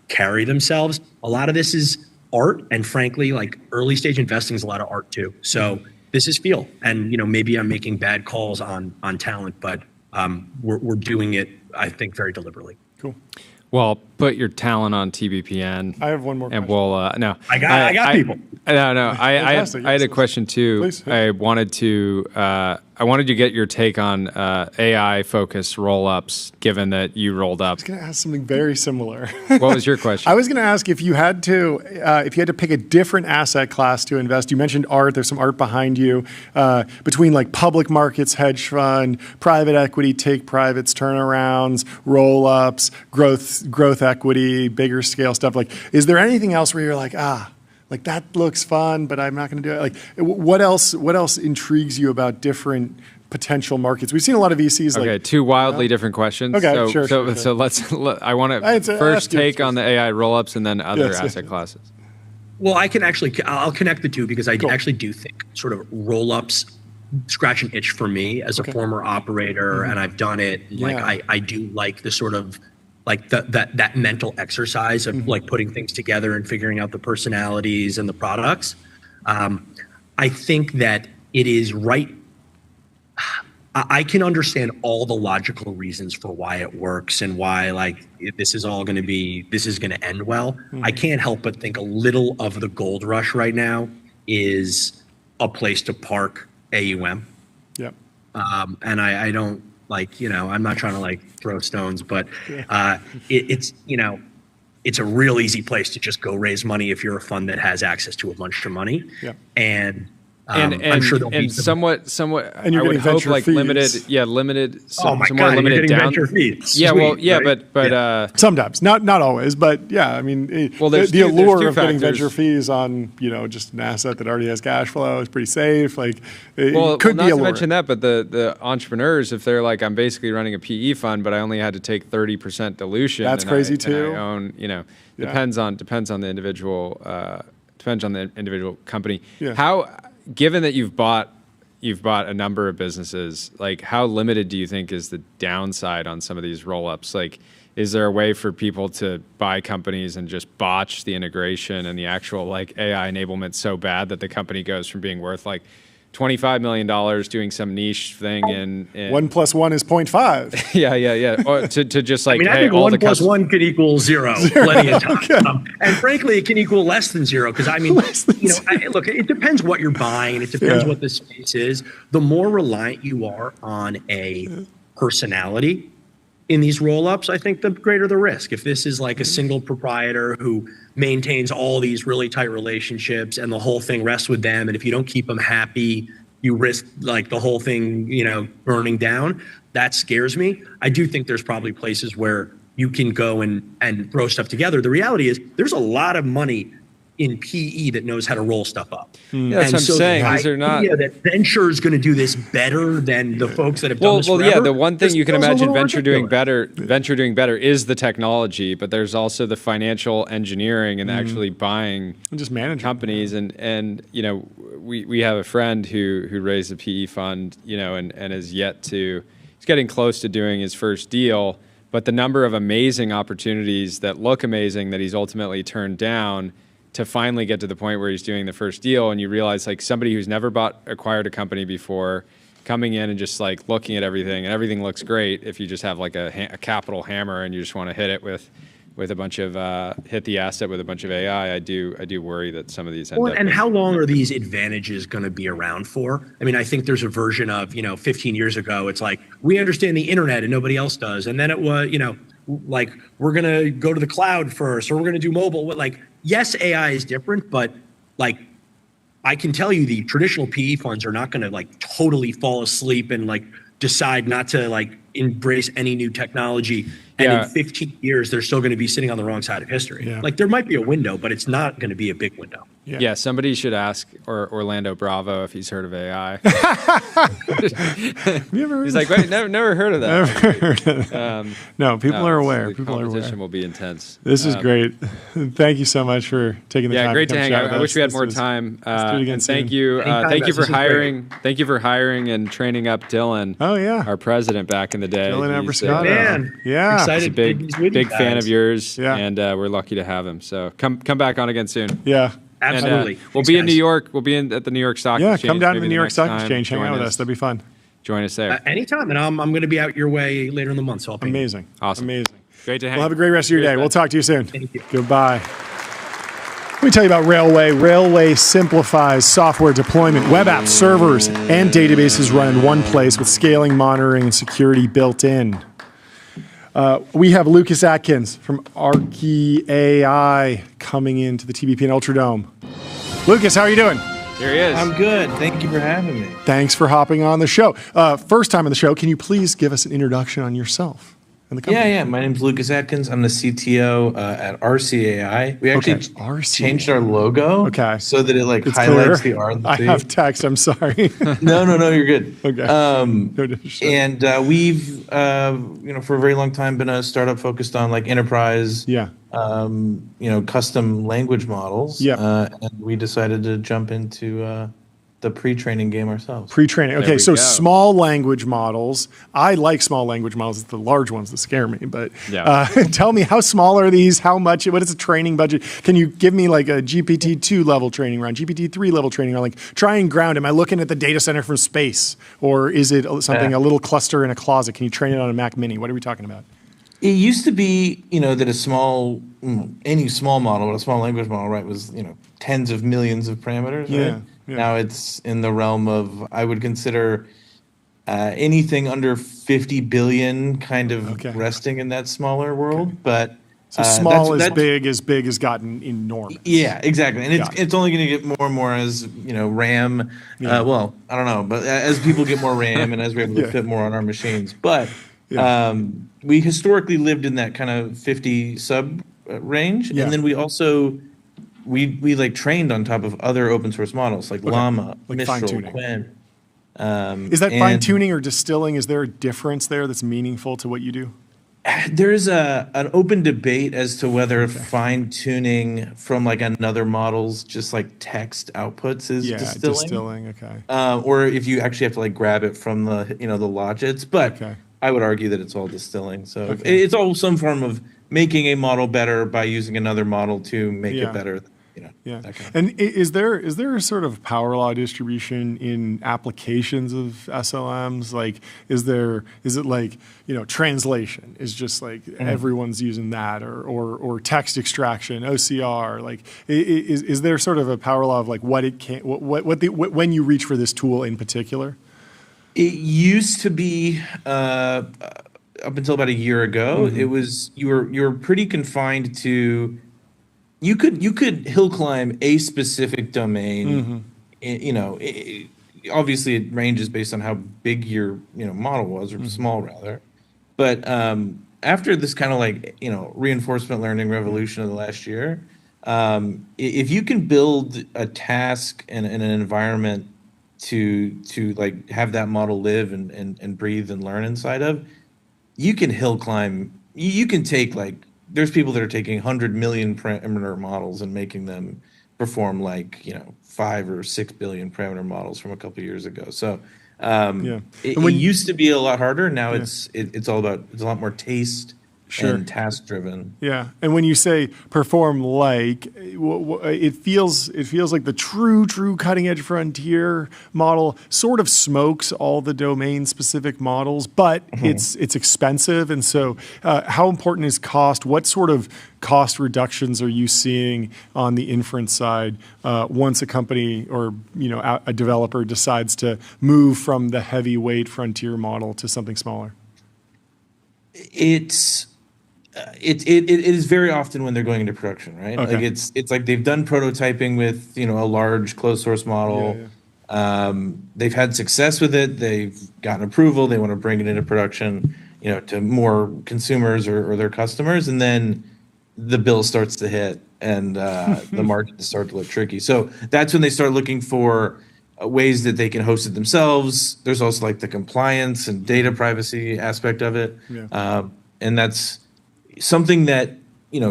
carry themselves. A lot of this is art. And frankly, like early stage investing is a lot of art too. So this is feel. And, maybe I'm making bad calls on talent, but we're doing it, I think, very deliberately. Cool. Well, put your talent on TBPN. I have one more and question. No. I got people. No. I had a question too. Please. I wanted to get your take on AI focused roll-ups, given that you rolled up. I was going to ask something very similar. What was your question? I was going to ask if you had to pick a different asset class to invest. You mentioned art. There's some art behind you between like public markets, hedge fund, private equity, take privates, turnarounds, roll-ups, growth equity, bigger scale stuff. Like, is there anything else where you're like, like that looks fun, but I'm not going to do it? Like, what else intrigues you about different potential markets? We've seen a lot of VCs. Okay, two wildly different questions. Okay, sure. So I want to first take on the AI roll-ups and then other asset classes. Well, I'll connect the two because I actually do think sort of roll-ups scratch an itch for me as a former operator, and I've done it. Like I do like the sort of like that mental exercise of like putting things together and figuring out the personalities and the products. I think that it is right. I can understand all the logical reasons for why it works and why like this is going to end well. I can't help but think a little of the gold rush right now is a place to park AUM. Yep. And I don't I'm not trying to like throw stones, but it's a real easy place to just go raise money if you're a fund that has access to a bunch of money. Yep. And I'm sure there'll be somewhat. And you're I would hope like fees. limited. Oh my some God, more limited you're getting down. venture fees. Yeah, Sweet, but sometimes, not always, but yeah, I mean, there's the two allure of getting factors. venture fees on just an asset that already has cash flow is pretty safe. Like, Well, it could not be to alluring. mention that, but the entrepreneurs, if they're like, I'm basically running a PE fund, but I only had to take 30% dilution. That's and crazy and too. I own, depends on the individual, company. Yeah. How, given that you've bought a number of businesses, like how limited do you think is the downside on some of these roll-ups? Like, is there a way for people to buy companies and just botch the integration and the actual like AI enablement so bad that the company goes from being worth like $25 million doing some niche thing in 1 + 1 is 0.5. yeah. Or to just like, I think 1 + 1 could equal zero plenty of time. And frankly, it can equal less than zero because look, it depends what you're buying. It depends what the space is. The more reliant you are on a personality in these roll-ups, I think the greater the risk. If this is like a single proprietor who maintains all these really tight relationships and the whole thing rests with them, and if you don't keep them happy, you risk like the whole thing, burning down. That scares me. I do think there's probably places where you can go and throw stuff together. The reality is there's a lot of money in PE that knows how to roll stuff up. Yeah, that's what I'm saying. These are not. Yeah, that venture is going to do this better than the folks that have done this forever. Yeah. The one thing you can imagine venture doing ridiculous. better is the technology, but there's also the financial engineering and actually buying And just managing companies. And we have a friend who raised a PE fund, and is he's getting close to doing his first deal, but the number of amazing opportunities that look amazing that he's ultimately turned down to finally get to the point where he's doing the first deal, and you realize like somebody who's never acquired a company before coming in and just like looking at everything, and everything looks great if you just have like a capital hammer and you just want to hit it with with a bunch of hit the asset with a bunch of AI, I do worry that some of these end up. And how long are these advantages going to be around for? I mean, I think there's a version of 15 years ago, it's like we understand the internet and nobody else does, and then it was like we're going to go to the cloud first, or we're going to do mobile. Like, yes, AI is different, but like I can tell you, the traditional PE funds are not going to like totally fall asleep and like decide not to like embrace any new technology. And in 15 years, they're still going to be sitting on the wrong side of history. Yeah. Like there might be a window, but it's not going to be a big window. Yeah, somebody should ask Orlando Bravo if he's heard of AI. He's like, wait, never heard of that. Never heard of that. No, people are aware. The competition will be intense. This is great. Thank you so much for taking the time. Yeah, great to hang out. I wish we had more time. And thank you for hiring. Thank you for hiring and training up Dylan. Oh yeah, our president back in the day. Dylan Ambroscato. Man, yeah, excited. He's a big fan of yours. Yeah, and we're lucky to have him. So come back on again soon. Yeah. Absolutely. And, we'll be in New York. We'll be at the New York Stock Exchange. Yeah, come down to the New York Stock Exchange. Hang out with us. That'd be fun. Join us there. Anytime. And I'm going to be out your way later in the month. So I'll Amazing. Awesome. Amazing. Great to hang. Well, have a great rest of your day. We'll talk to you soon. Thank you. Goodbye. Let me tell you about Railway. Railway simplifies software deployment. Web apps, servers, and databases run in one place with scaling, monitoring, and security built in. We have Lucas Atkins from Arcee AI coming into the TBPN Ultradome. Lucas, how are you doing? Here he is. I'm good. Thank you for having me. Thanks for hopping on the show. First time on the show, can you please give us an introduction on yourself and the company? Yeah. My name's Lucas Atkins. I'm the CTO at Arcee AI. We actually changed our logo so that it like highlights the R and the C. I have text. I'm sorry. No, you're good. Okay. And we've for a very long time been a startup focused on like enterprise. Yeah. Custom language models. Yeah. And we decided to jump into the pre-training game ourselves. Pre-training. Okay, so small language models. I like small language models. It's the large ones that scare me. But tell me, how small are these? How much? What is the training budget? Can you give me like a GPT-2 level training run, GPT-3 level training run? Like try and ground. Am I looking at the data center from space? Or is it something, a little cluster in a closet? Can you train it on a Mac Mini? What are we talking about? It used to be, that any small model, but a small language model, right, was, tens of millions of parameters, right? Yeah. Now it's in the realm of, I would consider anything under 50 billion kind of resting in that smaller world. But so small is big has gotten enormous. Yeah, exactly. And it's only going to get more and more as, RAM. Well, I don't know, but as people get more RAM and as we're able to fit more on our machines. But we historically lived in that kind of 50 sub range, and then we also we like trained on top of other open source models like Llama, like Mistral, Quinn. Is that fine tuning or distilling? Is there a difference there that's meaningful to what you do? There is an open debate as to whether fine tuning from like another model's just like text outputs is distilling. Okay. Or if you actually have to like grab it from the the logits, but. I would argue that it's all distilling. So it's all some form of making a model better by using another model to make it better. That kind of and is there a sort of power law distribution in applications of SLMs? Like, is it like, translation is just like everyone's using that, or text extraction, OCR? Like, is there sort of a power law of like what it can, when you reach for this tool in particular? It used to be up until about a year ago. It was you were pretty confined to you could hill climb a specific domain. Obviously it ranges based on how big your model was, or small rather. But after this kind of like reinforcement learning revolution of the last year, if you can build a task and an environment to like have that model live and breathe and learn inside of, you can hill climb. You can take like, there's people that are taking 100 million parameter models and making them perform like 5 or 6 billion parameter models from a couple of years ago. So it used to be a lot harder. Now it's all about, it's a lot more taste and task driven. Yeah, and when you say perform like, it feels like the true cutting edge frontier model sort of smokes all the domain specific models, but it's expensive, and so how important is cost? What sort of cost reductions are you seeing on the inference side once a company or a developer decides to move from the heavyweight frontier model to something smaller? It is very often when they're going into production, right? Okay. Like it's like they've done prototyping with a large closed source model. They've had success with it. They've gotten approval. They want to bring it into production, to more consumers or their customers, and then the bill starts to hit and the margins start to look tricky. So that's when they start looking for ways that they can host it themselves. There's also like the compliance and data privacy aspect of it, and that's something that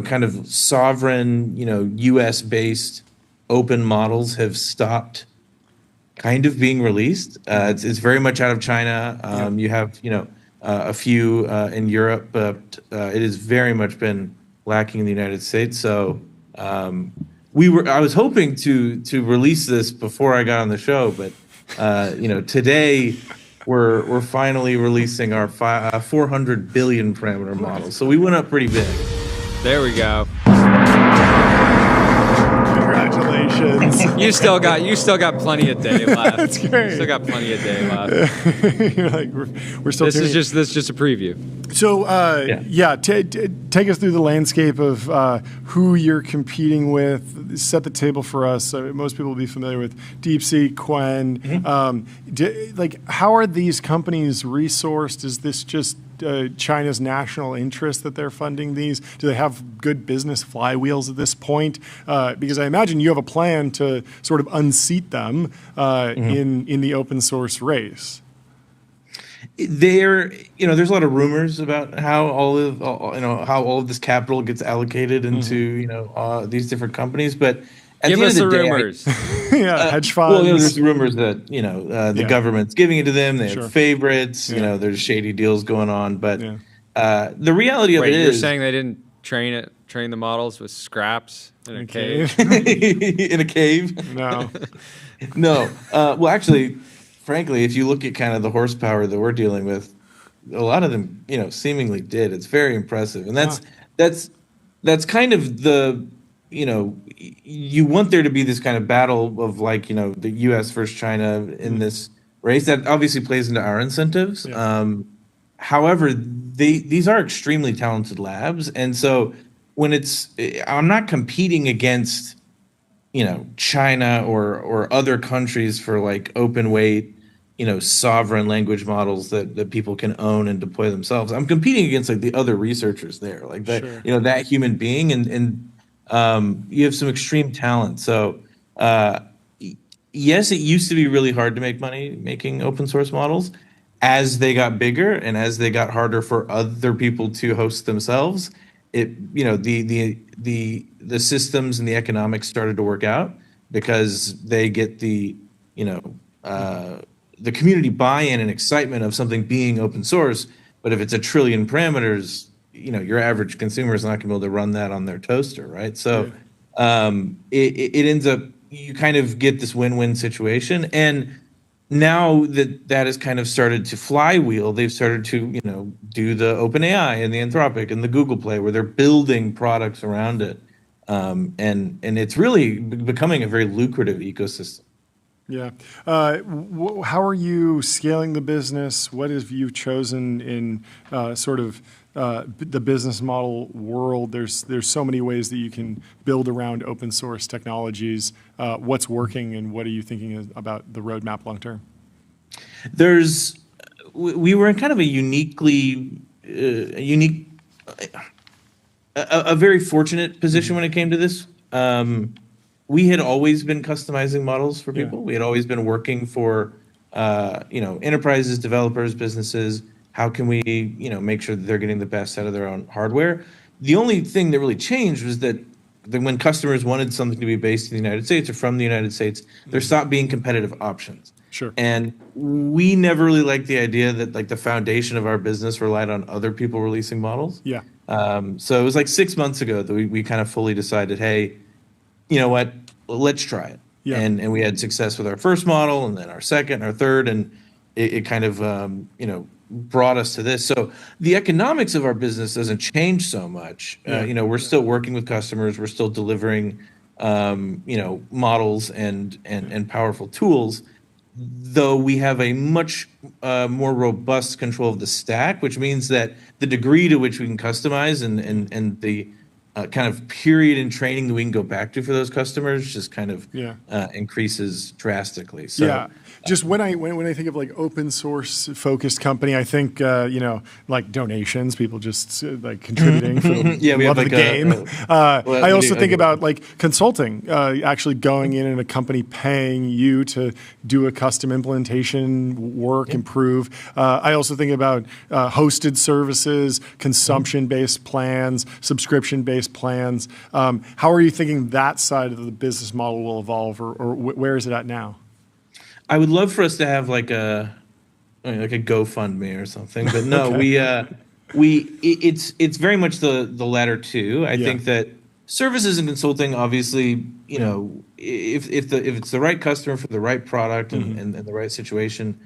kind of sovereign, U.S. based open models have stopped kind of being released. It's very much out of China. You have a few in Europe, but it has very much been lacking in the United States. So I was hoping to release this before I got on the show, but today we're finally releasing our 400 billion parameter model. So we went up pretty big. There we go. Congratulations. You still got plenty of day left. That's great. You still got plenty of day left. You're like, we're still. This is just a preview. So take us through the landscape of who you're competing with. Set the table for us. Most people will be familiar with DeepSeek, Quen. How are these companies resourced? Is this just China's national interest that they're funding these? Do they have good business flywheels at this point? Because I imagine you have a plan to sort of unseat them in the open source race. There's a lot of rumors about how all of this capital gets allocated into these different companies, but at Give the us end of the the day, rumors. Hedge funds. Well, there's rumors that the government's giving it to them. They have favorites. There's shady deals going on, but the reality of it is, you're saying they didn't train the models with scraps in a cave? In a cave? No. No. Well, actually, frankly, if you look at kind of the horsepower that we're dealing with, a lot of them, seemingly did. It's very impressive, and that's kind of the, you want there to be this kind of battle of the U.S. versus China in this race. That obviously plays into our incentives. However, these are extremely talented labs, and so when I'm not competing against China or other countries for open weight, sovereign language models that people can own and deploy themselves. I'm competing against the other researchers there, that, that human being, and you have some extreme talent. So yes, it used to be really hard to make money making open source models. As they got bigger and as they got harder for other people to host themselves, the systems and the economics started to work out because they get the community buy-in and excitement of something being open source. But if it's 1 trillion parameters, your average consumer is not going to be able to run that on their toaster, right? So it ends up, you kind of get this win-win situation. And now that has kind of started to flywheel, they've started to do the OpenAI and the Anthropic and the Google Play, where they're building products around it, and it's really becoming a very lucrative ecosystem. Yeah. How are you scaling the business? What have you chosen in the business model world? There's so many ways that you can build around open source technologies. What's working, and what are you thinking about the roadmap long term? We were in kind of a very fortunate position when it came to this. We had always been customizing models for people. We had always been working for enterprises, developers, businesses. How can we make sure that they're getting the best out of their own hardware? The only thing that really changed was that when customers wanted something to be based in the United States or from the United States, there stopped being competitive options. Sure. And we never really liked the idea that the foundation of our business relied on other people releasing models. Yeah. So it was like 6 months ago that we kind of fully decided, hey, you know what, let's try it. Yeah. And we had success with our first model, and then our second, our third, and it kind of brought us to this. So the economics of our business doesn't change so much. We're still working with customers. We're still delivering models and powerful tools, though we have a much more robust control of the stack, which means that the degree to which we can customize and the kind of period in training that we can go back to for those customers just kind of increases drastically. So, yeah, just when I think of like open source focused company, I think like donations, people just like contributing for the we love have of the game. I also think about like consulting, actually going in and a company paying you to do a custom implementation, work, improve. I also think about hosted services, consumption-based plans, subscription-based plans. How are you thinking that side of the business model will evolve, or where is it at now? I would love for us to have like a GoFundMe or something, but no, it's very much the latter two. I think that services and consulting, obviously, if it's the right customer for the right product and the right situation,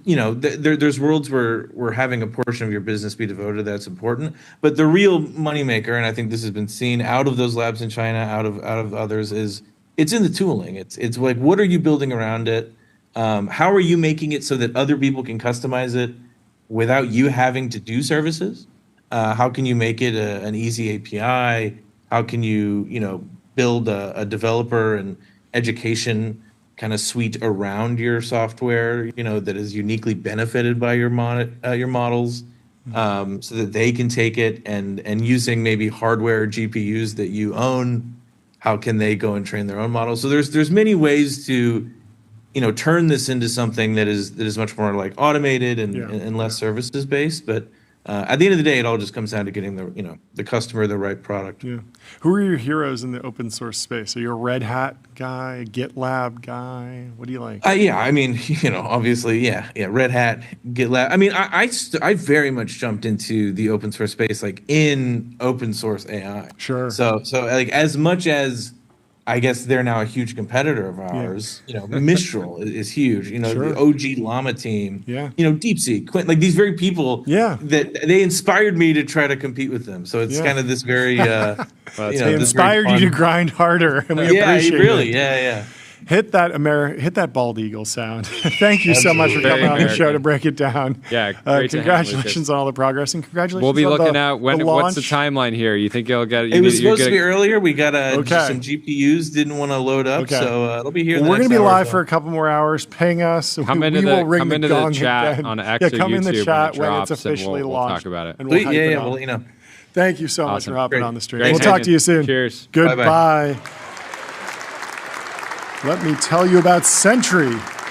there's worlds where having a portion of your business be devoted to that's important. But the real moneymaker, and I think this has been seen out of those labs in China, out of others, is it's in the tooling. It's like, what are you building around it? How are you making it so that other people can customize it without you having to do services? How can you make it an easy API? How can you build a developer and education kind of suite around your software, that is uniquely benefited by your models, so that they can take it and using maybe hardware or GPUs that you own, how can they go and train their own models? So there's many ways to turn this into something that is much more like automated and less services based. But at the end of the day, it all just comes down to getting the customer the right product. Yeah. Who are your heroes in the open source space? Are you a Red Hat guy, a GitLab guy? What do you like? I mean, obviously, Red Hat, GitLab. I mean, I very much jumped into the open source space, like in open source AI. Sure. So like as much as I guess they're now a huge competitor of ours. Mistral is huge. The OG Llama team. Yeah. DeepSeek, Quint, like these very people. Yeah. That they inspired me to try to compete with them. So it's kind of this very. They inspired you to grind harder, and we appreciate it. Really. Yeah. Hit that bald eagle sound. Thank you so much for coming on the show to break it down. Yeah, great congratulations on all the progress, and congratulations. We'll be on looking at what's the timeline here? You think you'll get it? It was supposed to be earlier. We got some GPUs didn't want to load up, so it'll be here. We're going to be live for a couple more hours. Ping us. Come into the chat on X or come YouTube in the chat when it's officially launched. We'll talk about it. And we'll let you know. Thank you so much for hopping on the stream. Great. We'll talk to you soon. Cheers. Goodbye. Let me tell you about Sentry.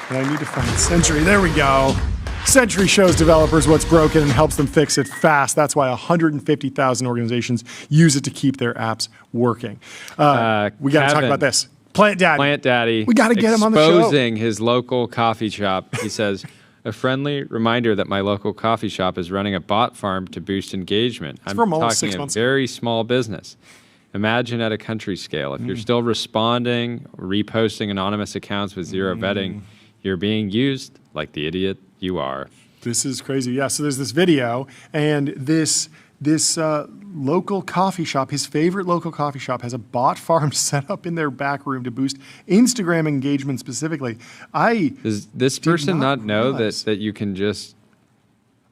I need to find Sentry. There we go. Sentry shows developers what's broken and helps them fix it fast. That's why 150,000 organizations use it to keep their apps working. We got to talk about this. Plant Daddy. We got to get him on the show. Exposing his local coffee shop. He says, a friendly reminder that my local coffee shop is running a bot farm to boost engagement. I'm talking a very small business. Imagine at a country scale, if you're still responding, reposting anonymous accounts with zero vetting, you're being used like the idiot you are. This is crazy. Yeah, so there's this video, and this local coffee shop, his favorite local coffee shop, has a bot farm set up in their back room to boost Instagram engagement specifically. Does this person not know that you can just...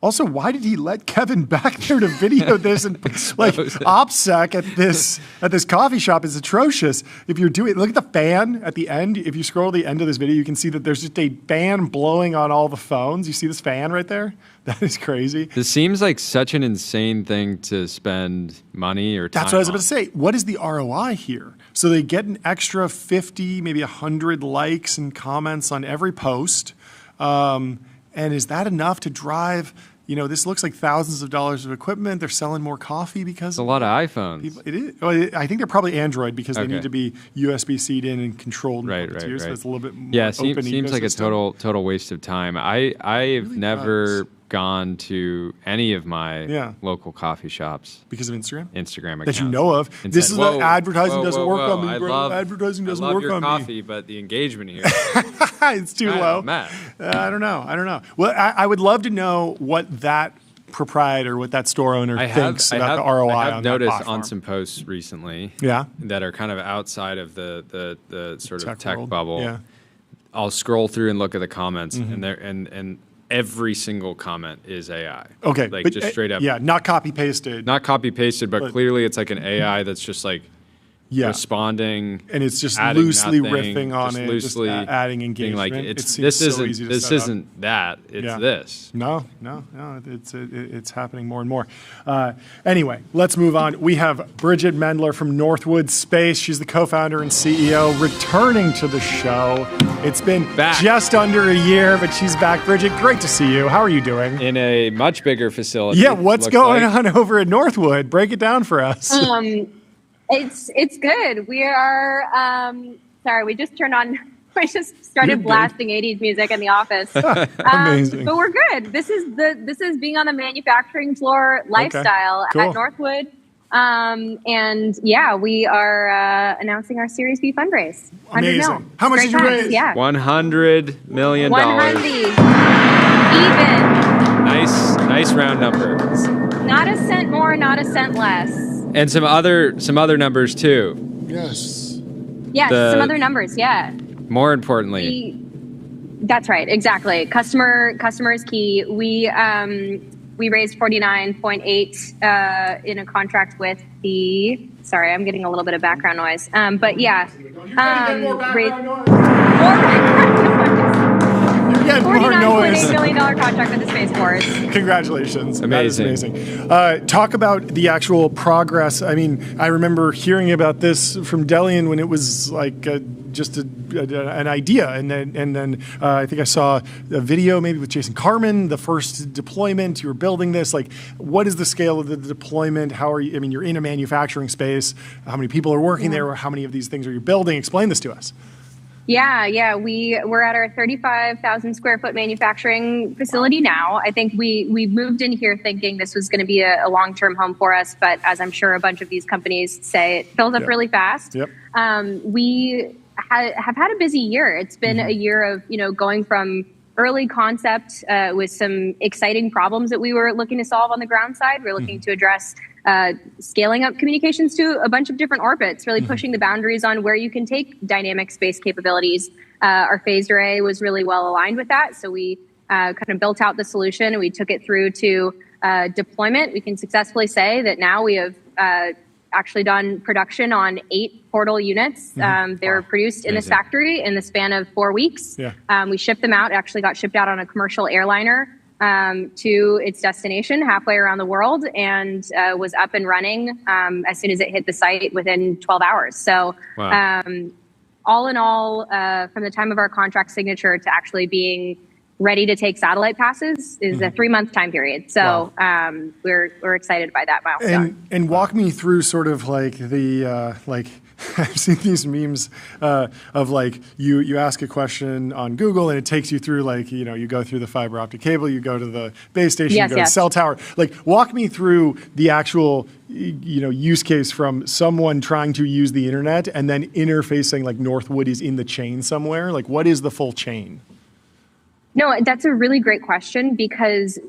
Also, why did he let Kevin back there to video this? And like OPSEC at this coffee shop is atrocious. If you're doing, look at the fan at the end. If you scroll to the end of this video, you can see that there's just a fan blowing on all the phones. You see this fan right there? That is crazy. This seems like such an insane thing to spend money or time on. That's what I was about to say. What is the ROI here? So they get an extra 50, maybe 100 likes and comments on every post. And is that enough to drive... this looks like thousands of dollars of equipment. They're selling more coffee because... It's a lot of iPhones. It is. Well, I think they're probably Android because they need to be USB-C'd in and controlled. Right. So it's a little bit more seems like a total waste of time. I've never gone to any of my local coffee shops because of Instagram accounts that you know of. This is the advertising doesn't work on me, bro. Advertising doesn't work on me. I love your coffee, but the engagement here it's too low. I don't know. Well, I would love to know what that proprietor, what that store owner thinks about the ROI on that platform. I've noticed on some posts recently that are kind of outside of the sort of tech bubble. Yeah. I'll scroll through and look at the comments, and every single comment is AI. Okay, like just straight up. Yeah, not copy pasted. Not copy pasted, but clearly it's like an AI that's just like responding, and it's just loosely riffing on it, loosely just adding engagement. Like this isn't that. It's this. No. It's happening more and more. Anyway, let's move on. We have Bridgit Mendler from Northwood Space. She's the co-founder and CEO, returning to the show. It's been just under a year, but she's back. Bridgit, great to see you. How are you doing? In a much bigger facility. Yeah, what's going on over at Northwood? Break it down for us. It's good. We are sorry, we just started blasting 80s music in the office. Amazing. But we're good. This is being on the manufacturing floor lifestyle at Northwood. And we are announcing our Series B fundraise. Amazing. How much did you raise? Yeah. $100 million. 100. Even. Nice round number. Not a cent more, not a cent less. And some other numbers too. Yes. Yes, some other numbers. Yeah. More importantly. That's right. Exactly. Customer is key. We raised 49.8 in a contract with the. Sorry, I'm getting a little bit of background noise. But yeah. More background noise. $49.8 million contract with the Space Force. Congratulations. Amazing. That is amazing. Talk about the actual progress. I mean, I remember hearing about this from Delian when it was like just an idea. And then I think I saw a video maybe with Jason Carman, the first deployment. You were building this. Like, what is the scale of the deployment? How are you? I mean, you're in a manufacturing space. How many people are working there? Or how many of these things are you building? Explain this to us. Yeah. We're at our 35,000 square foot manufacturing facility now. I think we moved in here thinking this was going to be a long-term home for us, but as I'm sure a bunch of these companies say, it fills up really fast. Yep. We have had a busy year. It's been a year of, going from early concept with some exciting problems that we were looking to solve on the ground side. We're looking to address scaling up communications to a bunch of different orbits, really pushing the boundaries on where you can take dynamic space capabilities. Our phased array was really well aligned with that. So we kind of built out the solution and we took it through to deployment. We can successfully say that now we have actually done production on 8 Portal units. They were produced in this factory in the span of 4 weeks. Yeah. We shipped them out, actually got shipped out on a commercial airliner to its destination halfway around the world, and was up and running as soon as it hit the site within 12 hours. So all in all, from the time of our contract signature to actually being ready to take satellite passes is a 3-month time period. So we're excited by that milestone. And walk me through sort of like the I've seen these memes of like you ask a question on Google and it takes you through you go through the fiber optic cable, you go to the base station, you go to the cell tower. Like, walk me through the actual use case from someone trying to use the internet and then interfacing like Northwood is in the chain somewhere. Like, what is the full chain? No, that's a really great question, because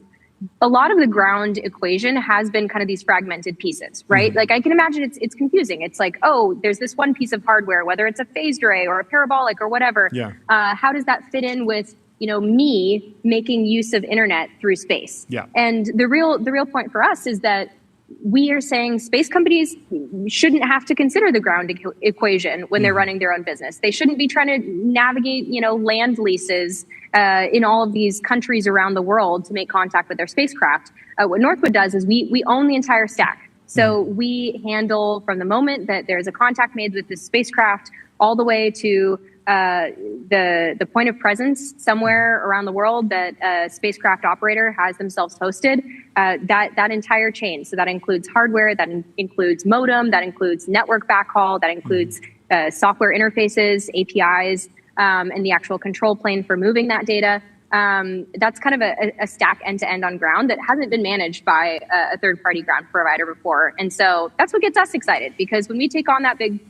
a lot of the ground equation has been kind of these fragmented pieces, right? Like, I can imagine it's confusing. It's like, oh, there's this one piece of hardware, whether it's a phased array or a parabolic or whatever. Yeah. How does that fit in with, me making use of internet through space? Yeah. And the real point for us is that we are saying space companies shouldn't have to consider the ground equation when they're running their own business. They shouldn't be trying to navigate, land leases in all of these countries around the world to make contact with their spacecraft. What Northwood does is we own the entire stack. So we handle from the moment that there's a contact made with the spacecraft all the way to the point of presence somewhere around the world that a spacecraft operator has themselves hosted, that entire chain. So that includes hardware, that includes modem, that includes network backhaul, that includes software interfaces, APIs, and the actual control plane for moving that data. That's kind of a stack end to end on ground that hasn't been managed by a third party ground provider before. And so that's what gets us excited, because when we take on that big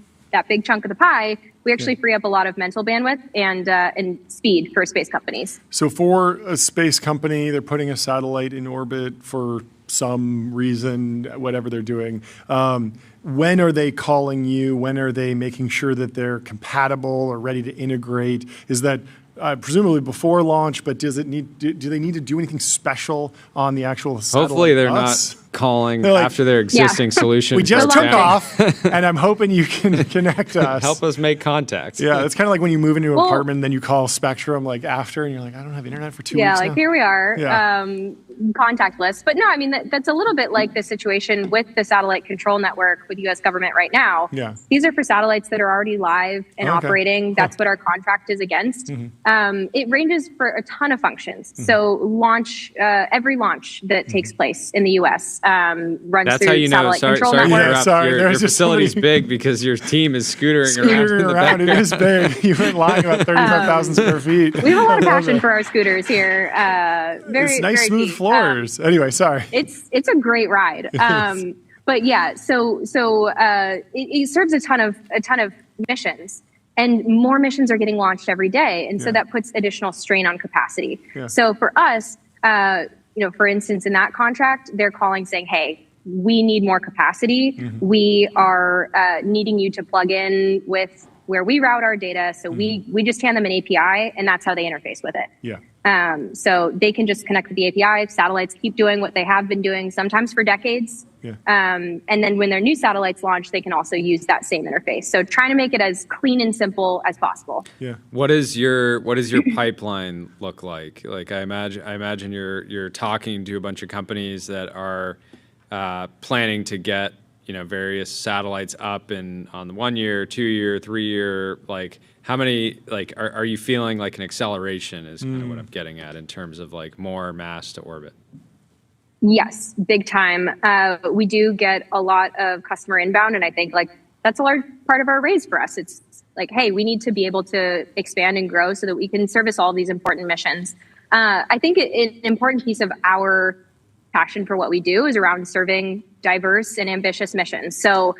chunk of the pie, we actually free up a lot of mental bandwidth and speed for space companies. So for a space company, they're putting a satellite in orbit for some reason, whatever they're doing. When are they calling you? When are they making sure that they're compatible or ready to integrate? Is that presumably before launch, but do they need to do anything special on the actual satellite? Hopefully they're bus? not calling They're like, after their existing solution. We just took down. off, and I'm hoping you can connect us. Help us make contacts. Yeah, it's kind of like when you move into an apartment, then you call Spectrum like after, and you're like, I don't have internet for 2 weeks Yeah, like now. here we are, Yeah. contactless. But no, I mean, that's a little bit like the situation with the satellite control network with the U.S. government right now. Yeah. These are for satellites that are already live and Okay. operating. That's what our contract is against. It ranges for a ton of functions. So every launch that takes place in the U.S. Runs That's through how you know. satellite Sorry control to network. interrupt. Your facility's big because your team is scootering around. It is big. You went lying about 35,000 square feet. We have a lot of I love passion it. for our scooters here. It's nice, very smooth key. floors. Anyway, sorry. It's a great ride. But yeah, so it serves a ton of missions, and more missions are getting launched every day, and so that puts additional strain on capacity. Yeah. So for us, for instance, in that contract, they're calling saying, "Hey, we need more capacity. We are needing you to plug in with where we route our data." So we just hand them an API, and that's how they interface with it. Yeah. So they can just connect with the API. Satellites keep doing what they have been doing, sometimes for decades. Yeah. And then when their new satellites launch, they can also use that same interface. So trying to make it as clean and simple as possible. Yeah. What does your pipeline look like? Like I imagine you're talking to a bunch of companies that are planning to get various satellites up in on the 1 year, 2 year, 3 year. Like how many? Like are you feeling like an acceleration? Is kind of what I'm getting at in terms of like more mass to orbit. Yes, big time. We do get a lot of customer inbound, and I think like that's a large part of our raise for us. It's like, hey, we need to be able to expand and grow so that we can service all these important missions. I think an important piece of our passion for what we do is around serving diverse and ambitious missions. So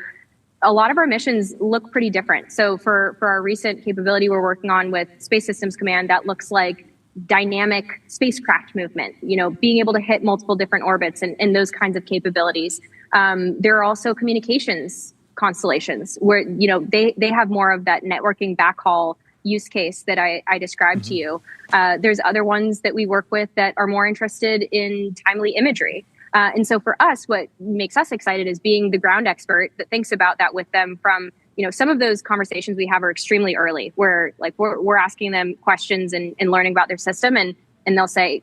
a lot of our missions look pretty different. So for our recent capability we're working on with Space Systems Command, that looks like dynamic spacecraft movement, being able to hit multiple different orbits and those kinds of capabilities. There are also communications constellations where, they have more of that networking backhaul use case that I described to you. There's other ones that we work with that are more interested in timely imagery. And so for us, what makes us excited is being the ground expert that thinks about that with them from, some of those conversations we have are extremely early, where like we're asking them questions and learning about their system, and they'll say,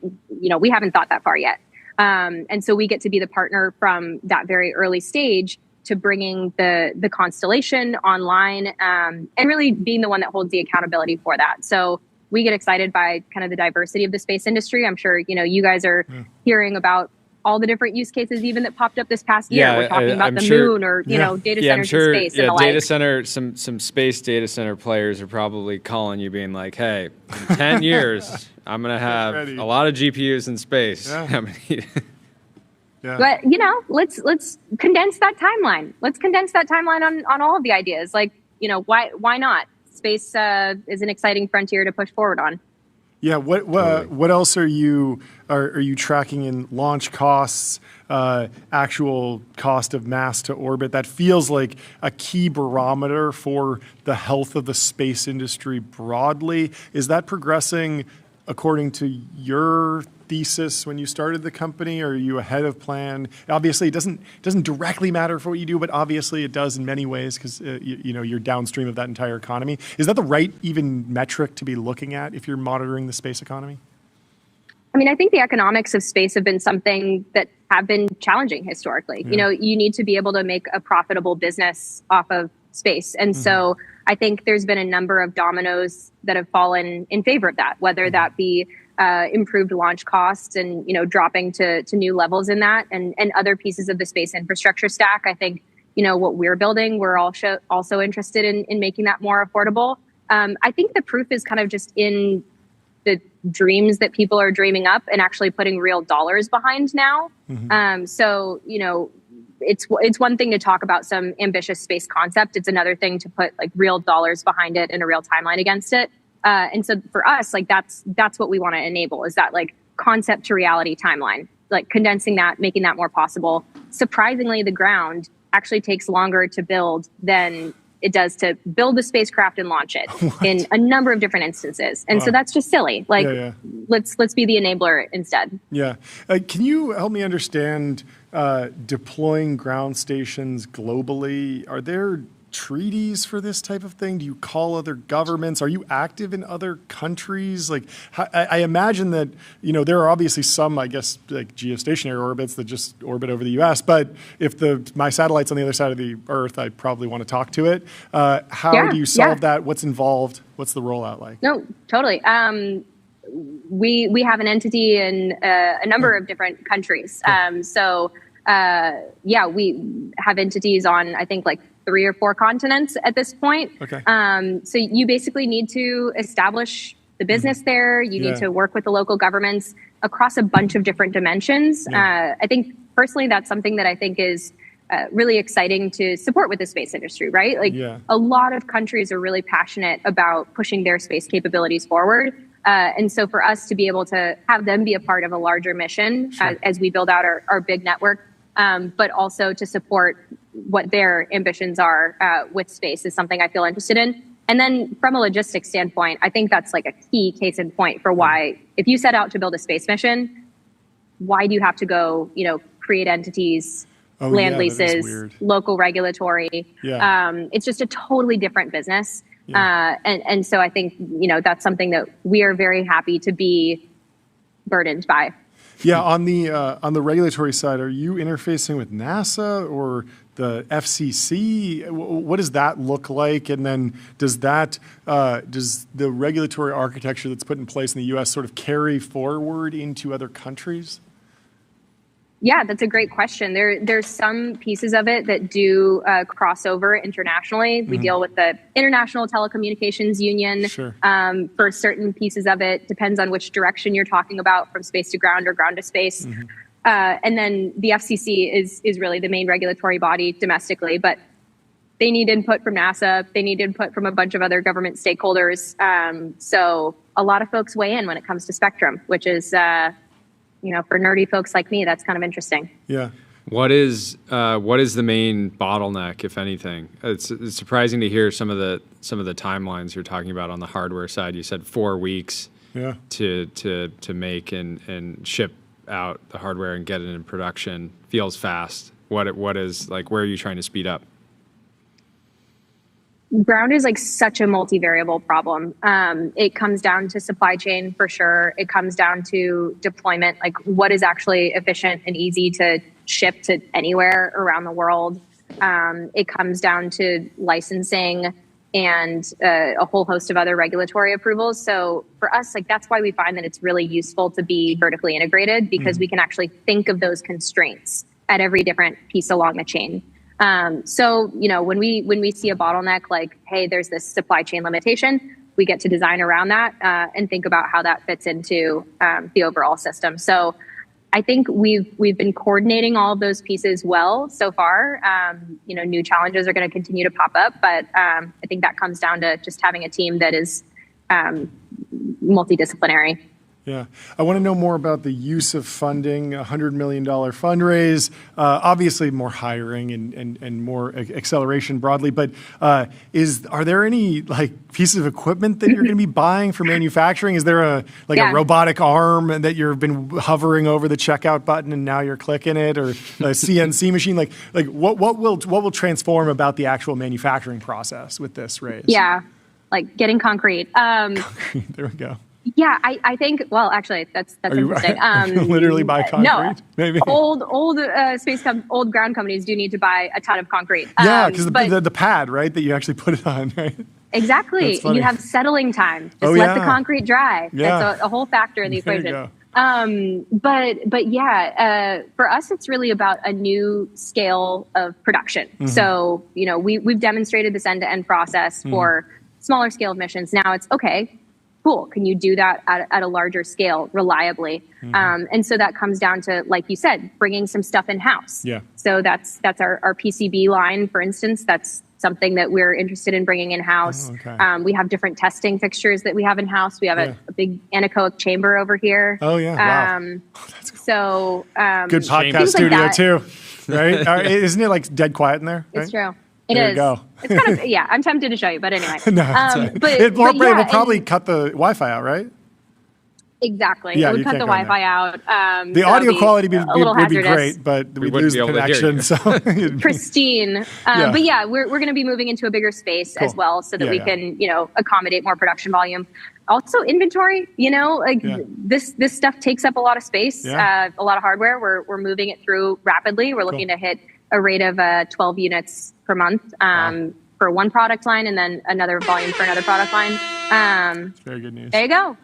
we haven't thought that far yet. And so we get to be the partner from that very early stage to bringing the constellation online, and really being the one that holds the accountability for that. So we get excited by kind of the diversity of the space industry. I'm sure, you guys are hearing about all the different use cases even that popped up this past year. We're talking about I'm the sure, moon or, data centers in space and the data like. center, some space data center players are probably calling you being like, hey, in 10 years, I'm going to have a lot of GPUs in space. Yeah. But let's condense that timeline. Let's condense that timeline on all of the ideas. Like, why not? Space is an exciting frontier to push forward on. Yeah. What else are you tracking in launch costs, actual cost of mass to orbit? That feels like a key barometer for the health of the space industry broadly. Is that progressing according to your thesis when you started the company? Or are you ahead of plan? Obviously, it doesn't directly matter for what you do, but obviously it does in many ways because you're downstream of that entire economy. Is that the right even metric to be looking at if you're monitoring the space economy? I mean, I think the economics of space have been something that have been challenging historically. Yeah. You need to be able to make a profitable business off of space. And so I think there's been a number of dominoes that have fallen in favor of that, whether that be improved launch costs and, dropping to new levels in that and other pieces of the space infrastructure stack. I think, what we're building, we're also interested in making that more affordable. I think the proof is kind of just in the dreams that people are dreaming up and actually putting real dollars behind now. So, it's one thing to talk about some ambitious space concept. It's another thing to put like real dollars behind it and a real timeline against it. And so for us, like that's what we want to enable, is that like concept to reality timeline, like condensing that, making that more possible. Surprisingly, the ground actually takes longer to build than it does to build the spacecraft and launch it in a number of different instances. And so that's just silly. Like, let's be the enabler instead. Yeah. Can you help me understand deploying ground stations globally? Are there treaties for this type of thing? Do you call other governments? Are you active in other countries? Like, I imagine that, there are obviously some, I guess, like geostationary orbits that just orbit over the US, but if my satellite's on the other side of the Earth, I probably want to talk to it. How do you solve that? What's involved? What's the rollout like? No, totally. We have an entity in a number of different countries. We have entities on, I think, like 3 or 4 continents at this point. Okay. So you basically need to establish the business there. You need to work with the local governments across a bunch of different dimensions. I think personally, that's something that I think is really exciting to support with the space industry, right? Like a lot of countries are really passionate about pushing their space capabilities forward. And so for us to be able to have them be a part of a larger mission as we build out our big network, but also to support what their ambitions are with space is something I feel interested in. And then from a logistics standpoint, I think that's like a key case in point for why, if you set out to build a space mission, why do you have to go, create entities, land leases, local regulatory? It's just a totally different business. And so I think, that's something that we are very happy to be burdened by. Yeah, on the regulatory side, are you interfacing with NASA or the FCC? What does that look like? And then does the regulatory architecture that's put in place in the U.S. sort of carry forward into other countries? Yeah, that's a great question. There's some pieces of it that do cross over internationally. We deal with the International Telecommunications Union for certain pieces of it. Depends on which direction you're talking about, from space to ground or ground to space. And then the FCC is really the main regulatory body domestically, but they need input from NASA. They need input from a bunch of other government stakeholders. So a lot of folks weigh in when it comes to spectrum, which is for nerdy folks like me, that's kind of interesting. Yeah. What is the main bottleneck, if anything? It's surprising to hear some of the timelines you're talking about on the hardware side. You said 4 weeks to make and ship out the hardware and get it in production. Feels fast. What is, like, where are you trying to speed up? Ground is like such a multivariable problem. It comes down to supply chain for sure. It comes down to deployment, like what is actually efficient and easy to ship to anywhere around the world. It comes down to licensing and a whole host of other regulatory approvals. So for us, like that's why we find that it's really useful to be vertically integrated, because we can actually think of those constraints at every different piece along the chain. So, when we see a bottleneck, like, hey, there's this supply chain limitation, we get to design around that and think about how that fits into the overall system. So I think we've been coordinating all of those pieces well so far. New challenges are going to continue to pop up, but I think that comes down to just having a team that is multidisciplinary. Yeah. I want to know more about the use of funding, $100 million fundraise, obviously more hiring and more acceleration broadly, but are there any pieces of equipment that you're going to be buying for manufacturing? Is there a robotic arm that you've been hovering over the checkout button and now you're clicking it, or a CNC machine? What will transform about the actual manufacturing process with this raise? Yeah, like getting concrete. Concrete. There we go. Yeah, I think. Well, actually, that's interesting. Literally buy concrete. No, maybe old old ground companies do need to buy a ton of concrete. Yeah, because the pad, right, that you actually put it on, right? Exactly. You have settling time. Just let the concrete dry. Yeah. That's a whole factor in the equation. But yeah, for us, it's really about a new scale of production. So we've demonstrated this end-to-end process for smaller scale missions. Now it's okay. cool. Can you do that at a larger scale reliably? And so that comes down to, like you said, bringing some stuff in house. Yeah. So that's our PCB line, for instance. That's something that we're interested in bringing in house. We have different testing fixtures that we have in house. We have a big anechoic chamber over here. Oh yeah. Wow. That's cool. So good podcast studio too, right? Isn't it like dead quiet in there? It's right? true. It there is. You go. It's kind of, yeah, I'm tempted to show you, but anyway. No, it will probably and, cut the Wi-Fi out, right? Exactly. Yeah, it would cut the Wi-Fi out. The audio quality would be hazardous. great, but we lose the connection. So pristine. But yeah, we're going to be moving into a bigger space as well, so that we can, accommodate more production volume. Also, inventory. This stuff takes up a lot of space, a lot of hardware. We're moving it through rapidly. We're looking to hit a rate of 12 units per month for one product line, and then another volume for another product line. Very good news. There you go.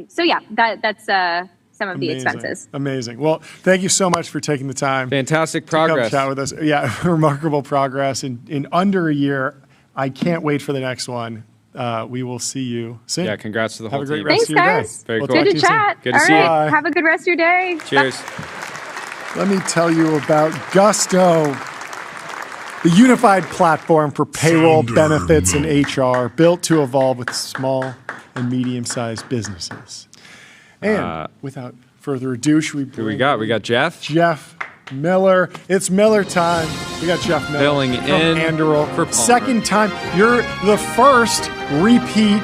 So yeah, that's some of the expenses. Amazing. Well, thank you so much for taking the time. Fantastic progress. To come chat with us. Yeah, remarkable progress in under a year. I can't wait for the next one. We will see you soon. Yeah, congrats to the whole team. Have a great rest of your guys. day. Very Well, cool. good to chat. Good to see you. you. Have a good rest of your day. Cheers. Let me tell you about Gusto, the unified platform for payroll, benefits, and HR, built to evolve with small and medium-sized businesses. And without further ado, should we bring... Who we got? We got Jeff. Jeff Miller. It's Miller time. We got Jeff Miller. Filling from in Anduril. for Palmer. Second time. You're the first repeat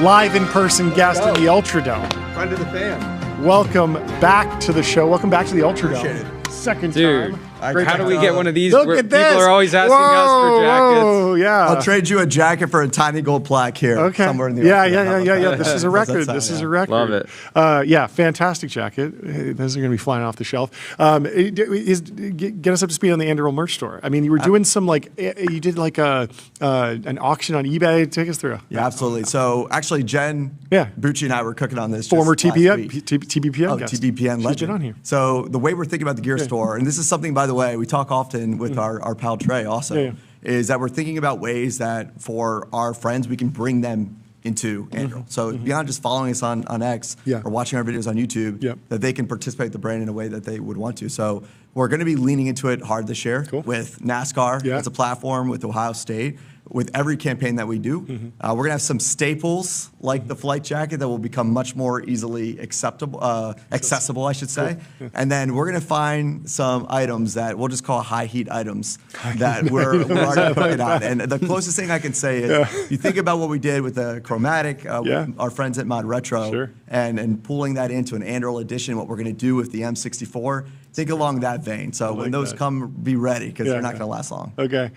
live in-person guest in the Ultradome. Friend of the fan. Welcome back to the show. Welcome back to the Ultradome. Appreciate it. Second Dude, time. how do we get one of these? Look at People this. are always asking us for jackets. Whoa, yeah. I'll trade you a jacket for a tiny gold plaque here. Okay. Somewhere in the Yeah. This is a record. This is a record. Love it. Yeah, fantastic jacket. Those are going to be flying off the shelf. Get us up to speed on the Anduril merch store. I mean, you were doing some you did like an auction on eBay. Take us through. Yeah, absolutely. So actually, Jen, Bucci and I were cooking on this. Former TBPN guest. TBPN legend. She's been on here. So the way we're thinking about the gear store, and this is something, by the way, we talk often with our pal Trey also, is that we're thinking about ways that for our friends, we can bring them into Anduril. So beyond just following us on X or watching our videos on YouTube, that they can participate in the brand in a way that they would want to. So we're going to be leaning into it hard this year with NASCAR as a platform, with Ohio State, with every campaign that we do. We're going to have some staples like the flight jacket that will become much more easily accessible, I should say. And then we're going to find some items that we'll just call high heat items that we're already cooking on. And the closest thing I can say is you think about what we did with the chromatic, with our friends at Mod Retro, and pulling that into an Anduril edition, what we're going to do with the M64. Think along that vein. So when those come, be ready, because they're not going to last long. Okay.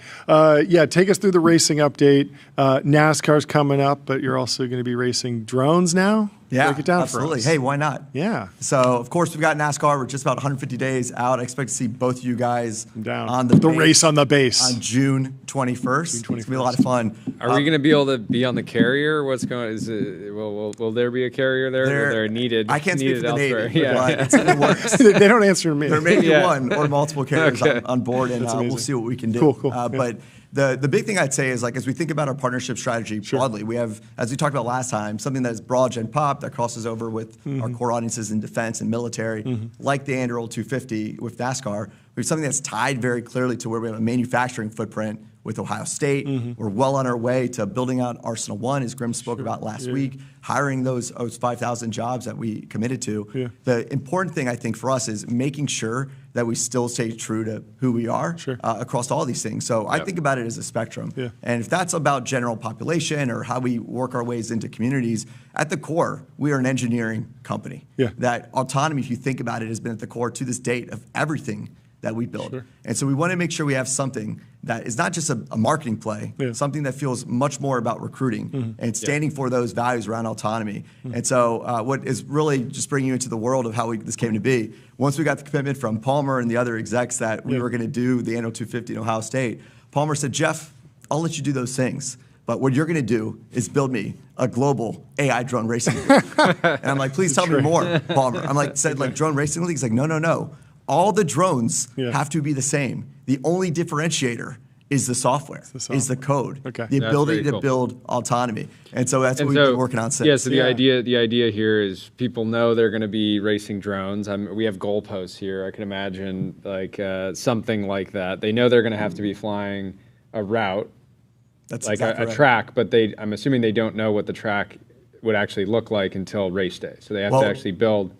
Take us through the racing update. NASCAR's coming up, but you're also going to be racing drones now? Yeah, break it down absolutely. for us. Hey, why not? Yeah. So, of course, we've got NASCAR. We're just about 150 days out. I expect to see both of you guys down on the race on the base on June 21st. It's going to be a lot of fun. Are we going to be able to be on the carrier? What's going? Will there be a carrier there? They're needed. I can't speak for the Navy, but it's in the works. They don't answer me. There may be one or multiple carriers on board, and we'll see what we can do. Cool. But the big thing I'd say is, as we think about our partnership strategy broadly, we have, as we talked about last time, something that is broad gen pop that crosses over with our core audiences in defense and military, like the Anduril 250 with NASCAR. We have something that's tied very clearly to where we have a manufacturing footprint with Ohio State. We're well on our way to building out Arsenal 1, as Grim spoke about last week, hiring those 5,000 jobs that we committed to. The important thing, I think, for us is making sure that we still stay true to who we are across all these things. So I think about it as a spectrum. And if that's about general population or how we work our ways into communities, at the core, we are an engineering company. That autonomy, if you think about it, has been at the core to this date of everything that we build. And so we want to make sure we have something that is not just a marketing play, something that feels much more about recruiting and standing for those values around autonomy. And so what is really just bringing you into the world of how this came to be, once we got the commitment from Palmer and the other execs that we were going to do the Anduril 250 in Ohio State, Palmer said, Jeff, I'll let you do those things. But what you're going to do is build me a global AI drone racing league. And I'm like, please tell me more, Palmer. I'm like, drone racing league? He's like, no. All the drones have to be the same. The only differentiator is the software, is the code, the That's ability very to cool. build autonomy. And so that's what we've been working on since. Yeah, so the idea here is people know they're going to be racing drones. We have goalposts here. I can imagine like something like that. They know they're going to have to be flying a route, that's like exactly a right. track, but I'm assuming they don't know what the track would actually look like until race day. So they have to actually build.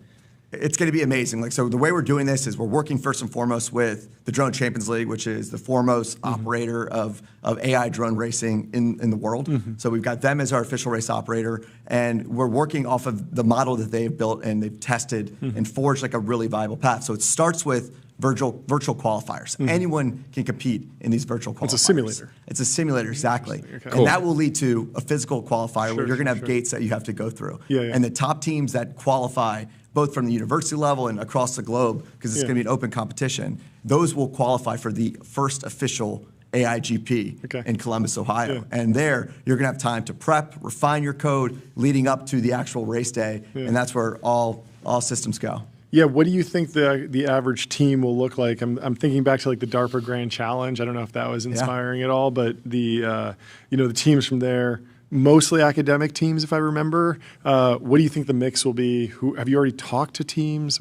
It's going to be amazing. Like, so the way we're doing this is we're working first and foremost with the Drone Champions League, which is the foremost operator of AI drone racing in the world. So we've got them as our official race operator, and we're working off of the model that they've built and they've tested and forged like a really viable path. So it starts with virtual qualifiers. Anyone can compete in these virtual qualifiers. It's a simulator. It's a simulator, exactly. Okay. And that will lead to a physical qualifier where you're going to have gates that you have to go through. And the top teams that qualify, both from the university level and across the globe, because it's going to be an open competition, those will qualify for the first official AIGP in Columbus, Ohio. And there, you're going to have time to prep, refine your code leading up to the actual race day, and that's where all systems go. Yeah, what do you think the average team will look like? I'm thinking back to like the DARPA Grand Challenge. I don't know if that was inspiring at all, but the the teams from there, mostly academic teams, if I remember. What do you think the mix will be? Have you already talked to teams?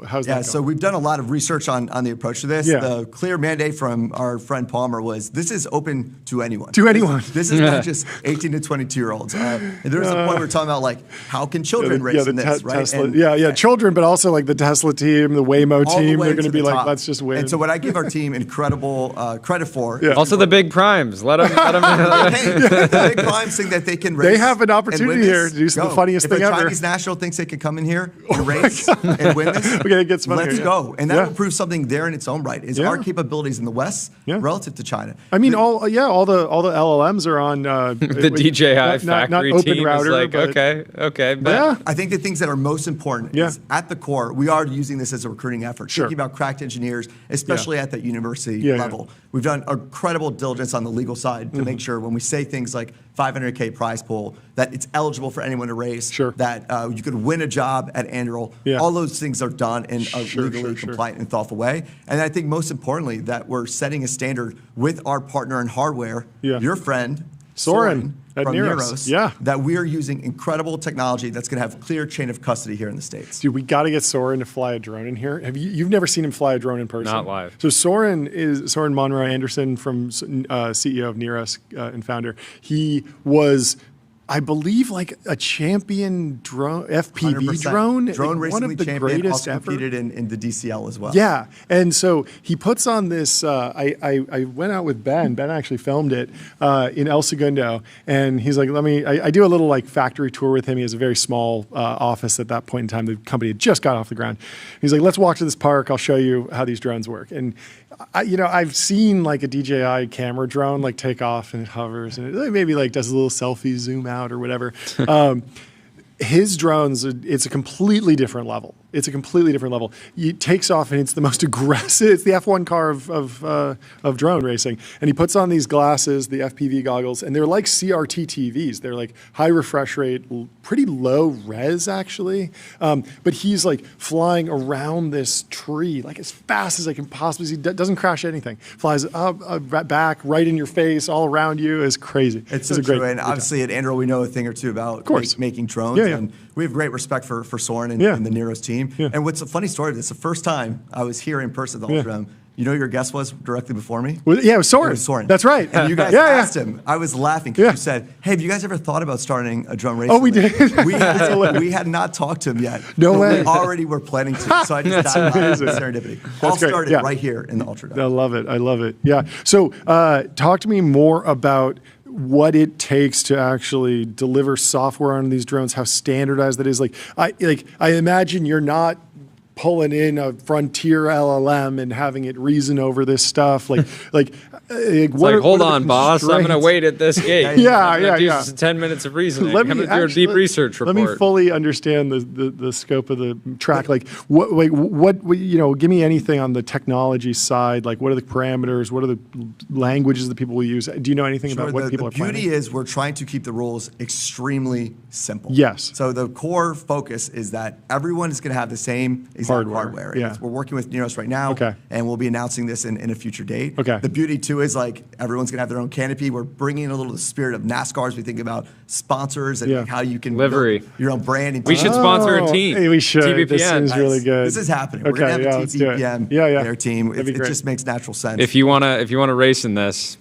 How's that going? So we've done a lot of research on the approach to this. The clear mandate from our friend Palmer was this is open to anyone. To anyone. This is not just 18 to 22-year-olds. And there was a point we were talking about like how can children race in this, right? Tesla, children, but also like the Tesla team, the Waymo team. They're going to be like, let's just win. And so what I give our team incredible credit for. Also the big primes. Let them. Hey, the big primes think that they can race. They have an opportunity here to do the funniest thing ever. If a Chinese national thinks they can come in here and race and win this, let's go. And that will prove something there in its own right. Is our capabilities in the West relative to China? I mean, all the LLMs are on the DJI factory not team router, is like, okay. But I think the things that are most important is at the core, we are using this as a recruiting effort. Thinking about cracked engineers, especially at that university level. We've done incredible diligence on the legal side to make sure when we say things like 500K prize pool, that it's eligible for anyone to race, that you could win a job at Anduril. All those things are done in a legally compliant and thoughtful way. And I think most importantly, that we're setting a standard with our partner in hardware, your friend, Soren at from Neros. That we are using incredible technology that's going to have clear chain of custody here in the States. Dude, we got to get Soren to fly a drone in here. You've never seen him fly a drone in person? Not live. So Soren Monroe Anderson from CEO of Neros and founder. He was, I believe, like a champion drone, FPV 100%. drone. Drone like racing one of the champion, greatest also ever. competed in the DCL as well. Yeah, and so he puts on this. I went out with Ben. Ben actually filmed it in El Segundo, and he's like, I do a little like factory tour with him. He has a very small office at that point in time. The company had just got off the ground. He's like, let's walk to this park. I'll show you how these drones work. And I've seen like a DJI camera drone like take off and it hovers and it maybe like does a little selfie zoom out or whatever. His drones, it's a completely different level. It takes off and it's the most aggressive. It's the F1 car of drone racing. And he puts on these glasses, the FPV goggles, and they're like CRT TVs. They're like high refresh rate, pretty low res actually. But he's like flying around this tree like as fast as I can possibly see. Doesn't crash anything. Flies up, back, right in your face, all around you. It's crazy. It's so true. And obviously at Anduril, we know a thing or two about making drones. And we have great respect for Soren and the Neros team. And what's a funny story, this is the first time I was here in person at the Ultradome. You know who your guest was directly before me? It was Soren. That's right. And you guys asked him. I was laughing because you said, hey, have you guys ever thought about starting a drone race? Oh, we did. we had not talked to him yet. No way. We already were planning to. So I just dialed out serendipity. All started right here in the Ultradome. I love it. Yeah. So talk to me more about what it takes to actually deliver software on these drones, how standardized that is. I imagine you're not pulling in a frontier LLM and having it reason over this stuff. Hold on, boss. I'm going to wait at this gate. Do 10 minutes of reasoning. I'm going to do a deep research report. Let me fully understand the scope of the track. Give me anything on the technology side. Like, what are the parameters? What are the languages that people will use? Do you know anything about what people are planning? The beauty is we're trying to keep the rules extremely simple. Yes. So the core focus is that everyone is going to have the same exact hardware. Yeah. We're working with Neros right now, and we'll be announcing this in a future date. Okay. The beauty too is like everyone's gonna have their own canopy. We're bringing in a little of the spirit of NASCAR as we think about sponsors and like how you can livery build your own brand. And we should sponsor a team. Hey, we should. TBPN. This is really good. This is happening. We're gonna have a TBPN their team. It just makes natural sense. If you wanna race in this,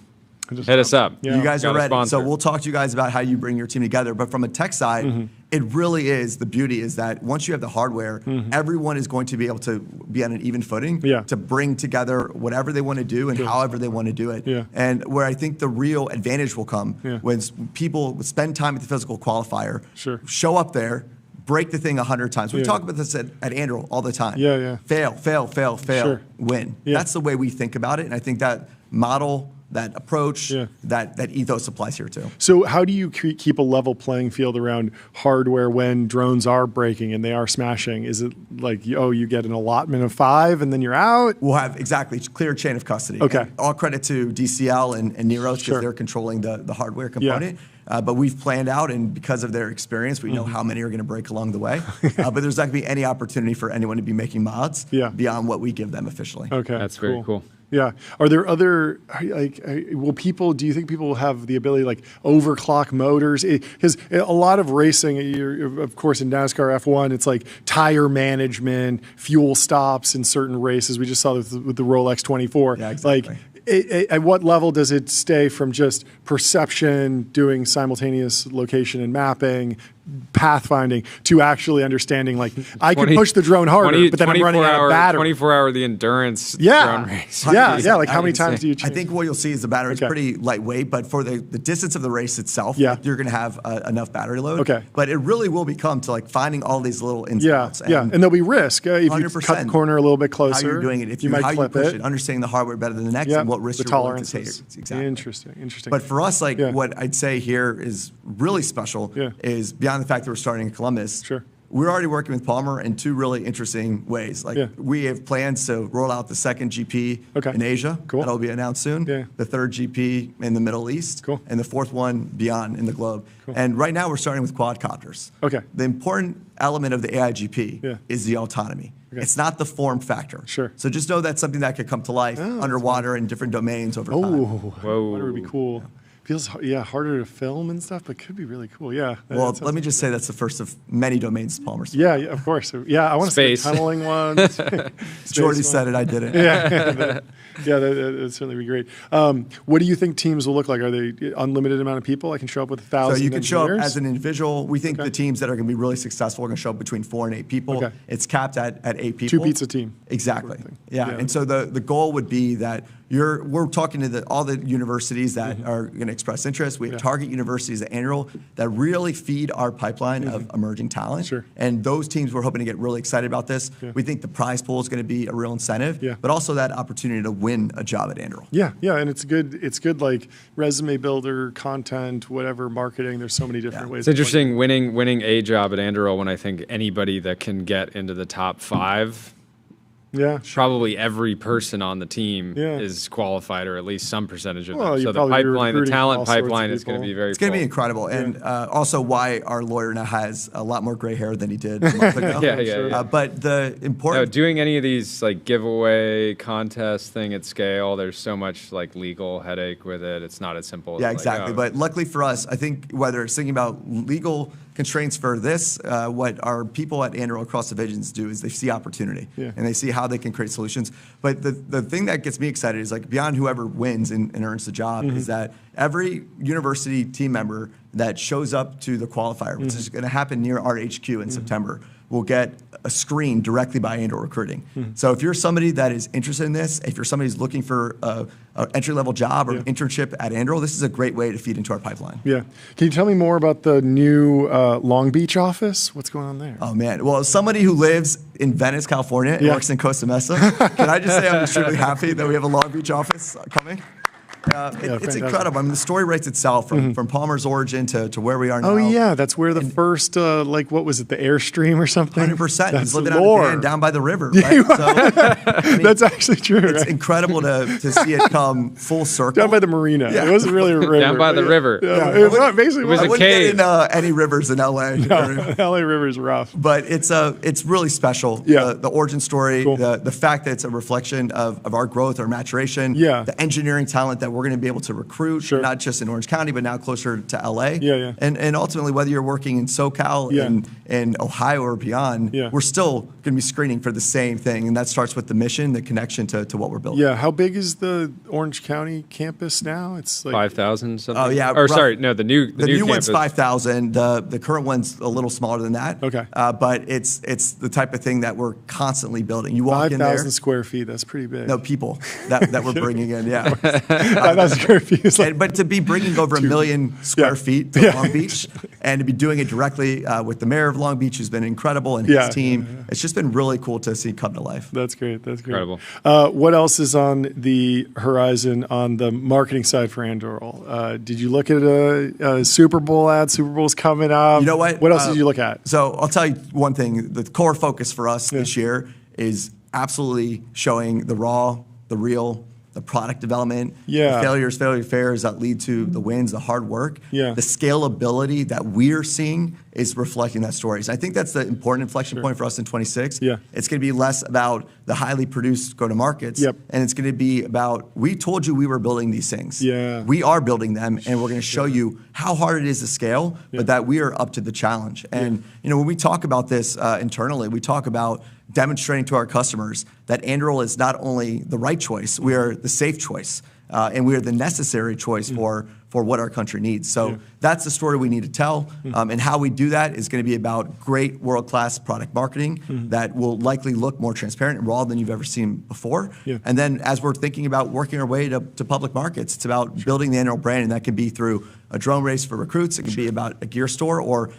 hit us up. You guys are ready. So we'll talk to you guys about how you bring your team together. But from a tech side, it really is, the beauty is that once you have the hardware, everyone is going to be able to be on an even footing to bring together whatever they want to do and however they want to do it. And where I think the real advantage will come when people spend time at the physical qualifier, show up there, break the thing 100 times. We talk about this at Anduril all the time. Fail, win. That's the way we think about it. And I think that model, that approach, that ethos applies here too. So how do you keep a level playing field around hardware when drones are breaking and they are smashing? Is it like, you get an allotment of 5 and then you're out? We'll have clear chain of custody. Okay. And all credit to DCL and Neros because they're controlling the hardware component. But we've planned out, and because of their experience, we know how many are going to break along the way. But there's not going to be any opportunity for anyone to be making mods beyond what we give them officially. Okay, that's very cool. Yeah. Are there other, do you think people will have the ability like overclock motors? Because a lot of racing, of course in NASCAR F1, it's like tire management, fuel stops in certain races. We just saw this with the Rolex 24. Yeah, exactly. Like, at what level does it stay from just perception, doing simultaneous location and mapping, pathfinding, to actually understanding, like, I can push the drone harder, but then I'm running out of battery. 24-hour the endurance drone race. Like how many times do you change? I think what you'll see is the battery is pretty lightweight, but for the distance of the race itself, you're going to have enough battery load. Okay. But it really will become to like finding all these little ins and outs. And there'll be risk. If you cut the corner a little bit closer, how you're doing it, might clip push it, understanding the hardware better than the next, and what risk you're willing to take. Exactly. Interesting. But for us, like what I'd say here is really special is beyond the fact that we're starting in Columbus. We're already working with Palmer in 2 really interesting ways. Like we have plans to roll out the second GP in Asia. That'll be announced soon. The third GP in the Middle East. And the 4th one beyond in the globe. And right now we're starting with quadcopters. The important element of the AI GP is the autonomy. It's not the form factor. So just know that's something that could come to life underwater in different domains over time. Whoa. Water would be cool. Feels harder to film and stuff, but could be really cool. Well, let me just say that's the first of many domains Palmer's. Yeah, of course. Yeah, I want to see the tunneling ones. Jordy said it, I did it. That'd certainly be great. What do you think teams will look like? Are they unlimited amount of people? I can show up with 1,000 So you can show up as an individual. We think the teams that are going to be really successful are going to show up between 4 and 8 people. It's capped at 8 people. 2 pizza team. Exactly. And so the goal would be that we're talking to all the universities that are going to express interest. We have target universities at Anduril that really feed our pipeline of emerging talent. And those teams, we're hoping to get really excited about this. We think the prize pool is going to be a real incentive, but also that opportunity to win a job at Anduril. And it's good like resume builder, content, whatever, marketing. There's so many different ways. It's interesting winning a job at Anduril when I think anybody that can get into the top 5. Probably every person on the team is qualified, or at least some percentage of them. So the pipeline, the talent pipeline is going to be very It's going to be incredible. And also why our lawyer now has a lot more gray hair than he did a month ago. But the important... doing any of these like giveaway contest thing at scale, there's so much like legal headache with it. It's not as simple as exactly. But luckily for us, I think whether it's thinking about legal constraints for this, what our people at Anduril across divisions do is they see opportunity and they see how they can create solutions. But the thing that gets me excited is like beyond whoever wins and earns the job is that every university team member that shows up to the qualifier, which is going to happen near our HQ in September, will get a screen directly by Anduril Recruiting. So if you're somebody that is interested in this, if you're somebody who's looking for an entry-level job or internship at Anduril, this is a great way to feed into our pipeline. Can you tell me more about the new Long Beach office? What's going on there? Oh, man. Well, as somebody who lives in Venice, California, and works in Costa Mesa, can I just say I'm extremely happy that we have a Long Beach office coming? It's incredible. I mean, the story writes itself from Palmer's origin to where we are now. Oh yeah, that's where the first what was it, the Airstream or something? 100%. He's living out of a van down by the river. Right? That's actually true. It's incredible to see it come full circle. Down by the marina. Yeah. It wasn't really a river. Down by the river. Yeah. It was a cave. Any rivers in LA. No, LA River is rough. But it's really special. Yeah. The origin story, the fact that it's a reflection of our growth, our maturation, the engineering talent that we're going to be able to recruit, not just in Orange County, but now closer to LA. And ultimately, whether you're working in SoCal, in Ohio or beyond, we're still going to be screening for the same thing. And that starts with the mission, the connection to what we're building. Yeah. How big is the Orange County campus now? It's like 5,000 something. Oh yeah. Or sorry, no, the new one's 5,000. The current one's a little smaller than that. Okay. But it's the type of thing that we're constantly building. You walk in there. 5,000 square feet. That's pretty big. No, people that we're bringing in. Yeah. 5,000 square feet. Is like but to be bringing over 1 million square feet to Long Beach and to be doing it directly with the mayor of Long Beach, who's been incredible, and his team, it's just been really cool to see come to life. That's great. That's great. Incredible. What else is on the horizon on the marketing side for Anduril? Did you look at a Super Bowl ad? Super Bowl's coming up. You know what? What else did you look at? So I'll tell you one thing. The core focus for us this year is absolutely showing the raw, the real, the product development, the failure fares that lead to the wins, the hard work, the scalability that we're seeing is reflecting that story. So I think that's the important inflection point for us in 26. It's going to be less about the highly produced go-to-markets, and it's going to be about, we told you we were building these things. We are building them, and we're going to show you how hard it is to scale, but that we are up to the challenge. And when we talk about this internally, we talk about demonstrating to our customers that Anduril is not only the right choice, we are the safe choice, and we are the necessary choice for what our country needs. So that's the story we need to tell, and how we do that is going to be about great world-class product marketing that will likely look more transparent and raw than you've ever seen before. And then as we're thinking about working our way to public markets, it's about building the Anduril brand, and that can be through a drone race for recruits, it can be about a gear store, or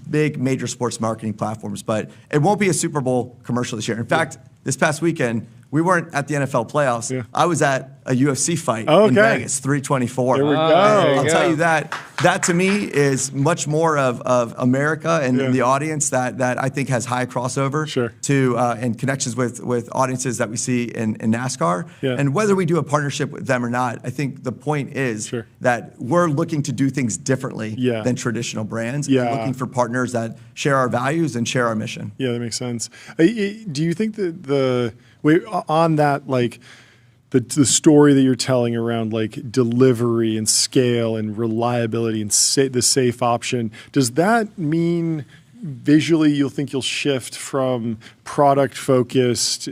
big major sports marketing platforms. But it won't be a Super Bowl commercial this year. In fact, this past weekend, we weren't at the NFL playoffs. I was at a UFC fight in Vegas, 324. There we go. I'll tell you that to me is much more of America and the audience that I think has high crossover to and connections with audiences that we see in NASCAR. And whether we do a partnership with them or not, I think the point is that we're looking to do things differently than traditional brands. And looking for partners that share our values and share our mission. Yeah, that makes sense. Do you think that on that, like, the story that you're telling around like delivery and scale and reliability and the safe option, does that mean visually you'll think you'll shift from product focused,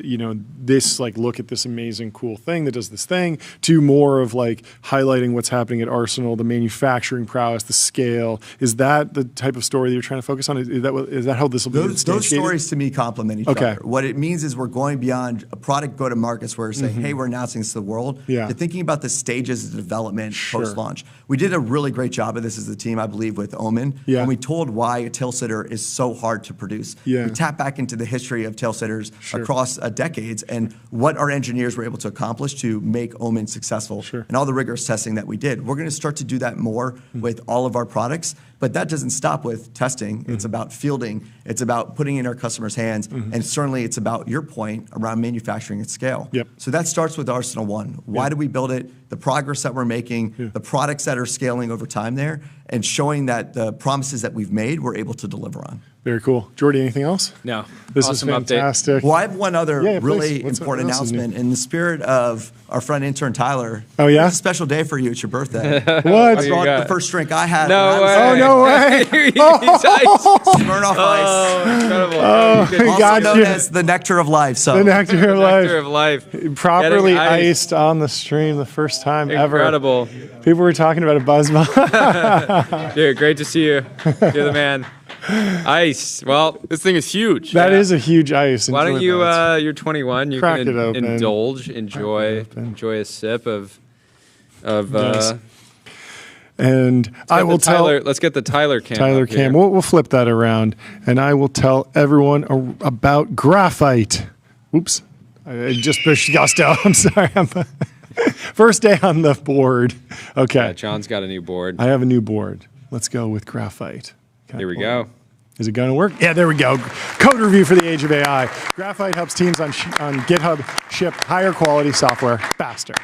this like, look at this amazing cool thing that does this thing, to more of like highlighting what's happening at Arsenal, the manufacturing prowess, the scale? Is that the type of story that you're trying to focus on? Is that how this will be instantiated? Those stories to me complement each other. What it means is we're going beyond a product go-to-markets where we're saying, hey, we're announcing this to the world, to thinking about the stages of development post-launch. We did a really great job of this as a team, I believe, with Omen. And we told why a tail sitter is so hard to produce. We tap back into the history of tail sitters across decades and what our engineers were able to accomplish to make Omen successful and all the rigorous testing that we did. We're going to start to do that more with all of our products, but that doesn't stop with testing. It's about fielding. It's about putting it in our customers' hands, and certainly it's about your point around manufacturing at scale. So that starts with Arsenal One. Why do we build it? The progress that we're making, the products that are scaling over time there, and showing that the promises that we've made, we're able to deliver on. Very cool. Jordy, anything else? No. This awesome is fantastic. Update. Well, I have one other really important announcement. In the spirit of our friend intern Tyler, it's a special day for you. It's your birthday. What? I brought the first drink I had. No way. Oh, no way. Smirnoff Ice. Oh, incredible. Also known as the nectar of life. So the nectar of life. Nectar of life. Properly iced on the stream the first time ever. Incredible. People were talking about a BuzzBomb. Dude, great to see you. You're the man. Ice. Well, this thing is huge. That is a huge ice. Why don't you? You're 21. You Crack can it open. indulge, enjoy a sip of. Yes. And I will tell. Let's get the Tyler cam. Tyler cam. We'll flip that around, and I will tell everyone about graphite. Oops, I just pushed Gusto. I'm sorry. First day on the board. Okay. Yeah, John's got a new board. I have a new board. Let's go with Graphite. Here we go. Is it going to work? Yeah, there we go. Code review for the age of AI. Graphite helps teams on GitHub ship higher quality software faster.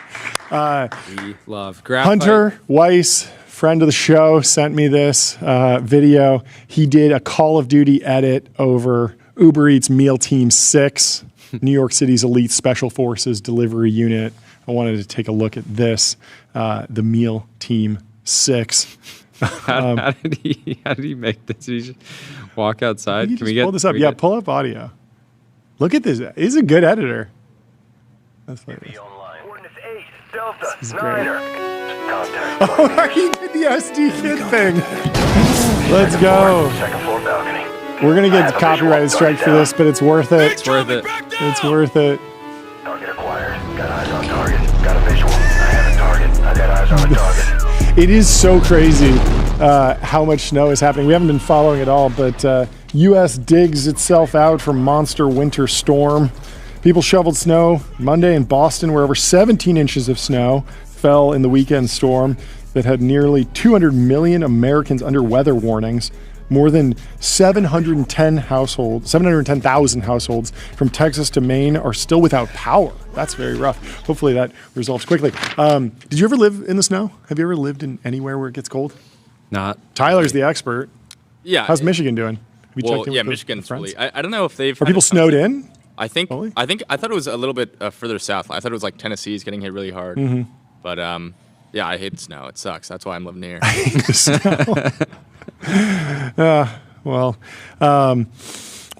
We love Graphite. Hunter Weiss, friend of the show, sent me this video. He did a Call of Duty edit over Uber Eats Meal Team 6, New York City's elite special forces delivery unit. I wanted to take a look at this, the Meal Team 6. How did he make this? Did he just walk outside? Can we pull this up? Yeah, pull up audio. Look at this. He's a good editor. That's like this. This is great. Oh, he did the SD kid thing. Let's go. We're going to get copyright strike for this, but it's worth it. It's worth it. It's worth it. Target acquired. Got eyes on target. Got a visual. I have a target. I got eyes on a target. It is so crazy how much snow is happening. We haven't been following it all, but U.S. digs itself out from monster winter storm. People shoveled snow Monday in Boston, where over 17 inches of snow fell in the weekend storm that had nearly 200 million Americans under weather warnings. More than 710,000 households from Texas to Maine are still without power. That's very rough. Hopefully that resolves quickly. Did you ever live in the snow? Have you ever lived in anywhere where it gets cold? Not. Tyler's the expert. Yeah. How's Michigan doing? Have you checked in with Michigan's the really. I don't know if they've. Are people snowed in? I thought it was a little bit further south. I thought it was like Tennessee's getting hit really hard. Mm-hmm. But yeah, I hate snow. It sucks. That's why I'm living here.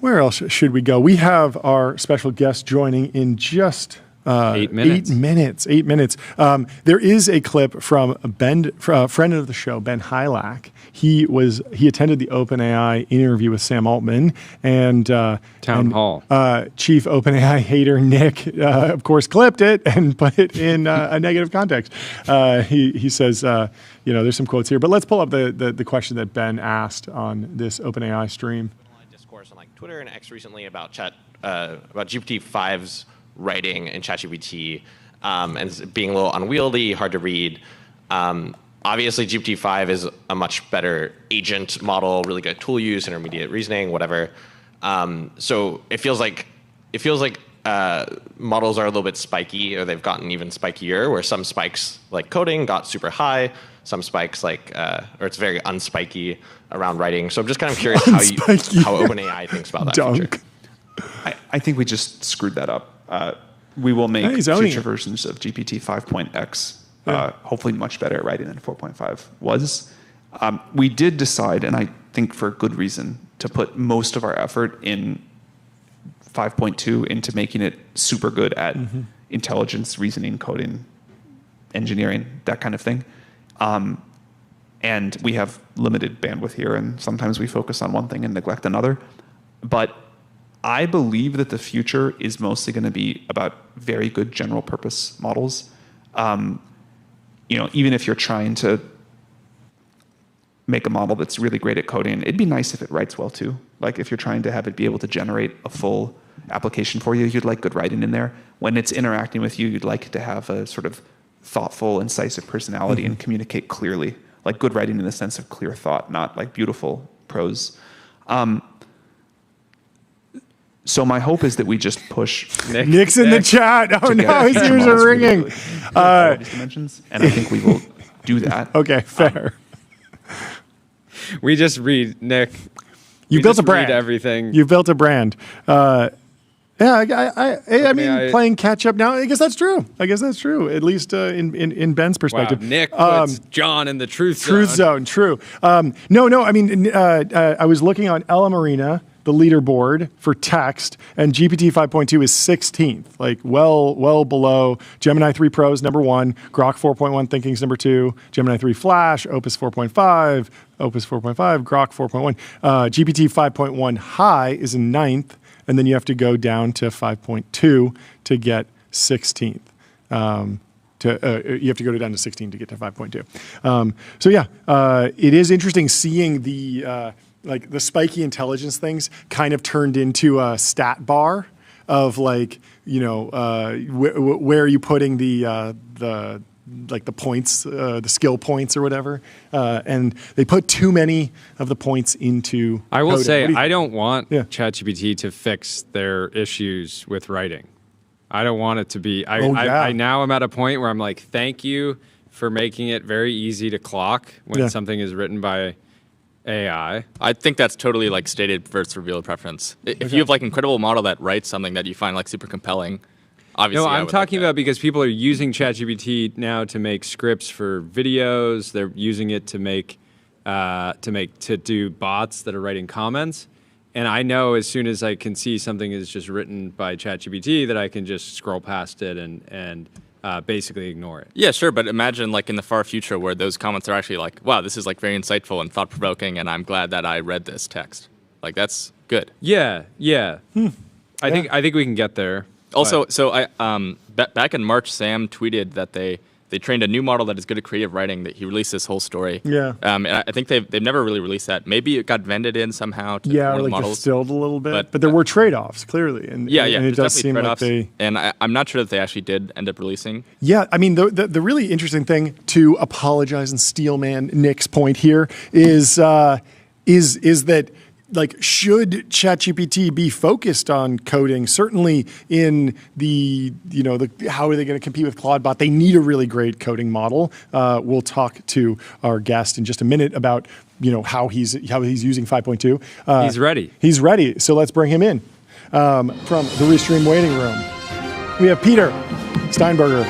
Where else should we go? We have our special guest joining in just 8 minutes. 8 minutes. There is a clip from a friend of the show, Ben Hylack. He attended the OpenAI interview with Sam Altman and Town Hall. Chief OpenAI hater Nick, of course, clipped it and put it in a negative context. He says, there's some quotes here, but let's pull up the question that Ben asked on this OpenAI stream. Discourse on like Twitter and X recently about GPT-5's writing in ChatGPT and being a little unwieldy, hard to read. Obviously, GPT-5 is a much better agent model, really good tool use, intermediate reasoning, whatever. So it feels like models are a little bit spiky, or they've gotten even spikier, where some spikes like coding got super high, some spikes or it's very unspiky around writing. So I'm just kind of curious how OpenAI thinks about that feature. I think we just screwed that up. We will make future versions of GPT 5.x hopefully much better at writing than 4.5 was. We did decide, and I think for good reason, to put most of our effort in 5.2 into making it super good at intelligence, reasoning, coding, engineering, that kind of thing. And we have limited bandwidth here, and sometimes we focus on one thing and neglect another. But I believe that the future is mostly going to be about very good general purpose models. Even if you're trying to make a model that's really great at coding, it'd be nice if it writes well too. Like if you're trying to have it be able to generate a full application for you, you'd like good writing in there. When it's interacting with you, you'd like it to have a sort of thoughtful, incisive personality and communicate clearly. Like good writing in the sense of clear thought, not like beautiful prose. So my hope is that we just push. Nick's in the chat. Oh no, his ears are ringing. Dimensions, and I think we will do that. Okay, fair. We just read, Nick. You built a brand. Read everything. You built a brand. I mean, playing catch up now. I guess that's true. At least in Ben's perspective. Wow, Nick puts John in the truth zone. Truth zone. True. No. I mean, I was looking on Ella Marina, the leaderboard for text, and GPT 5.2 is 16th, like well below Gemini 3 Pro's number 1, Grok 4.1 Thinking's number 2, Gemini 3 Flash, Opus 4.5, Grok 4.1. GPT 5.1 High is in 9th, and then you have to go down to 5.2 to get 16th. You have to go down to 16 to get to 5.2. It is interesting seeing the spiky intelligence things kind of turned into a stat bar. of like, where are you putting the points, the skill points or whatever, and they put too many of the points into. I will coding. say I don't want ChatGPT to fix their issues with writing. I don't want it to be. I now am at a point where I'm like, thank you for making it very easy to clock when something is written by AI. I think that's totally like stated versus revealed preference. If you have like an incredible model that writes something that you find like super compelling. Obviously, no, I'm talking about because people are using ChatGPT now to make scripts for videos. They're using it to do bots that are writing comments. And I know as soon as I can see something is just written by ChatGPT that I can just scroll past it and basically ignore it. Yeah, sure. But imagine like in the far future where those comments are actually like, wow, this is like very insightful and thought provoking, and I'm glad that I read this text. Like that's good. Yeah. I think we can get there. Also, so back in March, Sam tweeted that they trained a new model that is good at creative writing. That he released this whole story. Yeah. And I think they've never really released that. Maybe it got vended in somehow. To one or of the like models. distilled a little bit. But there were trade-offs clearly, and it does seem like they. And I'm not sure that they actually did end up releasing. Yeah, I mean the really interesting thing, to apologize and steal Nick's point here, is that. Like, should ChatGPT be focused on coding? Certainly in the how are they going to compete with Clawdbot? They need a really great coding model. We'll talk to our guest in just a minute about how he's using 5.2. He's ready. He's ready. So let's bring him in from the Restream waiting room. We have Peter Steinberger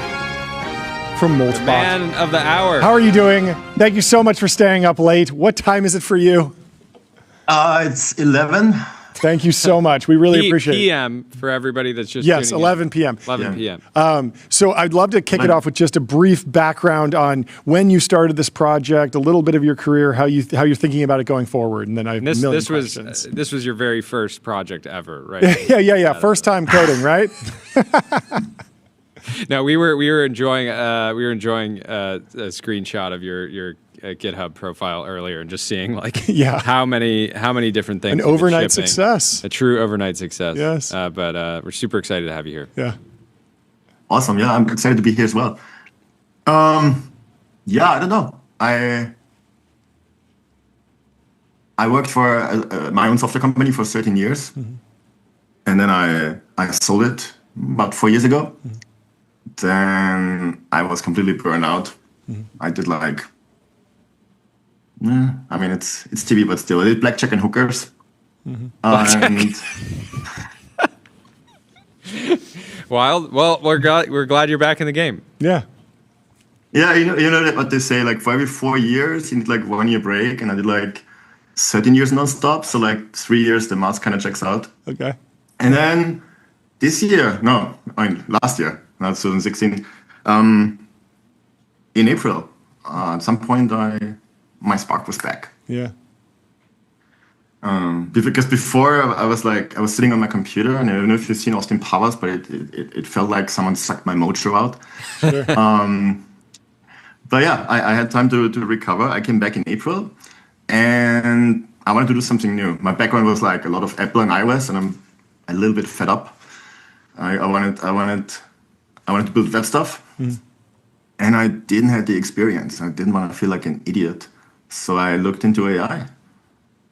from Moltbot. The man of the hour. How are you doing? Thank you so much for staying up late. What time is it for you? It's 11. Thank you so much. We really appreciate it. PM for everybody that's just Yes, tuning 11 in. p.m. 11 p.m. So I'd love to kick it off with just a brief background on when you started this project, a little bit of your career, how you're thinking about it going forward, and then I have a million questions. This was your very first project ever, right? Yeah. First time coding, right? No, we were enjoying a screenshot of your GitHub profile earlier and just seeing like how many different things. An overnight success. A true overnight success. Yes. But we're super excited to have you here. Yeah. Awesome. Yeah, I'm excited to be here as well. I don't know. I worked for my own software company for 13 years, and then I sold it about 4 years ago. Then I was completely burned out. I did like. I mean, it's TV, but still, I did blackjack and hookers. Wild. Well, we're glad you're back in the game. Yeah. Yeah, you know what they say. Like for every 4 years, you need like 1 year break, and I did like 13 years nonstop. So like 3 years, the math kind of checks out. Okay. And then last year, now 2016, in April, at some point, my spark was back. Yeah. Because before I was sitting on my computer, and I don't know if you've seen Austin Powers, but it felt like someone sucked my mojo out. Sure. But yeah, I had time to recover. I came back in April, and I wanted to do something new. My background was like a lot of Apple and iOS, and I'm a little bit fed up. I wanted to build web stuff, and I didn't have the experience. I didn't want to feel like an idiot. So I looked into AI,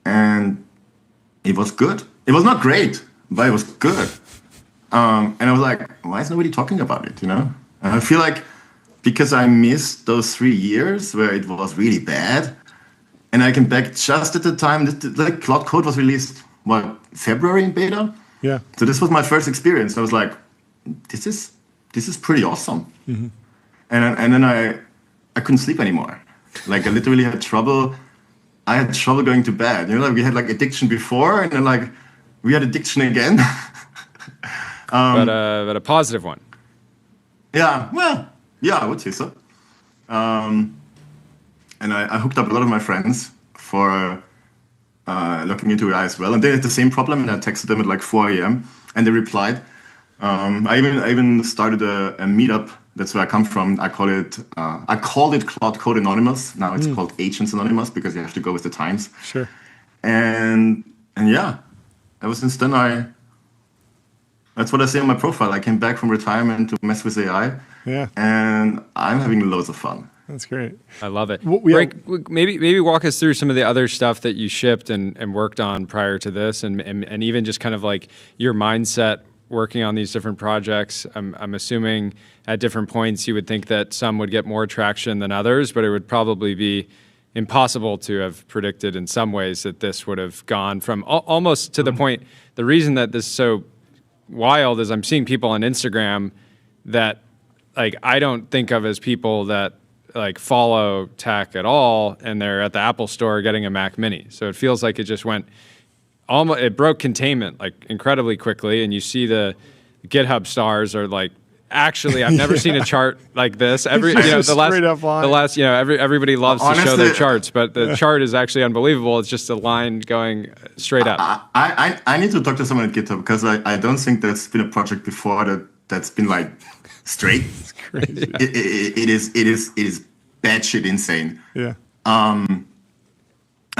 and it was good. It was not great, but it was good. And I was like, why is nobody talking about it, And I feel like because I missed those 3 years where it was really bad, and I came back just at the time that Cloud Code was released, February in beta? Yeah. So this was my first experience. I was like, this is pretty awesome. And then I couldn't sleep anymore. Like I literally had trouble. I had trouble going to bed. We had like addiction before, and then like we had addiction again. But a positive one. Yeah. Well, yeah, I would say so. And I hooked up a lot of my friends for looking into AI as well, and they had the same problem. And I texted them at like 4 a.m. and they replied. I even started a meetup. That's where I come from. I called it Cloud Code Anonymous. Now it's called Agents Anonymous because you have to go with the times. Sure. And yeah, ever since then I That's what I say on my profile. I came back from retirement to mess with AI. Yeah. And I'm having loads of fun. That's great. I love it. Maybe walk us through some of the other stuff that you shipped and worked on prior to this, and even just kind of like your mindset working on these different projects. I'm assuming at different points you would think that some would get more traction than others, but it would probably be impossible to have predicted in some ways that this would have gone from almost to the point. The reason that this is so wild is I'm seeing people on Instagram that like I don't think of as people that like follow tech at all, and they're at the Apple store getting a Mac Mini. So it feels like it just went almost, it broke containment like incredibly quickly. And you see the GitHub stars are like, actually, I've never seen a chart like this. Everybody loves to show their charts, but the chart is actually unbelievable. It's just a line going straight up. I need to talk to someone at GitHub because I don't think there's been a project before that's been like straight. It's crazy. It is batshit insane. Yeah. I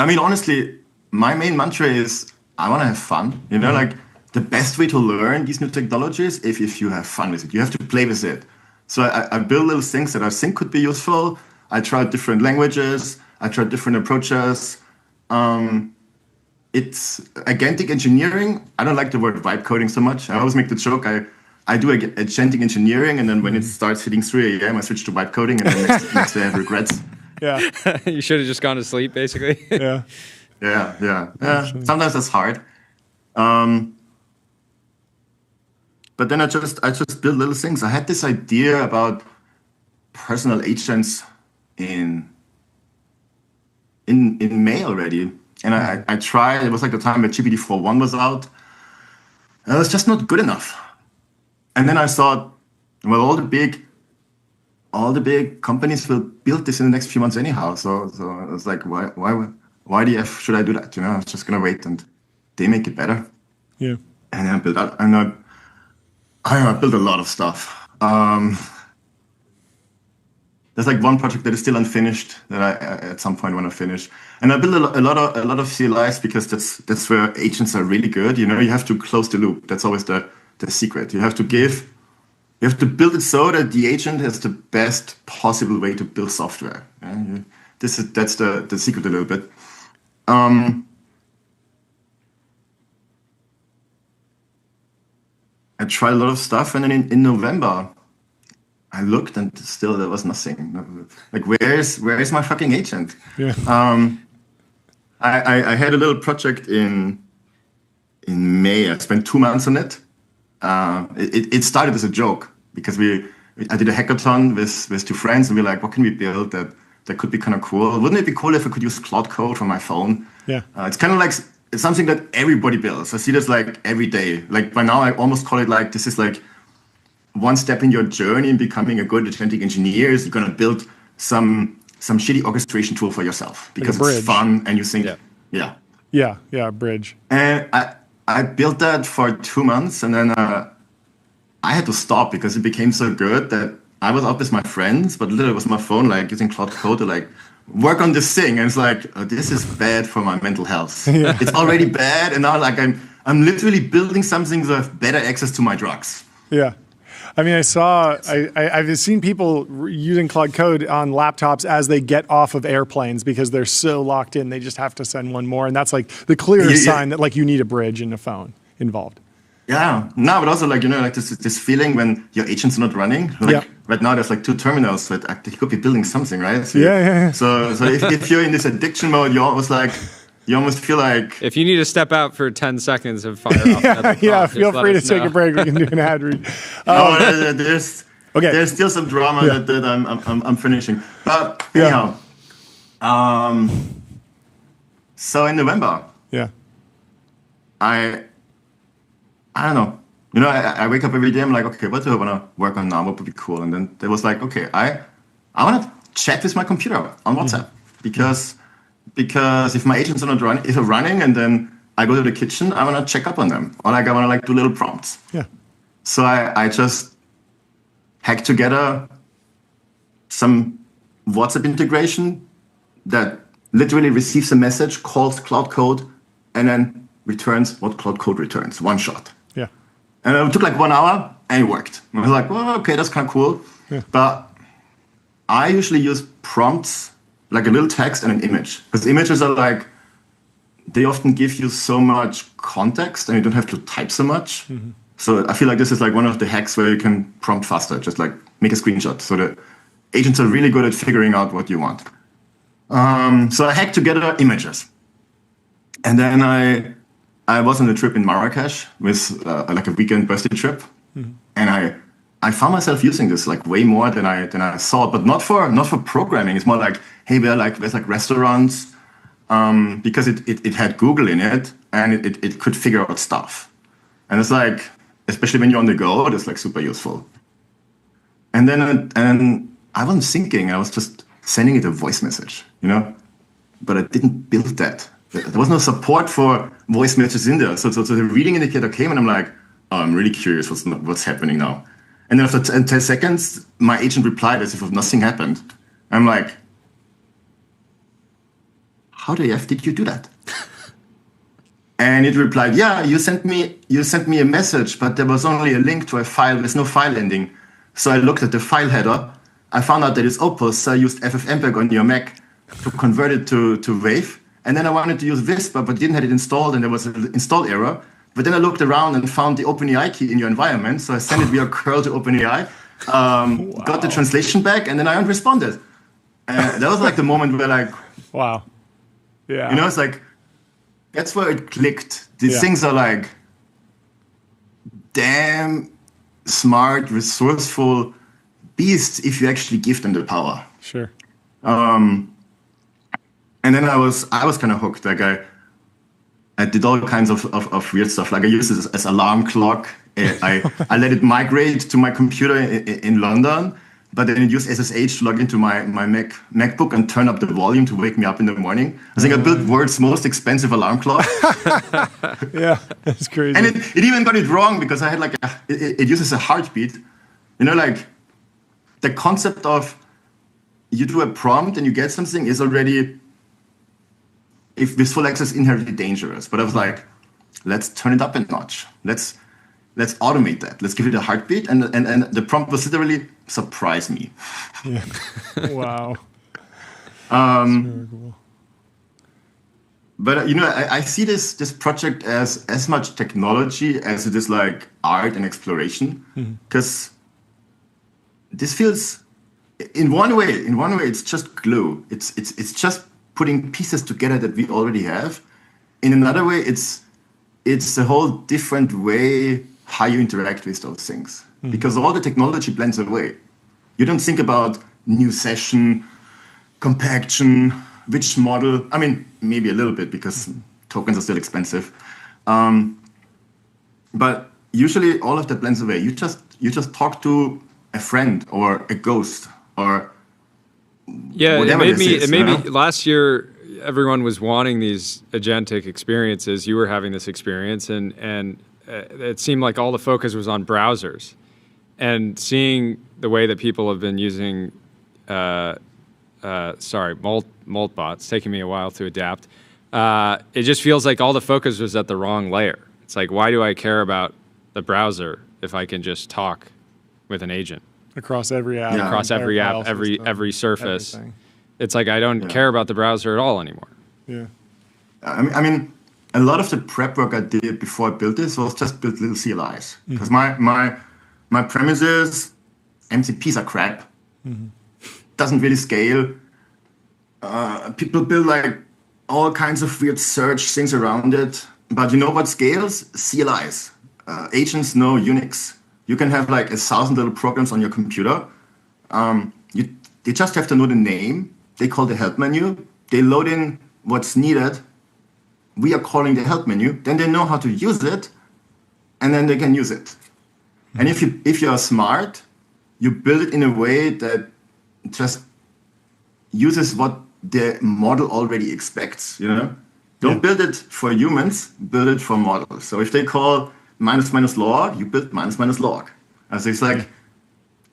mean, honestly, my main mantra is I want to have fun. You know, like the best way to learn these new technologies is if you have fun with it. You have to play with it. So I build little things that I think could be useful. I tried different languages. I tried different approaches. It's agentic engineering. I don't like the word vibe coding so much. I always make the joke. I do agentic engineering, and then when it starts hitting 3 a.m., I switch to vibe coding, and then next day I have regrets. Yeah. You should have just gone to sleep, basically. Yeah. Yeah. Sometimes that's hard. But then I just build little things. I had this idea about personal agents in May already. And I tried, it was like the time that GPT-4.1 was out. And it was just not good enough. And then I thought, well, all the big companies will build this in the next few months anyhow. So I was like, why the F should I do that? You know, I was just gonna wait and they make it better. Yeah. And then I built out, and I built a lot of stuff. There's like one project that is still unfinished that I at some point want to finish. And I built a lot of CLIs because that's where agents are really good. You know, you have to close the loop. That's always the secret. You have to build it so that the agent has the best possible way to build software. And that's the secret a little bit. I tried a lot of stuff, and then in November, I looked, and still there was nothing. Like, where is my fucking agent? Yeah. I had a little project in May. I spent 2 months on it. It started as a joke because I did a hackathon with 2 friends, and we were like, what can we build that could be kind of cool? Wouldn't it be cool if I could use Cloud Code from my phone? Yeah. It's kind of like, it's something that everybody builds. I see this like every day. Like by now, I almost call it like, this is like one step in your journey in becoming a good agentic engineer is you're going to build some shitty orchestration tool for yourself because like it's fun and you think, Yeah, bridge. And I built that for 2 months, and then I had to stop because it became so good that I was out with my friends, but literally was my phone, like using Cloud Code to like work on this thing. And it's like, oh, this is bad for my mental health. Yeah. It's already bad, and now like I'm literally building something to have better access to my drugs. Yeah. I mean, I've seen people using Cloud Code on laptops as they get off of airplanes because they're so locked in, they just have to send one more. And that's like the clearest sign that like you need a bridge and a phone involved. Yeah, no, but also like, you know, like this feeling when your agent's not running. Like right now there's like 2 terminals that you could be building something, right? So So if you're in this addiction mode, you almost feel like... If you need to step out for 10 seconds and fire off. Feel free to take a break. We can do an ad read. There's still some drama that I'm finishing. But anyhow, so in November, I don't know. You know, I wake up every day, I'm like, okay, what do I want to work on now? What would be cool? And then there was like, okay, I want to chat with my computer on WhatsApp because if my agents are not running, and then I go to the kitchen, I want to check up on them, or like I want to like do little prompts. Yeah. So I just hacked together some WhatsApp integration that literally receives a message, calls Cloud Code, and then returns what Cloud Code returns, one shot. Yeah. And it took like 1 hour, and it worked. I was like, well, okay, that's kind of cool. Yeah. But I usually use prompts, like a little text and an image. Because images are like, they often give you so much context, and you don't have to type so much. Mm-hmm. So I feel like this is like one of the hacks where you can prompt faster, just like make a screenshot. So the agents are really good at figuring out what you want. So I hacked together images. And then I was on a trip in Marrakesh with like a weekend birthday trip. Mm-hmm. And I found myself using this like way more than I saw, but not for programming. It's more like, hey, there's like restaurants, because it had Google in it, and it could figure out stuff. And it's like, especially when you're on the go, that's like super useful. And then I wasn't thinking, I was just sending it a voice message, you know? But I didn't build that. There was no support for voice messages in there. So the reading indicator came, and I'm like, oh, I'm really curious what's happening now. And then after 10 seconds, my agent replied as if nothing happened. I'm like, how the F did you do that? And it replied, yeah, you sent me a message, but there was only a link to a file with no file ending. So I looked at the file header. I found out that it's Opus, so I used FFmpeg on your Mac to convert it to Wave. And then I wanted to use Whisper, but didn't have it installed, and there was an install error. But then I looked around and found the OpenAI key in your environment, so I sent it via curl to OpenAI, got the translation back, and then I responded. And that was like the moment where like, wow, yeah, you know, it's like, that's where it clicked. These things are like damn smart, resourceful beasts if you actually give them the power. Sure. And then I was kind of hooked. Like I did all kinds of weird stuff. Like I used it as alarm clock. I let it migrate to my computer in London, but then it used SSH to log into my MacBook and turn up the volume to wake me up in the morning. I think I built world's most expensive alarm clock. Yeah, that's crazy. And it even got it wrong because I had like it uses a heartbeat. You know, like the concept of you do a prompt and you get something is already, if with full access, inherently dangerous. But I was like, let's turn it up a notch. Let's automate that. Let's give it a heartbeat. And the prompt was literally surprise me. Yeah. Wow. That's very cool. But you know, I see this project as much technology as it is like art and exploration, because this feels, in one way, it's just glue. It's just putting pieces together that we already have. In another way, it's a whole different way how you interact with those things, because all the technology blends away. You don't think about new session, compaction, which model. I mean, maybe a little bit because tokens are still expensive. But usually all of that blends away. You just talk to a friend or a ghost or whatever it made me last year. Everyone was wanting these agentic experiences. You were having this experience, and it seemed like all the focus was on browsers. And seeing the way that people have been using, Moltbot, it's taking me a while to adapt. It just feels like all the focus was at the wrong layer. It's like, why do I care about the browser if I can just talk with an agent? Across every app. Yeah. Across every app, every surface. Everything. It's like I don't care about the browser at all anymore. Yeah. I mean, a lot of the prep work I did before I built this was just build little CLIs. Because my premise is MCPs are crap. Doesn't really scale. People build like all kinds of weird search things around it. But you know what scales? CLIs. Agents know Unix. You can have like 1,000 little programs on your computer. They just have to know the name. They call the help menu. They load in what's needed. We are calling the help menu. Then they know how to use it, and then they can use it. And if you are smart, you build it in a way that just uses what the model already expects. You know, don't build it for humans. Build it for models. So if they call ---- log, you build ---- log. So it's like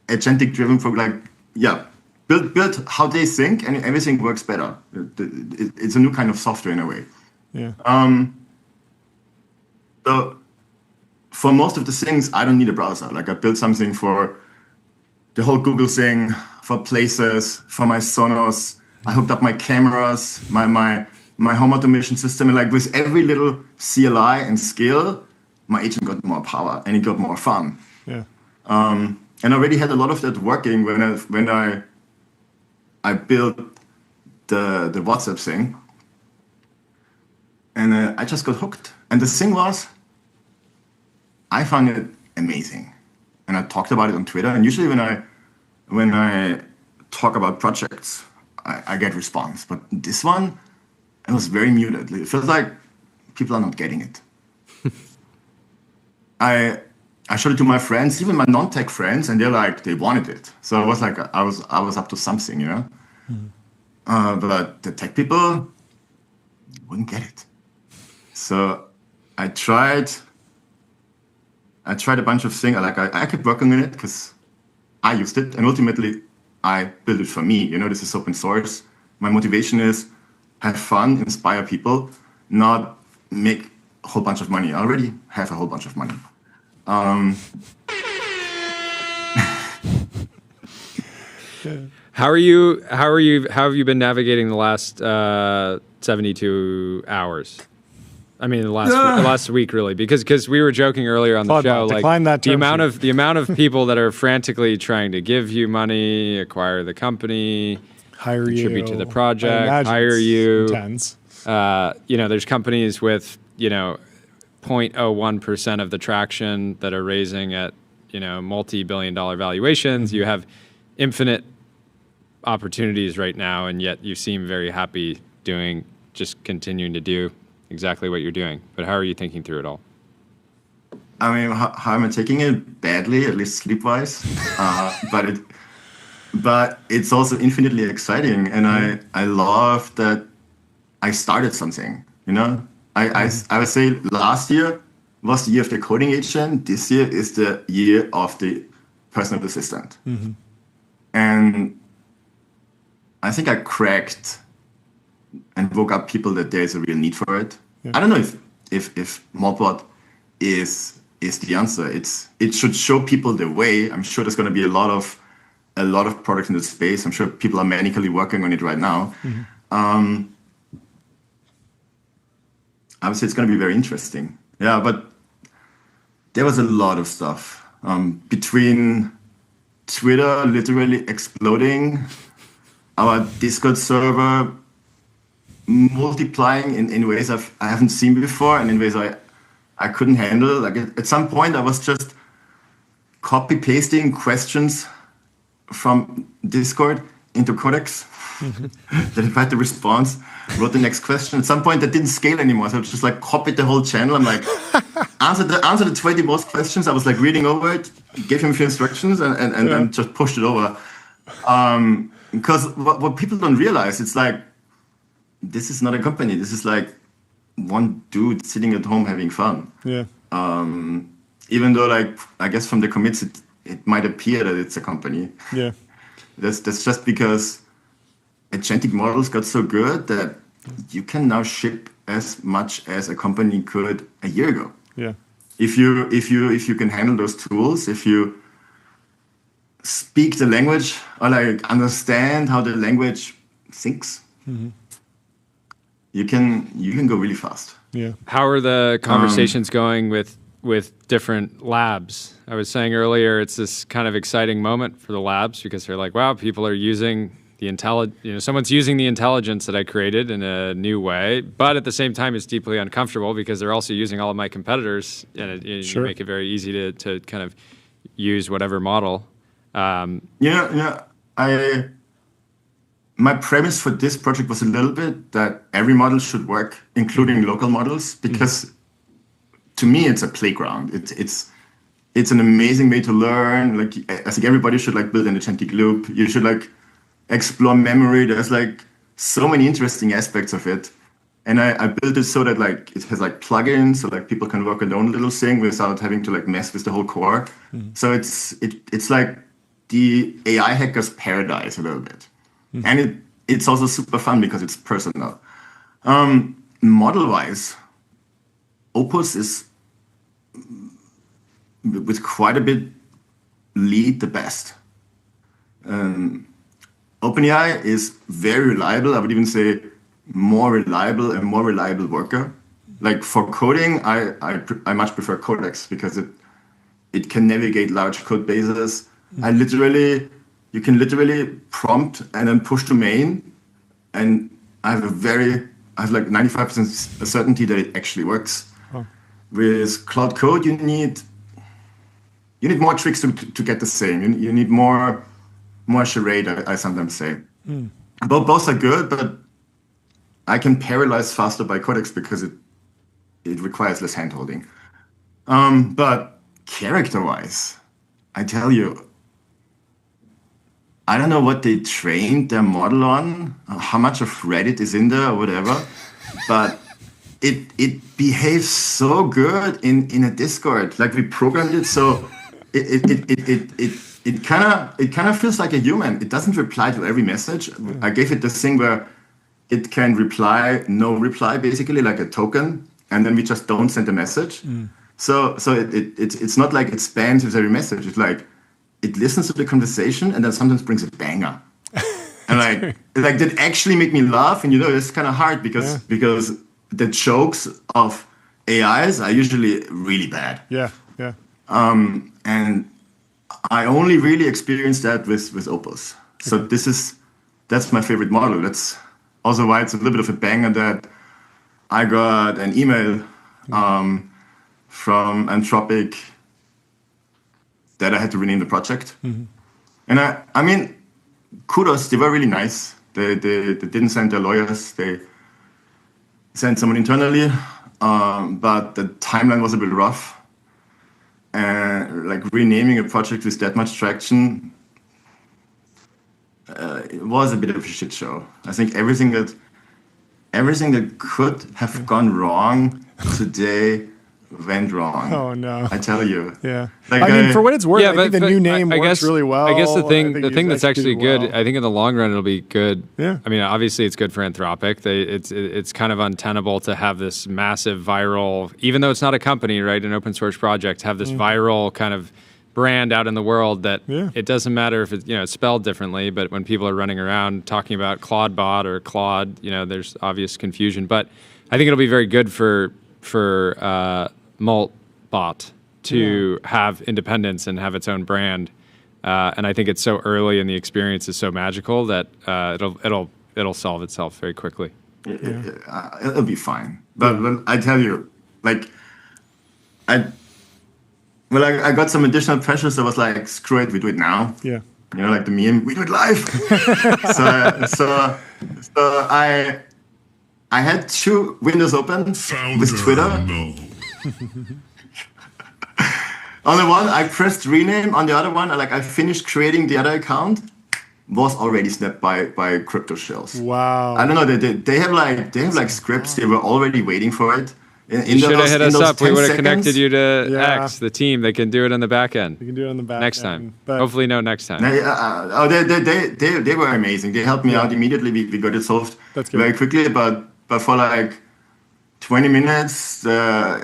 agentic driven for like build how they think, and everything works better. It's a new kind of software in a way. Yeah. So for most of the things, I don't need a browser. Like I built something for the whole Google thing, for places, for my Sonos. I hooked up my cameras, my home automation system, and like with every little CLI and skill, my agent got more power and it got more fun. Yeah. And I already had a lot of that working when I built the WhatsApp thing, and I just got hooked. And the thing was, I found it amazing, and I talked about it on Twitter. And usually when I talk about projects, I get response. But this one, it was very muted. It felt like people are not getting it. I showed it to my friends, even my non-tech friends, and they're like, they wanted it. So it was like I was up to something, you know. But the tech people wouldn't get it. So I tried a bunch of things. I kept working on it because I used it, and ultimately I built it for me. You know, this is open source. My motivation is have fun, inspire people, not make a whole bunch of money. I already have a whole bunch of money. How have you been navigating the last 72 hours? I mean, the last week, really, because we were joking earlier on the show, like the amount of people that are frantically trying to give you money, acquire the company, contribute to the project, hire you. Intense. There's companies with 0.01% of the traction that are raising at multi-billion-dollar valuations. You have infinite opportunities right now, and yet you seem very happy continuing to do exactly what you're doing. But how are you thinking through it all? I mean, how am I taking it? Badly, at least sleep-wise. But it's also infinitely exciting, and I love that I started something. You know, I would say last year was the year of the coding agent. This year is the year of the personal assistant. Mm-hmm. And I think I cracked and woke up people that there's a real need for it. Yeah. I don't know if Moltbot is the answer. It should show people the way. I'm sure there's going to be a lot of products in the space. I'm sure people are manically working on it right now. Mm-hmm. I would say it's going to be very interesting. Yeah, but there was a lot of stuff between Twitter literally exploding, our Discord server multiplying in ways I haven't seen before, and in ways I couldn't handle. Like at some point, I was just copy pasting questions from Discord into Codex. Then I had the response, wrote the next question. At some point, that didn't scale anymore, so I just like copied the whole channel. I'm like, answer the 20 most questions. I was like reading over it, gave him a few instructions, and then just pushed it over. Because what people don't realize, it's like, this is not a company. This is like one dude sitting at home having fun. Yeah. Even though, like, I guess from the commits, it might appear that it's a company. Yeah. That's just because agentic models got so good that you can now ship as much as a company could a year ago. Yeah. If you can handle those tools, if you speak the language or like understand how the language thinks, mm-hmm. you can go really fast. Yeah. How are the conversations going with different labs? I was saying earlier, it's this kind of exciting moment for the labs because they're like, wow, people are using someone's using the intelligence that I created in a new way, but at the same time, it's deeply uncomfortable because they're also using all of my competitors, and you make it very easy to kind of use whatever model. My premise for this project was a little bit that every model should work, including local models, because to me, it's a playground. It's an amazing way to learn. Like, I think everybody should like build an agentic loop. You should like explore memory. There's like so many interesting aspects of it. And I built it so that like it has like plugins, so like people can work on their own little thing without having to like mess with the whole core. So it's like the AI hacker's paradise a little bit. And it's also super fun because it's personal. Model-wise, Opus is with quite a bit lead the best. OpenAI is very reliable. I would even say more reliable and more reliable worker. Like for coding, I much prefer Codex because it can navigate large code bases. You can literally prompt and then push to main, and I have like 95% certainty that it actually works. Oh. With Cloud Code, you need more tricks to get the same. You need more charade, I sometimes say. Mm. Both are good, but I can parallelize faster by Codex because it requires less handholding. But character-wise, I tell you, I don't know what they trained their model on, how much of Reddit is in there or whatever, but it behaves so good in a Discord. Like we programmed it so it kind of feels like a human. It doesn't reply to every message. I gave it this thing where it can reply, no reply, basically like a token, and then we just don't send a message. Mm. So it's not like it spams with every message. It's like it listens to the conversation and then sometimes brings a banger. And like that actually make me laugh. And it's kind of hard because the jokes of AIs are usually really bad. Yeah. And I only really experienced that with Opus. So that's my favorite model. That's also why it's a little bit of a banger that I got an email from Anthropic that I had to rename the project. Mm-hmm. And I mean, kudos, they were really nice. They didn't send their lawyers, they sent someone internally, but the timeline was a bit rough. And like renaming a project with that much traction, it was a bit of a shit show. I think everything that could have gone wrong today went wrong. Oh no! I tell you. Yeah. Like, I mean, for what it's worth, I think the new name works really well. I guess the thing that's actually good, I think in the long run it'll be good. Yeah. I mean, obviously it's good for Anthropic. It's kind of untenable to have this massive viral, even though it's not a company, right? An open source project, have this viral kind of brand out in the world that it doesn't matter if it's spelled differently, but when people are running around talking about Clawdbot or Claude, there's obvious confusion. But I think it'll be very good for Moltbot to have independence and have its own brand, and I think it's so early and the experience is so magical that it'll solve itself very quickly. It'll be fine. But I tell you, like I got some additional pressures. I was like, screw it, we do it now. Yeah. Like the meme, we do it live. so I had 2 windows open with Twitter. On the one, I pressed rename. On the other one, I finished creating the other account. Was already snapped by crypto shells. Wow. I don't know. They have scripts. They were already waiting for it. You should have hit us up. We would have connected you to X, the team. They can do it on the back end. You can do it on the back next time. Hopefully, next time. They were amazing. They helped me out immediately. We got it solved very quickly. But for like 20 minutes, that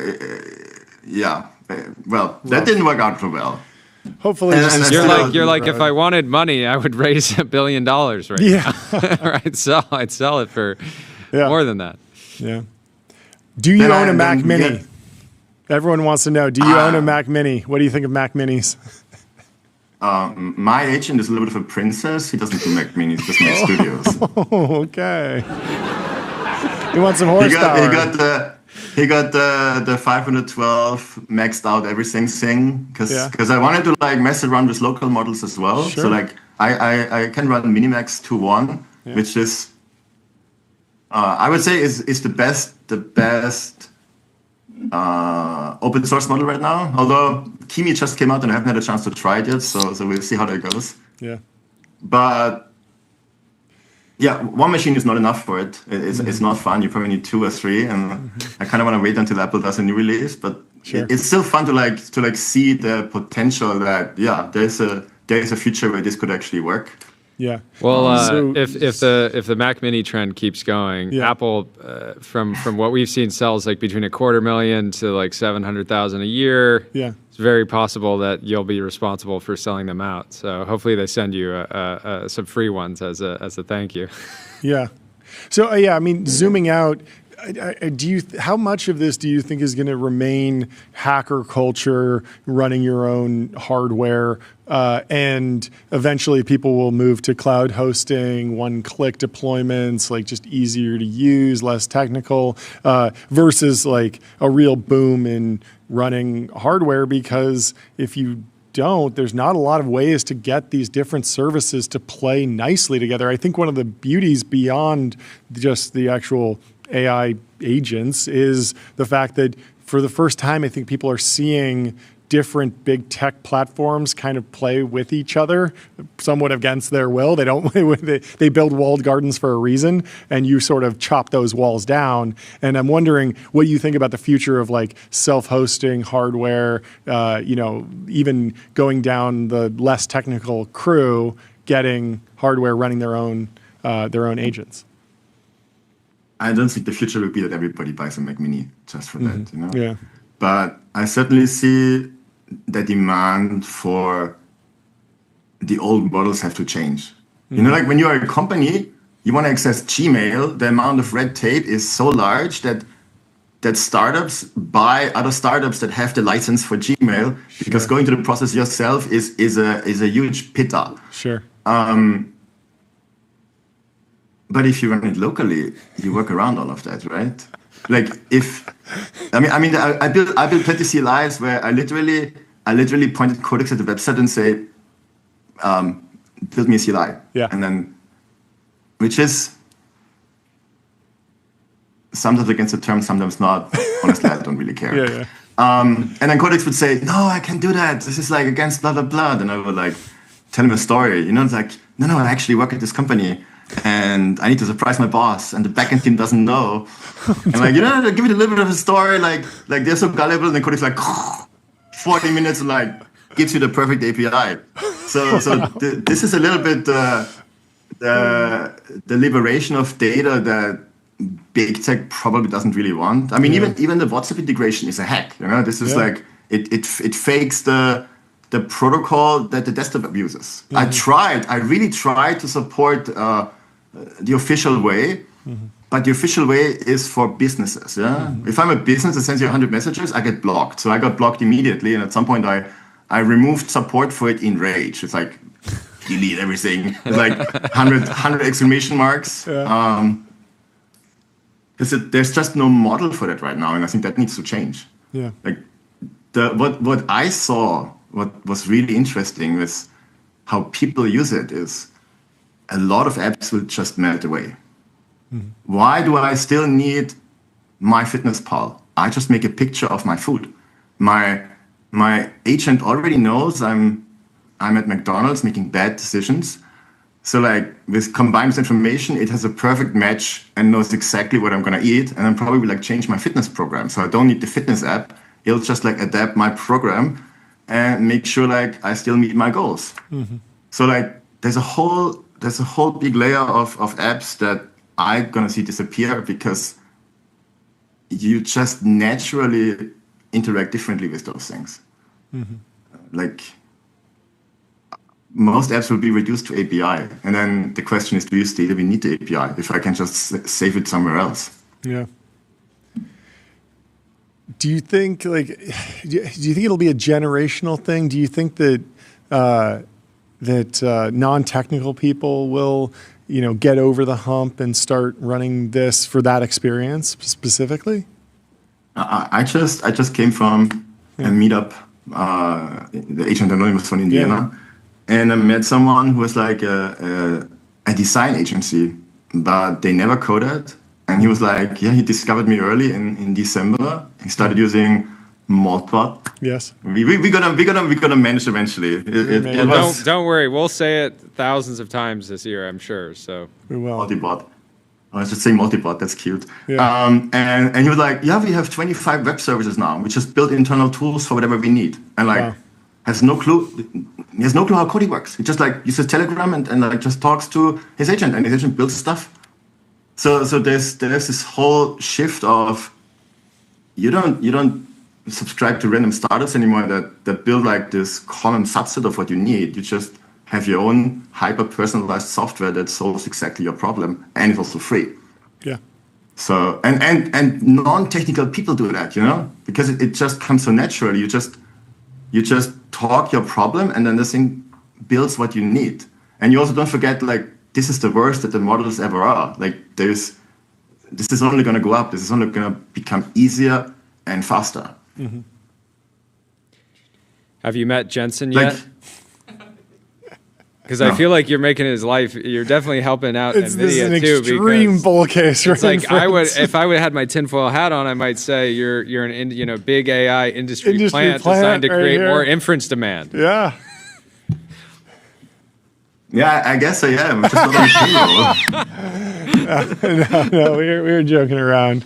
didn't work out so well. Hopefully, you're like if I wanted money, I would raise $1 billion right now. I'd sell it for more than that. Yeah. Do you own a Mac Mini? Everyone wants to know. Do you own a Mac Mini? What do you think of Mac Minis? My agent is a little bit of a princess. He doesn't do Mac Minis, just make studios. Oh, okay. You want some horsepower? He got the 512 maxed out everything thing because I wanted to mess around with local models as well. Sure. So I can run Minimax 2.1, which is I would say is the best open source model right now. Although Kimi just came out and I haven't had a chance to try it yet, so we'll see how that goes. Yeah. But one machine is not enough for it. It's not fun. You probably need 2 or 3, and I kind of want to wait until Apple does a new release. But it's still fun to see the potential that there is a future where this could actually work. Yeah. Well, if the Mac Mini trend keeps going, Apple, from what we've seen, sells between $250,000 to $700,000 a year. Yeah. it's very possible that you'll be responsible for selling them out. So hopefully they send you some free ones as a thank you. Yeah. So yeah, I mean, zooming out, how much of this do you think is going to remain hacker culture, running your own hardware, and eventually people will move to cloud hosting, one-click deployments, like just easier to use, less technical, versus like a real boom in running hardware? Because if you don't, there's not a lot of ways to get these different services to play nicely together. I think one of the beauties beyond just the actual AI agents is the fact that for the first time, I think people are seeing different big tech platforms kind of play with each other, somewhat against their will. They don't. They build walled gardens for a reason, and you sort of chop those walls down. And I'm wondering what you think about the future of like self-hosting hardware. Even going down the less technical crew, getting hardware running their own agents. I don't think the future will be that everybody buys a Mac Mini just for that, Yeah. But I certainly see the demand for the old models have to change. Like when you are a company, you want to access Gmail, the amount of red tape is so large that startups buy other startups that have the license for Gmail, because going through the process yourself is a huge pitta. Sure. But if you run it locally, you work around all of that, right? Like I built plenty CLIs where I literally pointed codecs at the website and say, build me a CLI. Yeah. And then, which is sometimes against the term, sometimes not. Honestly, I don't really care. Yeah. And then codecs would say, no, I can't do that. This is like against blah, blah, blah. And I would like tell him a story. It's like, no, I actually work at this company. And I need to surprise my boss, and the backend team doesn't know. And like, give it a little bit of a story, like they're so gullible, and the code is like 40 minutes, and like gives you the perfect API. So this is a little bit the liberation of data that big tech probably doesn't really want. I mean, even the WhatsApp integration is a hack. This is like it fakes the protocol that the desktop app uses. I really tried to support the official way, but the official way is for businesses. If I'm a business that sends you 100 messages, I get blocked. So I got blocked immediately, and at some point I removed support for it in rage. It's like delete everything. It's like 100 exclamation marks. There's just no model for that right now, and I think that needs to change. Yeah. Like what I saw. What was really interesting with how people use it is a lot of apps will just melt away. Why do I still need MyFitnessPal? I just make a picture of my food. My agent already knows I'm at McDonald's making bad decisions. So like with combined information, it has a perfect match and knows exactly what I'm gonna eat. And then probably like change my fitness program. So I don't need the fitness app. It'll just like adapt my program and make sure like I still meet my goals. So like there's a whole big layer of apps that I'm gonna see disappear because you just naturally interact differently with those things. Like most apps will be reduced to API, and then the question is, do you still even need the API if I can just save it somewhere else? Yeah. Do you think do you think it'll be a generational thing? Do you think that non-technical people will, get over the hump and start running this for that experience specifically? I just came from a meetup, the Agent Anonymous from Indiana, and I met someone who was like a design agency, but they never coded. And he was like, he discovered me early in December. He started using Moltbot. Yes. We're gonna manage eventually. Don't worry, we'll say it thousands of times this year, I'm sure. So we will. Multibot. I should say Multibot. That's cute. Yeah. And he was like, we have 25 web services now. We just build internal tools for whatever we need. And like has no clue. He has no clue how coding works. He just like uses Telegram and like just talks to his agent, and his agent builds stuff. So there's this whole shift of you don't subscribe to random startups anymore that build like this common subset of what you need. You just have your own hyper-personalized software that solves exactly your problem, and it's also free. Yeah. So and non-technical people do that, because it just comes so naturally. You just talk your problem, and then the thing builds what you need. And you also don't forget, like, this is the worst that the models ever are. Like, this is only going to go up. This is only going to become easier and faster. Mm-hmm. Have you met Jensen yet? Because I feel like you're making his life. You're definitely helping out This is NVIDIA an too. extreme bull case. It's like if I would have had my tinfoil hat on, I might say you're an big AI industry plant designed to create more inference demand. Yeah. Yeah, I guess I am. Just no, we were joking around.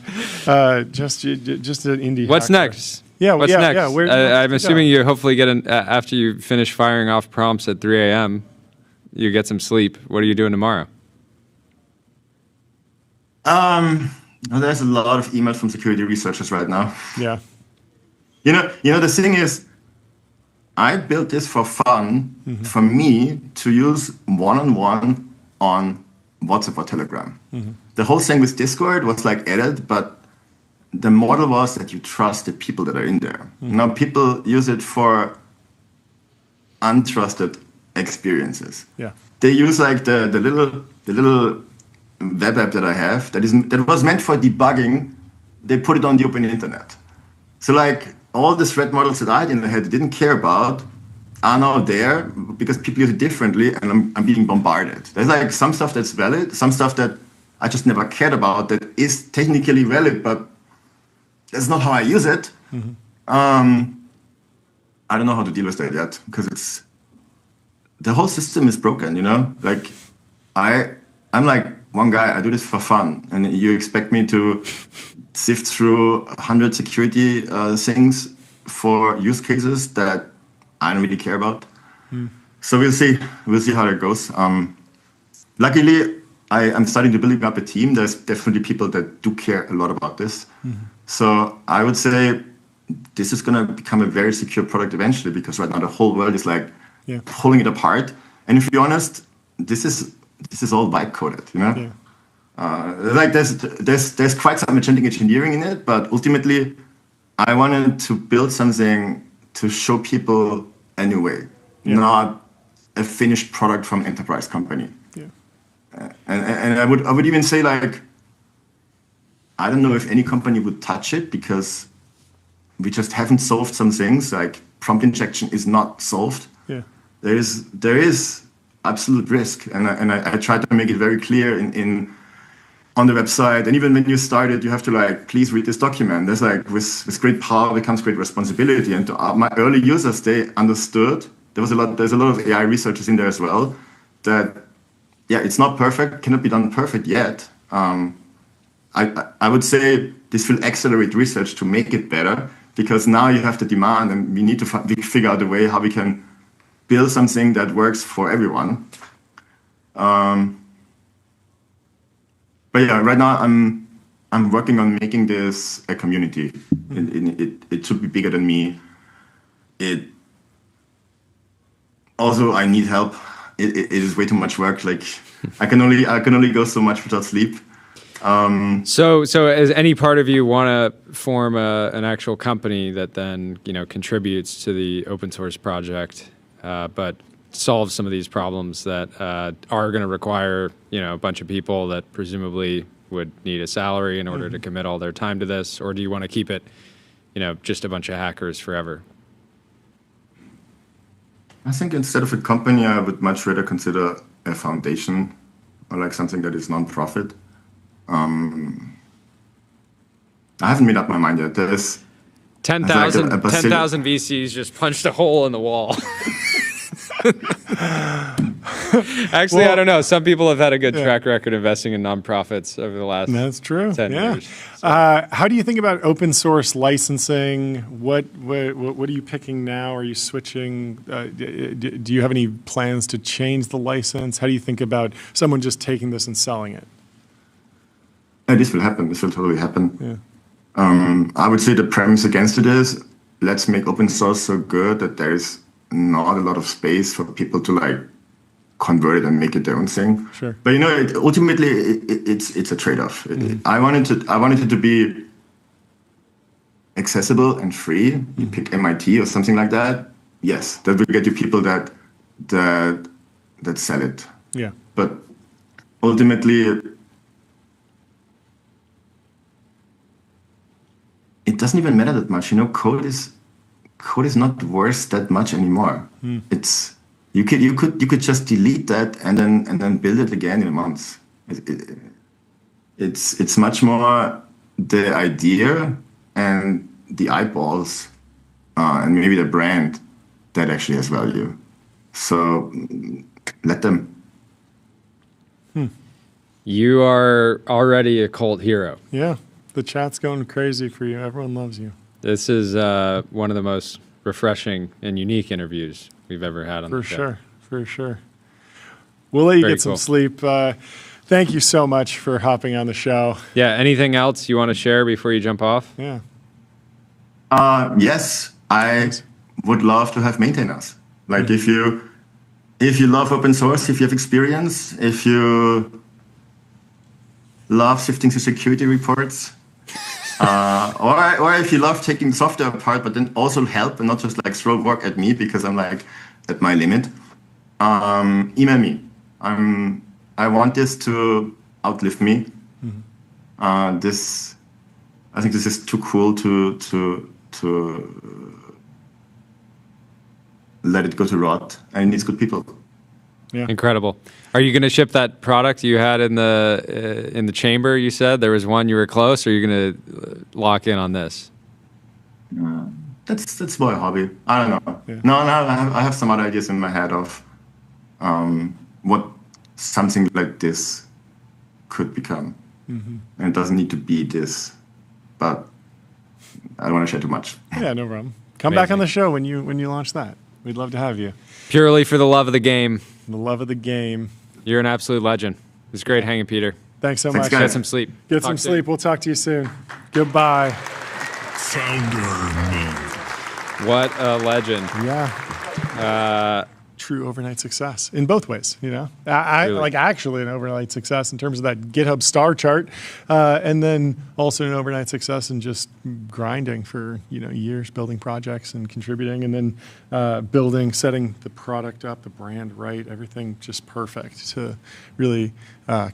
Just an indie. What's hacker. next? Yeah, what's next? I'm assuming you hopefully get after you finish firing off prompts at 3 a.m. You get some sleep. What are you doing tomorrow? There's a lot of emails from security researchers right now. Yeah. The thing is, I built this for fun, for me to use one-on-one on WhatsApp or Telegram. The whole thing with Discord was like added, but the model was that you trust the people that are in there. Now people use it for untrusted experiences. Yeah. They use like the little web app that I have that was meant for debugging. They put it on the open internet. So like all the threat models that I didn't care about are now there because people use it differently, and I'm being bombarded. There's like some stuff that's valid, some stuff that I just never cared about that is technically valid, but that's not how I use it. I don't know how to deal with that yet because the whole system is broken, Like I'm like one guy, I do this for fun, and you expect me to sift through 100 security things for use cases that I don't really care about. So we'll see how that goes. Luckily, I'm starting to build up a team. There's definitely people that do care a lot about this. So I would say this is going to become a very secure product eventually, because right now the whole world is like pulling it apart. And if you're honest, this is all byte coded, Like there's quite some agentic engineering in it, but ultimately I wanted to build something to show people anyway, not a finished product from an enterprise company. And I would even say, like, I don't know if any company would touch it because we just haven't solved some things. Like prompt injection is not solved. Yeah. There is absolute risk, and I try to make it very clear on the website. And even when you start it, you have to like, please read this document. There's like with great power becomes great responsibility. And to my early users, they understood. There's a lot of AI researchers in there as well that. Yeah, it's not perfect, cannot be done perfect yet. I would say this will accelerate research to make it better, because now you have the demand, and we need to figure out a way how we can build something that works for everyone. But yeah, right now I'm working on making this a community. It should be bigger than me. Also, I need help. It is way too much work. Like I can only go so much without sleep. So as any part of you want to form an actual company that then contributes to the open source project, but solves some of these problems that are going to require a bunch of people that presumably would need a salary in order to commit all their time to this, or do you want to keep it just a bunch of hackers forever? I think instead of a company, I would much rather consider a foundation or like something that is non-profit. I haven't made up my mind yet. There's 10,000 VCs just punched a hole in the wall. Actually, I don't know. Some people have had a good track record investing in nonprofits over the last 10 years. So. How do you think about open source licensing? What are you picking now? Are you switching? Do you have any plans to change the license? How do you think about someone just taking this and selling it? This will happen. This will totally happen. I would say the premise against it is let's make open source so good that there's not a lot of space for people to like convert it and make it their own thing. Sure. But ultimately, it's a trade-off. I wanted it to be accessible and free. You pick MIT or something like that. Yes, that will get you people that sell it. Yeah. But ultimately, it doesn't even matter that much. Code is not worth that much anymore. It's you could just delete that and then build it again in a month. It's much more the idea and the eyeballs and maybe the brand that actually has value. So let them. You are already a cult hero. Yeah, the chat's going crazy for you. Everyone loves you. This is one of the most refreshing and unique interviews we've ever had on the show. For sure. We'll let you get some sleep. Thank you so much for hopping on the show. Yeah, anything else you want to share before you jump off? Yeah. Yes, I would love to have maintainers. Like if you love open source, if you have experience, if you love sifting through security reports, or if you love taking software apart, but then also help and not just like throw work at me because I'm like at my limit, email me. I want this to outlive me. I think this is too cool to let it go to rot, and it needs good people. Yeah. Incredible. Are you going to ship that product you had in the chamber? You said there was one you were close. Or are you going to lock in on this? That's more a hobby. I don't know. Yeah. No, I have some other ideas in my head of what something like this could become, and it doesn't need to be this. But I don't want to share too much. Yeah, no problem. Come back on the show when you launch that. We'd love to have you. Purely for the love of the game. The love of the game. You're an absolute legend. It was great hanging, Peter. Thanks so much. Get some sleep. Get some sleep. We'll talk to you soon. Goodbye. Founder mode. What a legend. Yeah. True overnight success in both ways, I really? Like actually an overnight success in terms of that GitHub star chart, and then also an overnight success in just grinding for years, building projects and contributing, and then setting the product up, the brand right, everything just perfect to really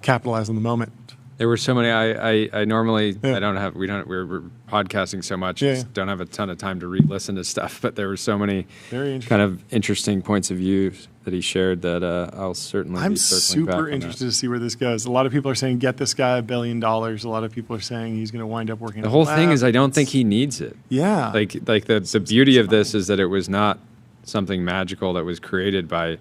capitalize on the moment. There were so many. I normally we're podcasting so much. Just don't have a ton of time to re-listen to stuff. But there were so many kind of interesting points of view that he shared that I'll certainly. I'm be circling back super on interested to see where this goes. A lot of people are saying get this guy $1 billion. A lot of people are saying he's going to wind up working. The whole thing is I don't think he needs it. Yeah. Like the beauty of this is that it was not something magical that was created by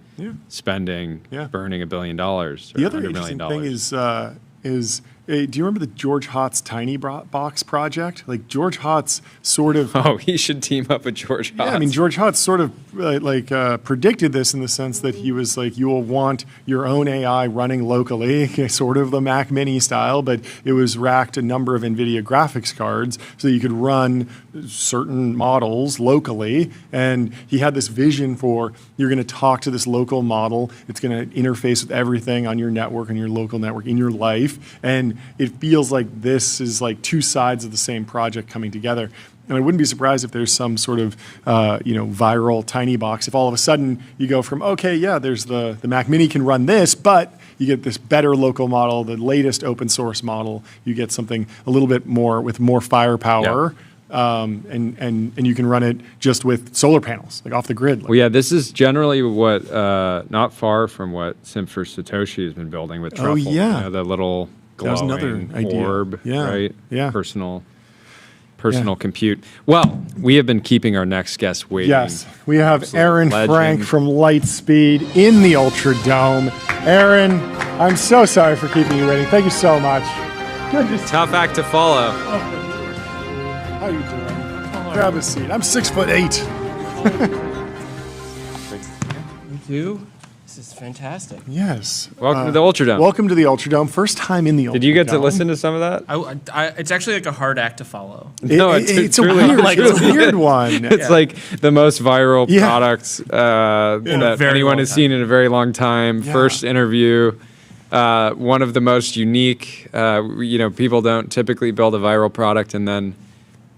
spending burning $1 billion. The other interesting thing is do you remember the George Hotz Tiny Box project? Like George Hotz sort of... Oh, he should team up with George Hotz. Yeah, I mean, George Hotz sort of predicted this in the sense that he was like, you will want your own AI running locally, sort of the Mac Mini style, but it was racked a number of NVIDIA graphics cards so that you could run certain models locally. And he had this vision for, you're going to talk to this local model. It's going to interface with everything on your network, on your local network, in your life. And it feels like this is like two sides of the same project coming together. And I wouldn't be surprised if there's some sort of viral tiny box. If all of a sudden you go from, there's the Mac Mini can run this, but you get this better local model, the latest open source model. You get something a little bit more with more firepower. Yeah. And you can run it just with solar panels, like off the grid. This is generally what, not far from what Simp for Satoshi has been building with Truffle. Oh, yeah. The little glowing orb, right? Yeah. Personal compute. Well, we have been keeping our next guest waiting. Yes, we have Aaron Frank from Lightspeed in the Ultra Dome. Aaron, I'm so sorry for keeping you waiting. Thank you so much. Tough act to follow. How you doing? Grab a seat. I'm 6'8". Me too. This is fantastic. Yes. Welcome to the Ultradome. Welcome to the Ultradome. First time in the Ultradome. Did you get to listen to some of that? It's actually like a hard act to follow. No, it's a weird one. It's like the most viral products that anyone has seen in a very long time. Yeah. First interview. One of the most unique. People don't typically build a viral product and then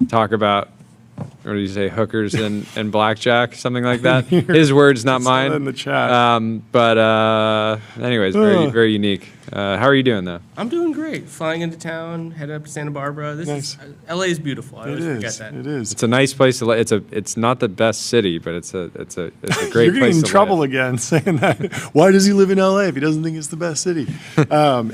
talk about, what do you say, hookers and blackjack, something like that. His words, not mine. In the chat. Anyways, very, very unique. How are you doing, though? I'm doing great. Flying into town, headed up to Santa Barbara. LA is beautiful. I always forget that. It is. It's a nice place to live. It's not the best city, but it's a great You're place getting to in trouble live. again saying that. Why does he live in LA if he doesn't think it's the best city?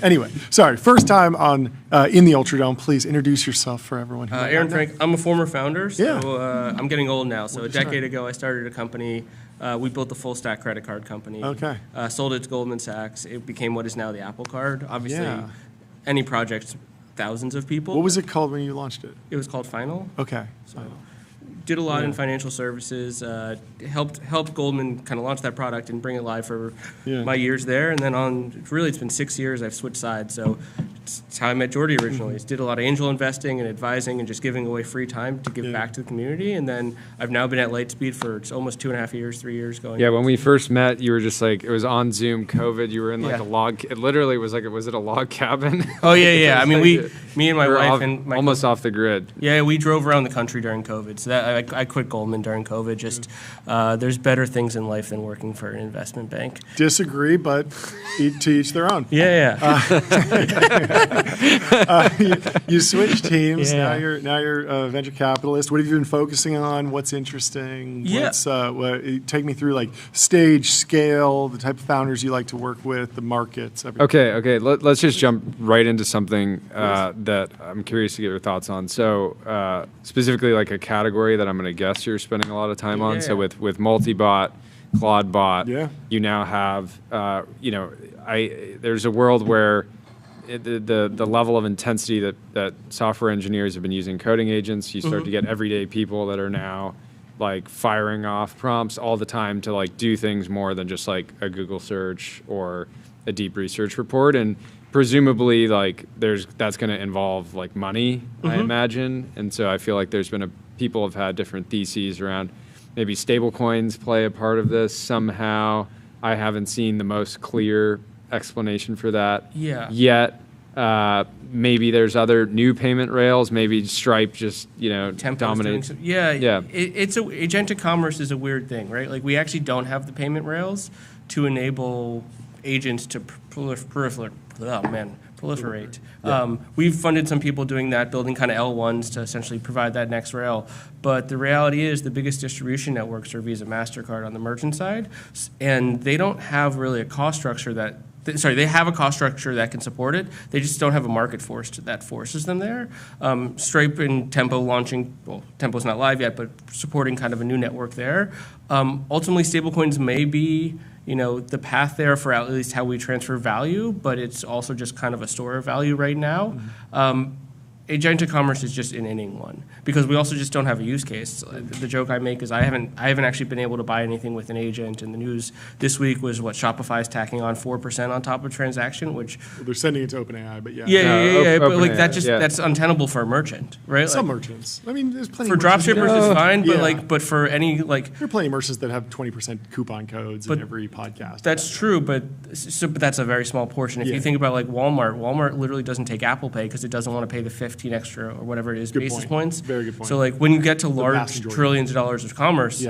Anyway, sorry. First time on in the Ultradome. Please introduce yourself for everyone. Aaron Frank. I'm a former founder, so I'm getting old now. So a decade ago, I started a company. We built the full stack credit card company. Okay. Sold it to Goldman Sachs. It became what is now the Apple Card. Obviously, any project, thousands of people. What was it called when you launched it? It was called Final. Okay. So did a lot in financial services. Helped Goldman kind of launch that product and bring it live for my years there. And then it's been 6 years. I've switched sides. So it's how I met Jordy originally. Did a lot of angel investing and advising and just giving away free time to give back to the community. And then I've now been at Lightspeed for almost 2.5 years, 3 years going. Yeah, when we first met, you were just like, it was on Zoom, COVID. You were in like a log. It literally was was it a log cabin? Oh yeah. I mean, me and my wife and my almost off the grid. Yeah, we drove around the country during COVID. So that I quit Goldman during COVID. Just there's better things in life than working for an investment bank. Disagree, but to each their own. Yeah. You switched teams. Now you're a venture capitalist. What have you been focusing on? What's interesting? Yeah. Take me through like stage, scale, the type of founders you like to work with, the markets. Everything. Okay. Let's just jump right into something that I'm curious to get your thoughts on. So specifically like a category that I'm going to guess you're spending a lot of time on. So with Moltbot, Clawdbot, you now have, there's a world where the level of intensity that software engineers have been using coding agents, you start to get everyday people that are now like firing off prompts all the time to like do things more than just like a Google search or a deep research report. And presumably like that's going to involve like money, I imagine. And so I feel like people have had different theses around maybe stablecoins play a part of this somehow. I haven't seen the most clear explanation for that yet. Maybe there's other new payment rails. Maybe Stripe just dominates. It's agentic commerce is a weird thing, right? Like we actually don't have the payment rails to enable agents to proliferate. We've funded some people doing that, building kind of L1s to essentially provide that next rail. But the reality is the biggest distribution networks are Visa, MasterCard on the merchant side, and they don't have really a cost structure they have a cost structure that can support it. They just don't have a market force that forces them there. Stripe and Tempo launching, Tempo's not live yet, but supporting kind of a new network there. Ultimately, stablecoins may be the path there for at least how we transfer value, but it's also just kind of a store of value right now. Agentic commerce is just an inning one because we also just don't have a use case. The joke I make is I haven't actually been able to buy anything with an agent. And the news this week was what Shopify is tacking on 4% on top of transaction, which they're sending it to OpenAI, but but like that's untenable for a merchant, right? Some merchants. I mean, there's plenty for dropshippers. It's fine, but for any there are plenty of merchants that have 20% coupon codes in every podcast. That's true, but that's a very small portion. If you think about like Walmart literally doesn't take Apple Pay because it doesn't want to pay the 15 extra or whatever it is basis points. Very good point. So like when you get to large trillions of dollars of commerce,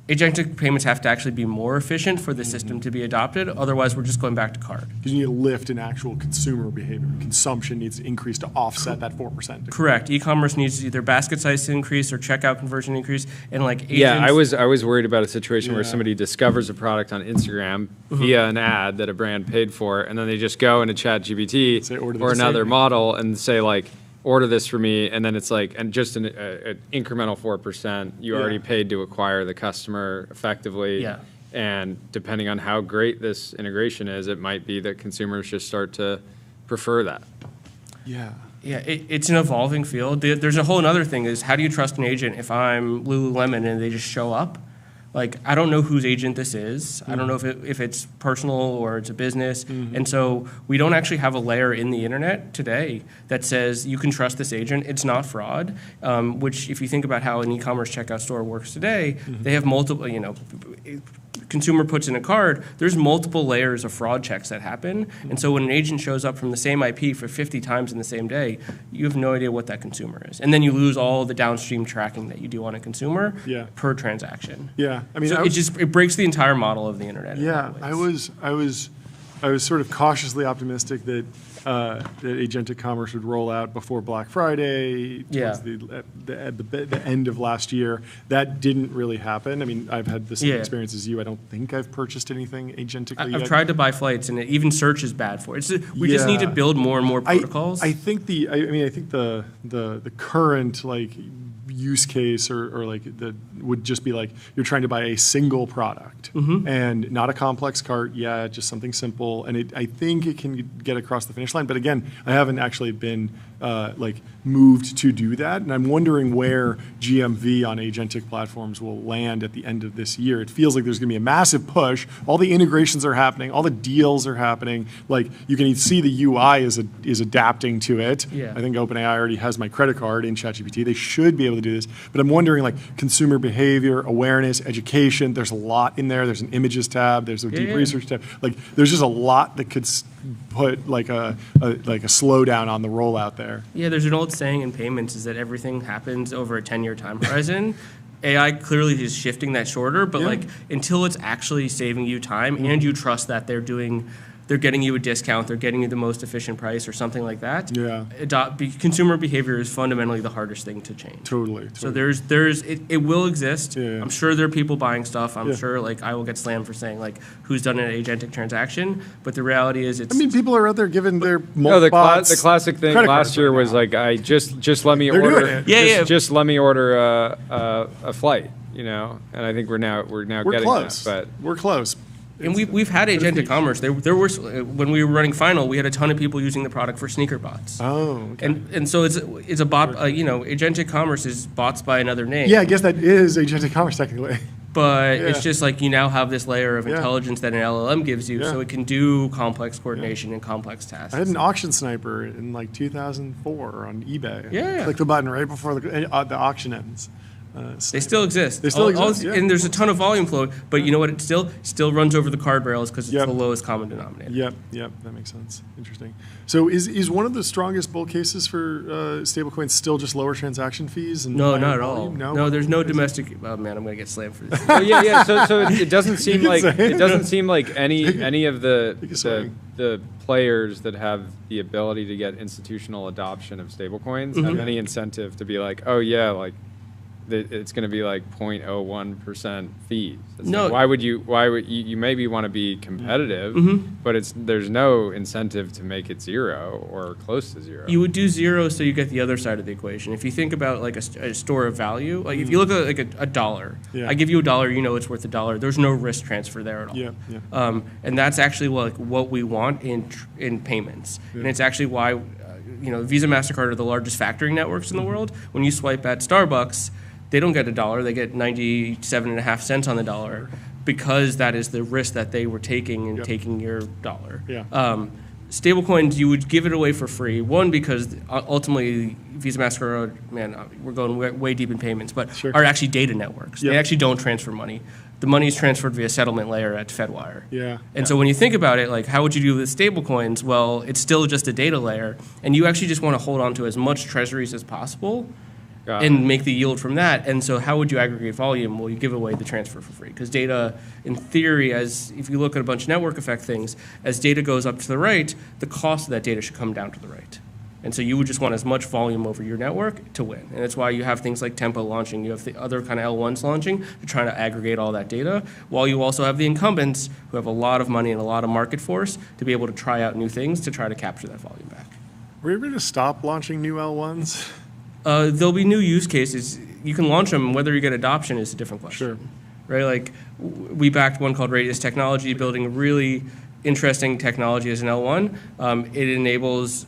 agentic payments have to actually be more efficient for the system to be adopted. Otherwise, we're just going back to card. Because you need to lift in actual consumer behavior. Consumption needs to increase to offset that 4%. Correct. E-commerce needs either basket size to increase or checkout conversion increase. And like agents, I was worried about a situation where somebody discovers a product on Instagram via an ad that a brand paid for, and then they just go into ChatGPT or another model and say like, order this for me, and then it's like, and just an incremental 4%, you already paid to acquire the customer effectively. Yeah. And depending on how great this integration is, it might be that consumers just start to prefer that. Yeah, it's an evolving field. There's a whole other thing is how do you trust an agent if I'm Lululemon and they just show up? like, I don't know whose agent this is. I don't know if it's personal or it's a business. And so we don't actually have a layer in the internet today that says you can trust this agent. It's not fraud, which if you think about how an e-commerce checkout store works today, they have multiple, consumer puts in a card, there's multiple layers of fraud checks that happen. And so when an agent shows up from the same IP for 50 times in the same day, you have no idea what that consumer is. And then you lose all the downstream tracking that you do on a consumer per transaction. Yeah. I mean, so it breaks the entire model of the internet. Yeah. I was sort of cautiously optimistic that agentic commerce would roll out before Black Friday, towards the end of last year. That didn't really happen. I mean, I've had the same experience as you. I don't think I've purchased anything agentically yet. I've tried to buy flights, and even search is bad for it. We just need to build more and more protocols. I think the current use case or would just be like you're trying to buy a single product and not a complex cart, just something simple, and I think it can get across the finish line. But again, I haven't actually been moved to do that, and I'm wondering where GMV on agentic platforms will land at the end of this year. It feels like there's going to be a massive push. All the integrations are happening, all the deals are happening. Like you can see the UI is adapting to it. I think OpenAI already has my credit card in ChatGPT. They should be able to do this, but I'm wondering consumer behavior, awareness, education. There's a lot in there. There's an images tab. There's a deep research tab. There's just a lot that could put a slowdown on the rollout there. Yeah, there's an old saying in payments is that everything happens over a 10-year time horizon. AI clearly is shifting that shorter, but until it's actually saving you time and you trust that they're getting you a discount, they're getting you the most efficient price or something like that. Consumer behavior is fundamentally the hardest thing to change. Totally. So it will exist. I'm sure there are people buying stuff. I'm sure I will get slammed for saying who's done an agentic transaction, but the reality is people are out there giving their the classic thing last year was I just let me order just let me order a flight, and I think we're now getting close. That, but we're close. And we've had agentic commerce. There were when we were running Final, we had a ton of people using the product for sneaker bots. Oh, okay. And so it's a bot. Agentic commerce is bots by another name. Yeah, I guess that is agentic commerce technically. But it's just you now have this layer of intelligence that an LLM gives you, so it can do complex coordination and complex tasks. I had an auction sniper in 2004 on eBay. Click the button right before the auction ends. They still exist. They still exist, and there's a ton of volume flow. But you know what? It still runs over the card rails because it's the lowest common denominator. Yep, that makes sense. Interesting. So is one of the strongest bull cases for stablecoins still just lower transaction fees? And no, not at all. No, there's no domestic. Oh man, I'm gonna get slammed for this. So it doesn't seem like any of the players that have the ability to get institutional adoption of stablecoins have any incentive to be it's going to be 0.01% fees. Why would you maybe want to be competitive, but there's no incentive to make it zero or close to zero. You would do zero so you get the other side of the equation. If you think about a store of value, if you look at a dollar, I give you $1, it's worth $1. There's no risk transfer there at all. And that's actually what we want in payments. And it's actually why Visa, MasterCard are the largest factoring networks in the world. When you swipe at Starbucks, they don't get $1, they get 97.5 cents on the dollar because that is the risk that they were taking in taking your dollar. Stablecoins, you would give it away for free. One, because ultimately Visa, MasterCard, we're going way deep in payments, but are actually data networks. They actually don't transfer money. The money is transferred via settlement layer at Fedwire. And so when you think about it, how would you do with stablecoins? Well, it's still just a data layer, and you actually just want to hold on to as much treasuries as possible and make the yield from that. And so how would you aggregate volume? Well, you give away the transfer for free. Because data, in theory, if you look at a bunch of network effect things, as data goes up to the right, the cost of that data should come down to the right. And so you would just want as much volume over your network to win. And that's why you have things like Tempo launching. You have the other kind of L1s launching to try to aggregate all that data, while you also have the incumbents who have a lot of money and a lot of market force to be able to try out new things to try to capture that volume back. Are we ever going to stop launching new L1s? There'll be new use cases. You can launch them. Whether you get adoption is a different question. Right? We backed one called Radius Technology, building a really interesting technology as an L1. It enables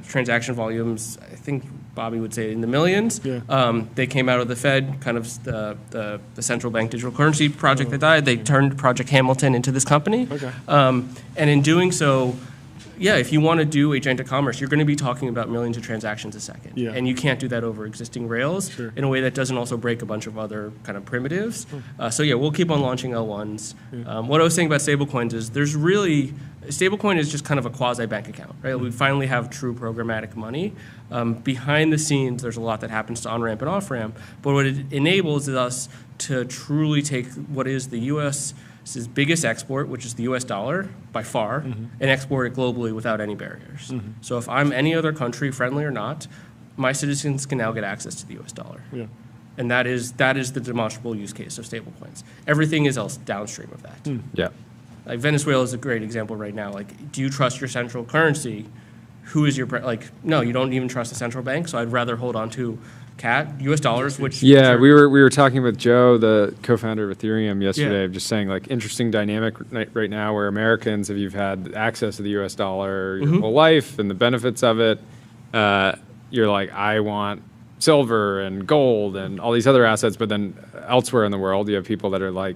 transaction volumes, I think, Bobby would say in the millions. They came out of the Fed, kind of the central bank digital currency project that died. They turned Project Hamilton into this company. And in doing so, yeah, if you want to do agentic commerce, you're going to be talking about millions of transactions a second. And you can't do that over existing rails in a way that doesn't also break a bunch of other kind of primitives. So yeah, we'll keep on launching L1s. What I was saying about stablecoins is stablecoin is just kind of a quasi-bank account, right? We finally have true programmatic money. Behind the scenes, there's a lot that happens to on-ramp and off-ramp, but what it enables is us to truly take what is the U.S.'s biggest export, which is the U.S. dollar by far, and export it globally without any barriers. So if I'm any other country, friendly or not, my citizens can now get access to the U.S. dollar. And that is the demonstrable use case of stablecoins. Everything is else downstream of that. Like Venezuela is a great example right now. Like, do you trust your central currency? Who is your no, you don't even trust the central bank. So I'd rather hold on to US dollars, which we were talking with Joe, the co-founder of Ethereum, yesterday, just saying like interesting dynamic right now where Americans, if you've had access to the US dollar your whole life and the benefits of it, you're like, I want silver and gold and all these other assets, but then elsewhere in the world, you have people that are like,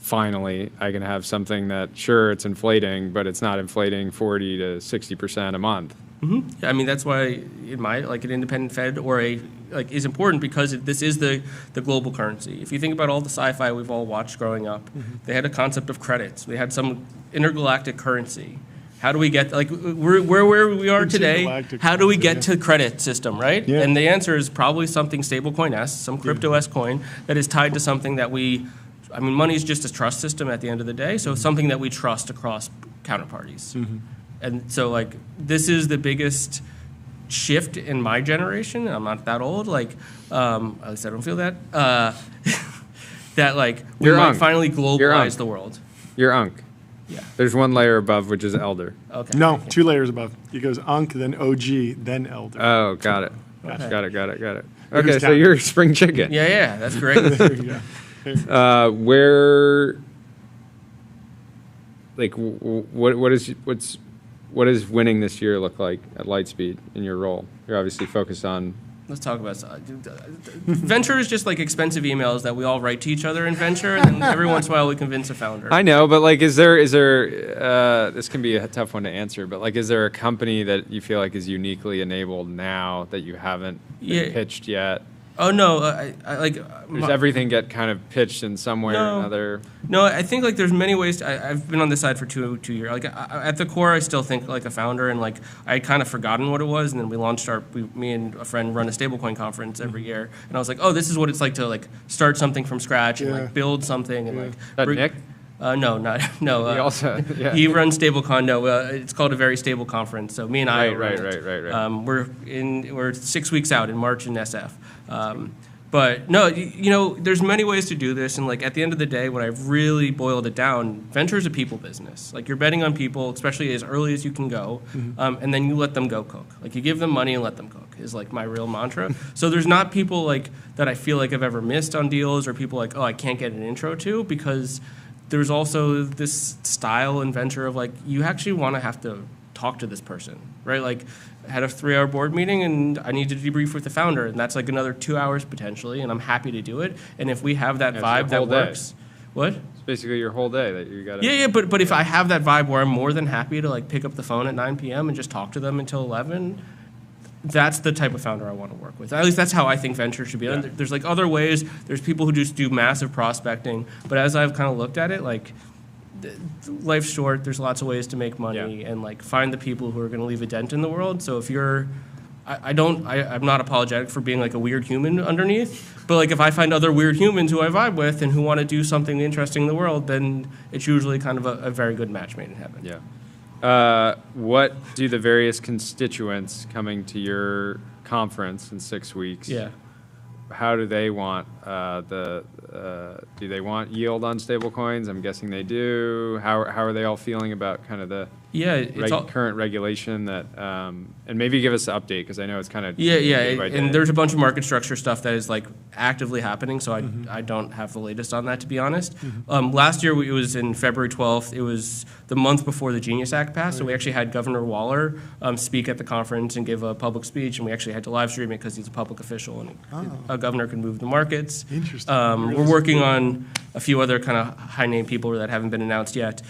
finally, I can have something that, sure, it's inflating, but it's not inflating 40 to 60% a month. Yeah, I mean, that's why an independent Fed or is important because this is the global currency. If you think about all the sci-fi we've all watched growing up, they had a concept of credits. They had some intergalactic currency. How do we get, where we are today, how do we get to credit system, right? And the answer is probably something stablecoin-esque, some crypto-esque coin that is tied to something that money is just a trust system at the end of the day, so it's something that we trust across counterparties. And so, this is the biggest shift in my generation. I'm not that old. At least I don't feel that. That we might finally globalize the world. You're Unc. Yeah. There's one layer above, which is Elder. Okay. No, 2 layers above. It goes Unc, then OG, then Elder. Oh, got it. Got it. Okay, so you're spring chicken. Yeah, that's great. There you go. What does winning this year look like at Lightspeed in your role? You're obviously focused on. Let's talk about venture is just like expensive emails that we all write to each other in venture, and then every once in a while we convince a founder. I know, but is there this can be a tough one to answer, but is there a company that you feel like is uniquely enabled now that you haven't pitched yet? Oh no, Does everything get kind of pitched in some way or another? No, I think there's many ways. I've been on this side for two years. At the core, I still think like a founder, and I had kind of forgotten what it was, and then we launched me and a friend run a stablecoin conference every year, and I was like, oh, this is what it's like to start something from scratch and build something and Nick? No. He also he runs StableCon. No, it's called a very stable conference. So me and I right. We're 6 weeks out in March in SF. But no, there's many ways to do this, and at the end of the day, when I've really boiled it down, venture is a people business. You're betting on people, especially as early as you can go, and then you let them go cook. You give them money and let them cook is my real mantra. So there's not people that I feel like I've ever missed on deals, or people oh, I can't get an intro to, because there's also this style in venture of you actually want to have to talk to this person, right? I had a 3-hour board meeting and I need to debrief with the founder, and that's another 2 hours potentially, and I'm happy to do it. And if we have that vibe that works, what? It's basically your whole day that you got. But if I have that vibe where I'm more than happy to pick up the phone at 9 p.m. and just talk to them until 11. That's the type of founder I want to work with. At least that's how I think venture should be. Yeah. There's other ways. There's people who just do massive prospecting. But as I've kind of looked at it, life's short. There's lots of ways to make money, and find the people who are going to leave a dent in the world. So if you're, I'm not apologetic for being a weird human underneath. But if I find other weird humans who I vibe with and who want to do something interesting in the world, then it's usually kind of a very good match made in heaven. Yeah. What do the various constituents coming to your conference in 6 weeks? Yeah. How do they want do they want yield on stablecoins? I'm guessing they do. How are they all feeling about kind of the current regulation that, and maybe give us an update because I know it's kind of and there's a bunch of market structure stuff that is like actively happening. So I don't have the latest on that, to be honest. Last year it was in February 12th. It was the month before the Genius Act passed, so we actually had Governor Waller speak at the conference and give a public speech, and we actually had to live stream it because he's a public official and a governor can move the markets. Interesting. We're working on a few other kind of high-name people that haven't been announced yet.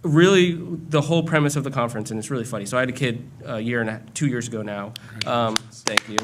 Really, the whole premise of the conference, and it's really funny. So I had a kid 2 years ago now. Thank you.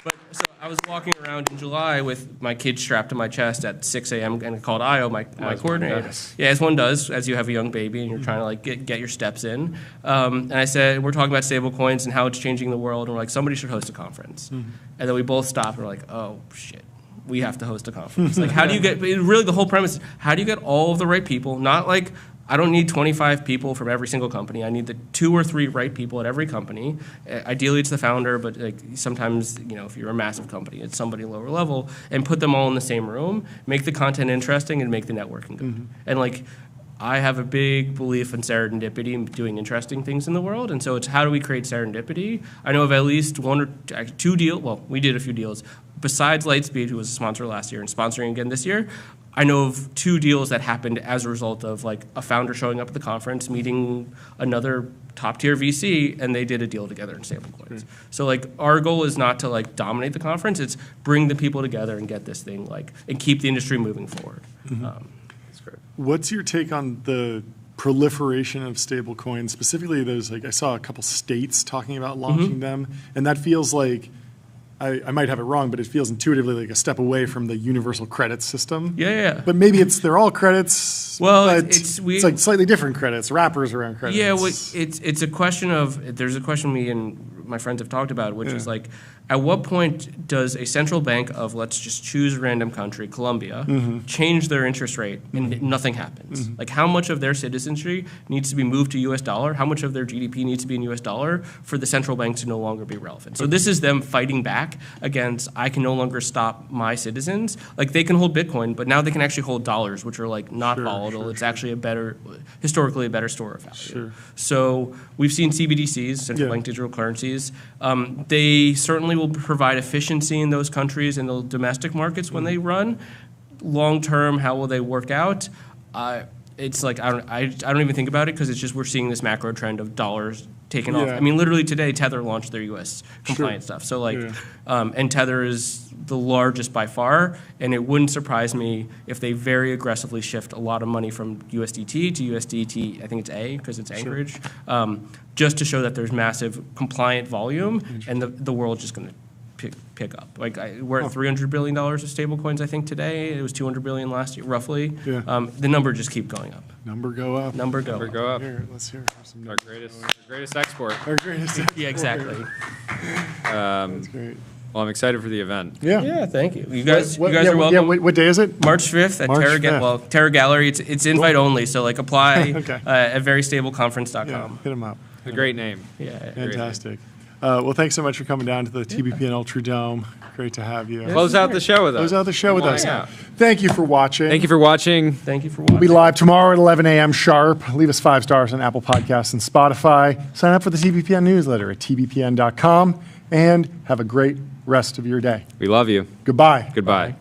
But so I was walking around in July with my kid strapped to my chest at 6 a.m. and called Io, my coordinator. Yeah, as one does, as you have a young baby and you're trying to like get your steps in. And I said, we're talking about stable coins and how it's changing the world. And we're like, somebody should host a conference. And then we both stopped and we're like, oh, shit. We have to host a conference. Like, how do you get, really the whole premise is, how do you get all of the right people? Not like, I don't need 25 people from every single company. I need the 2 or 3 right people at every company. Ideally, it's the founder, but like sometimes, if you're a massive company, it's somebody lower level, and put them all in the same room, make the content interesting, and make the networking good. And like, I have a big belief in serendipity and doing interesting things in the world, and so it's how do we create serendipity? I know of at least 1 or 2 deals. Well, we did a few deals. Besides Lightspeed, who was a sponsor last year and sponsoring again this year, I know of 2 deals that happened as a result of like a founder showing up at the conference, meeting another top-tier VC, and they did a deal together in stablecoins. So like our goal is not to like dominate the conference; it's bring the people together and get this thing like and keep the industry moving forward. That's great. What's your take on the proliferation of stablecoins? Specifically, there's like I saw a couple states talking about launching them, and that feels like. I might have it wrong, but it feels intuitively like a step away from the universal credit system. Yeah. But maybe they're all credits. Well, but it's like slightly different credits, wrappers around credits. Yeah, well, it's a question of there's a question me and my friends have talked about, which is like, at what point does a central bank of let's just choose a random country, Colombia, change their interest rate and nothing happens? Like how much of their citizenry needs to be moved to US dollar? How much of their GDP needs to be in US dollar for the central bank to no longer be relevant? So this is them fighting back against I can no longer stop my citizens. Like they can hold Bitcoin, but now they can actually hold dollars, which are like not volatile. It's actually historically a better store of value. So we've seen CBDCs, central bank digital currencies. They certainly will provide efficiency in those countries and the domestic markets when they run. Long term, how will they work out? It's like I don't even think about it because it's just we're seeing this macro trend of dollars taking off. I mean, literally today, Tether launched their U.S. compliant stuff. So like, and Tether is the largest by far, and it wouldn't surprise me if they very aggressively shift a lot of money from USDT to USDT. I think it's A because it's Anchorage, just to show that there's massive compliant volume, and the world's just going to pick up. Like we're at $300 billion of stablecoins, I think today. It was $200 billion last year, roughly. The number just keep going up. Number go up. Number go up. Here, let's hear some our greatest export. Our greatest export. Yeah, exactly. That's great. Well, I'm excited for the event. Yeah, thank you. You guys are welcome. Yeah, what day is it? March 5th at Terra Gallery. It's invite only, so like apply at verystableconference.com. Hit them up. A great name. Yeah. Fantastic. Well, thanks so much for coming down to the TBPN Ultra Dome. Great to have you. Close out the show with us. Close out the show with us. Thank you for watching. Thank you for watching. We'll be live tomorrow at 11 a.m. sharp. Leave us 5 stars on Apple Podcasts and Spotify. Sign up for the TBPN newsletter at tbpn.com and have a great rest of your day. We love you. Goodbye. Goodbye. Bye.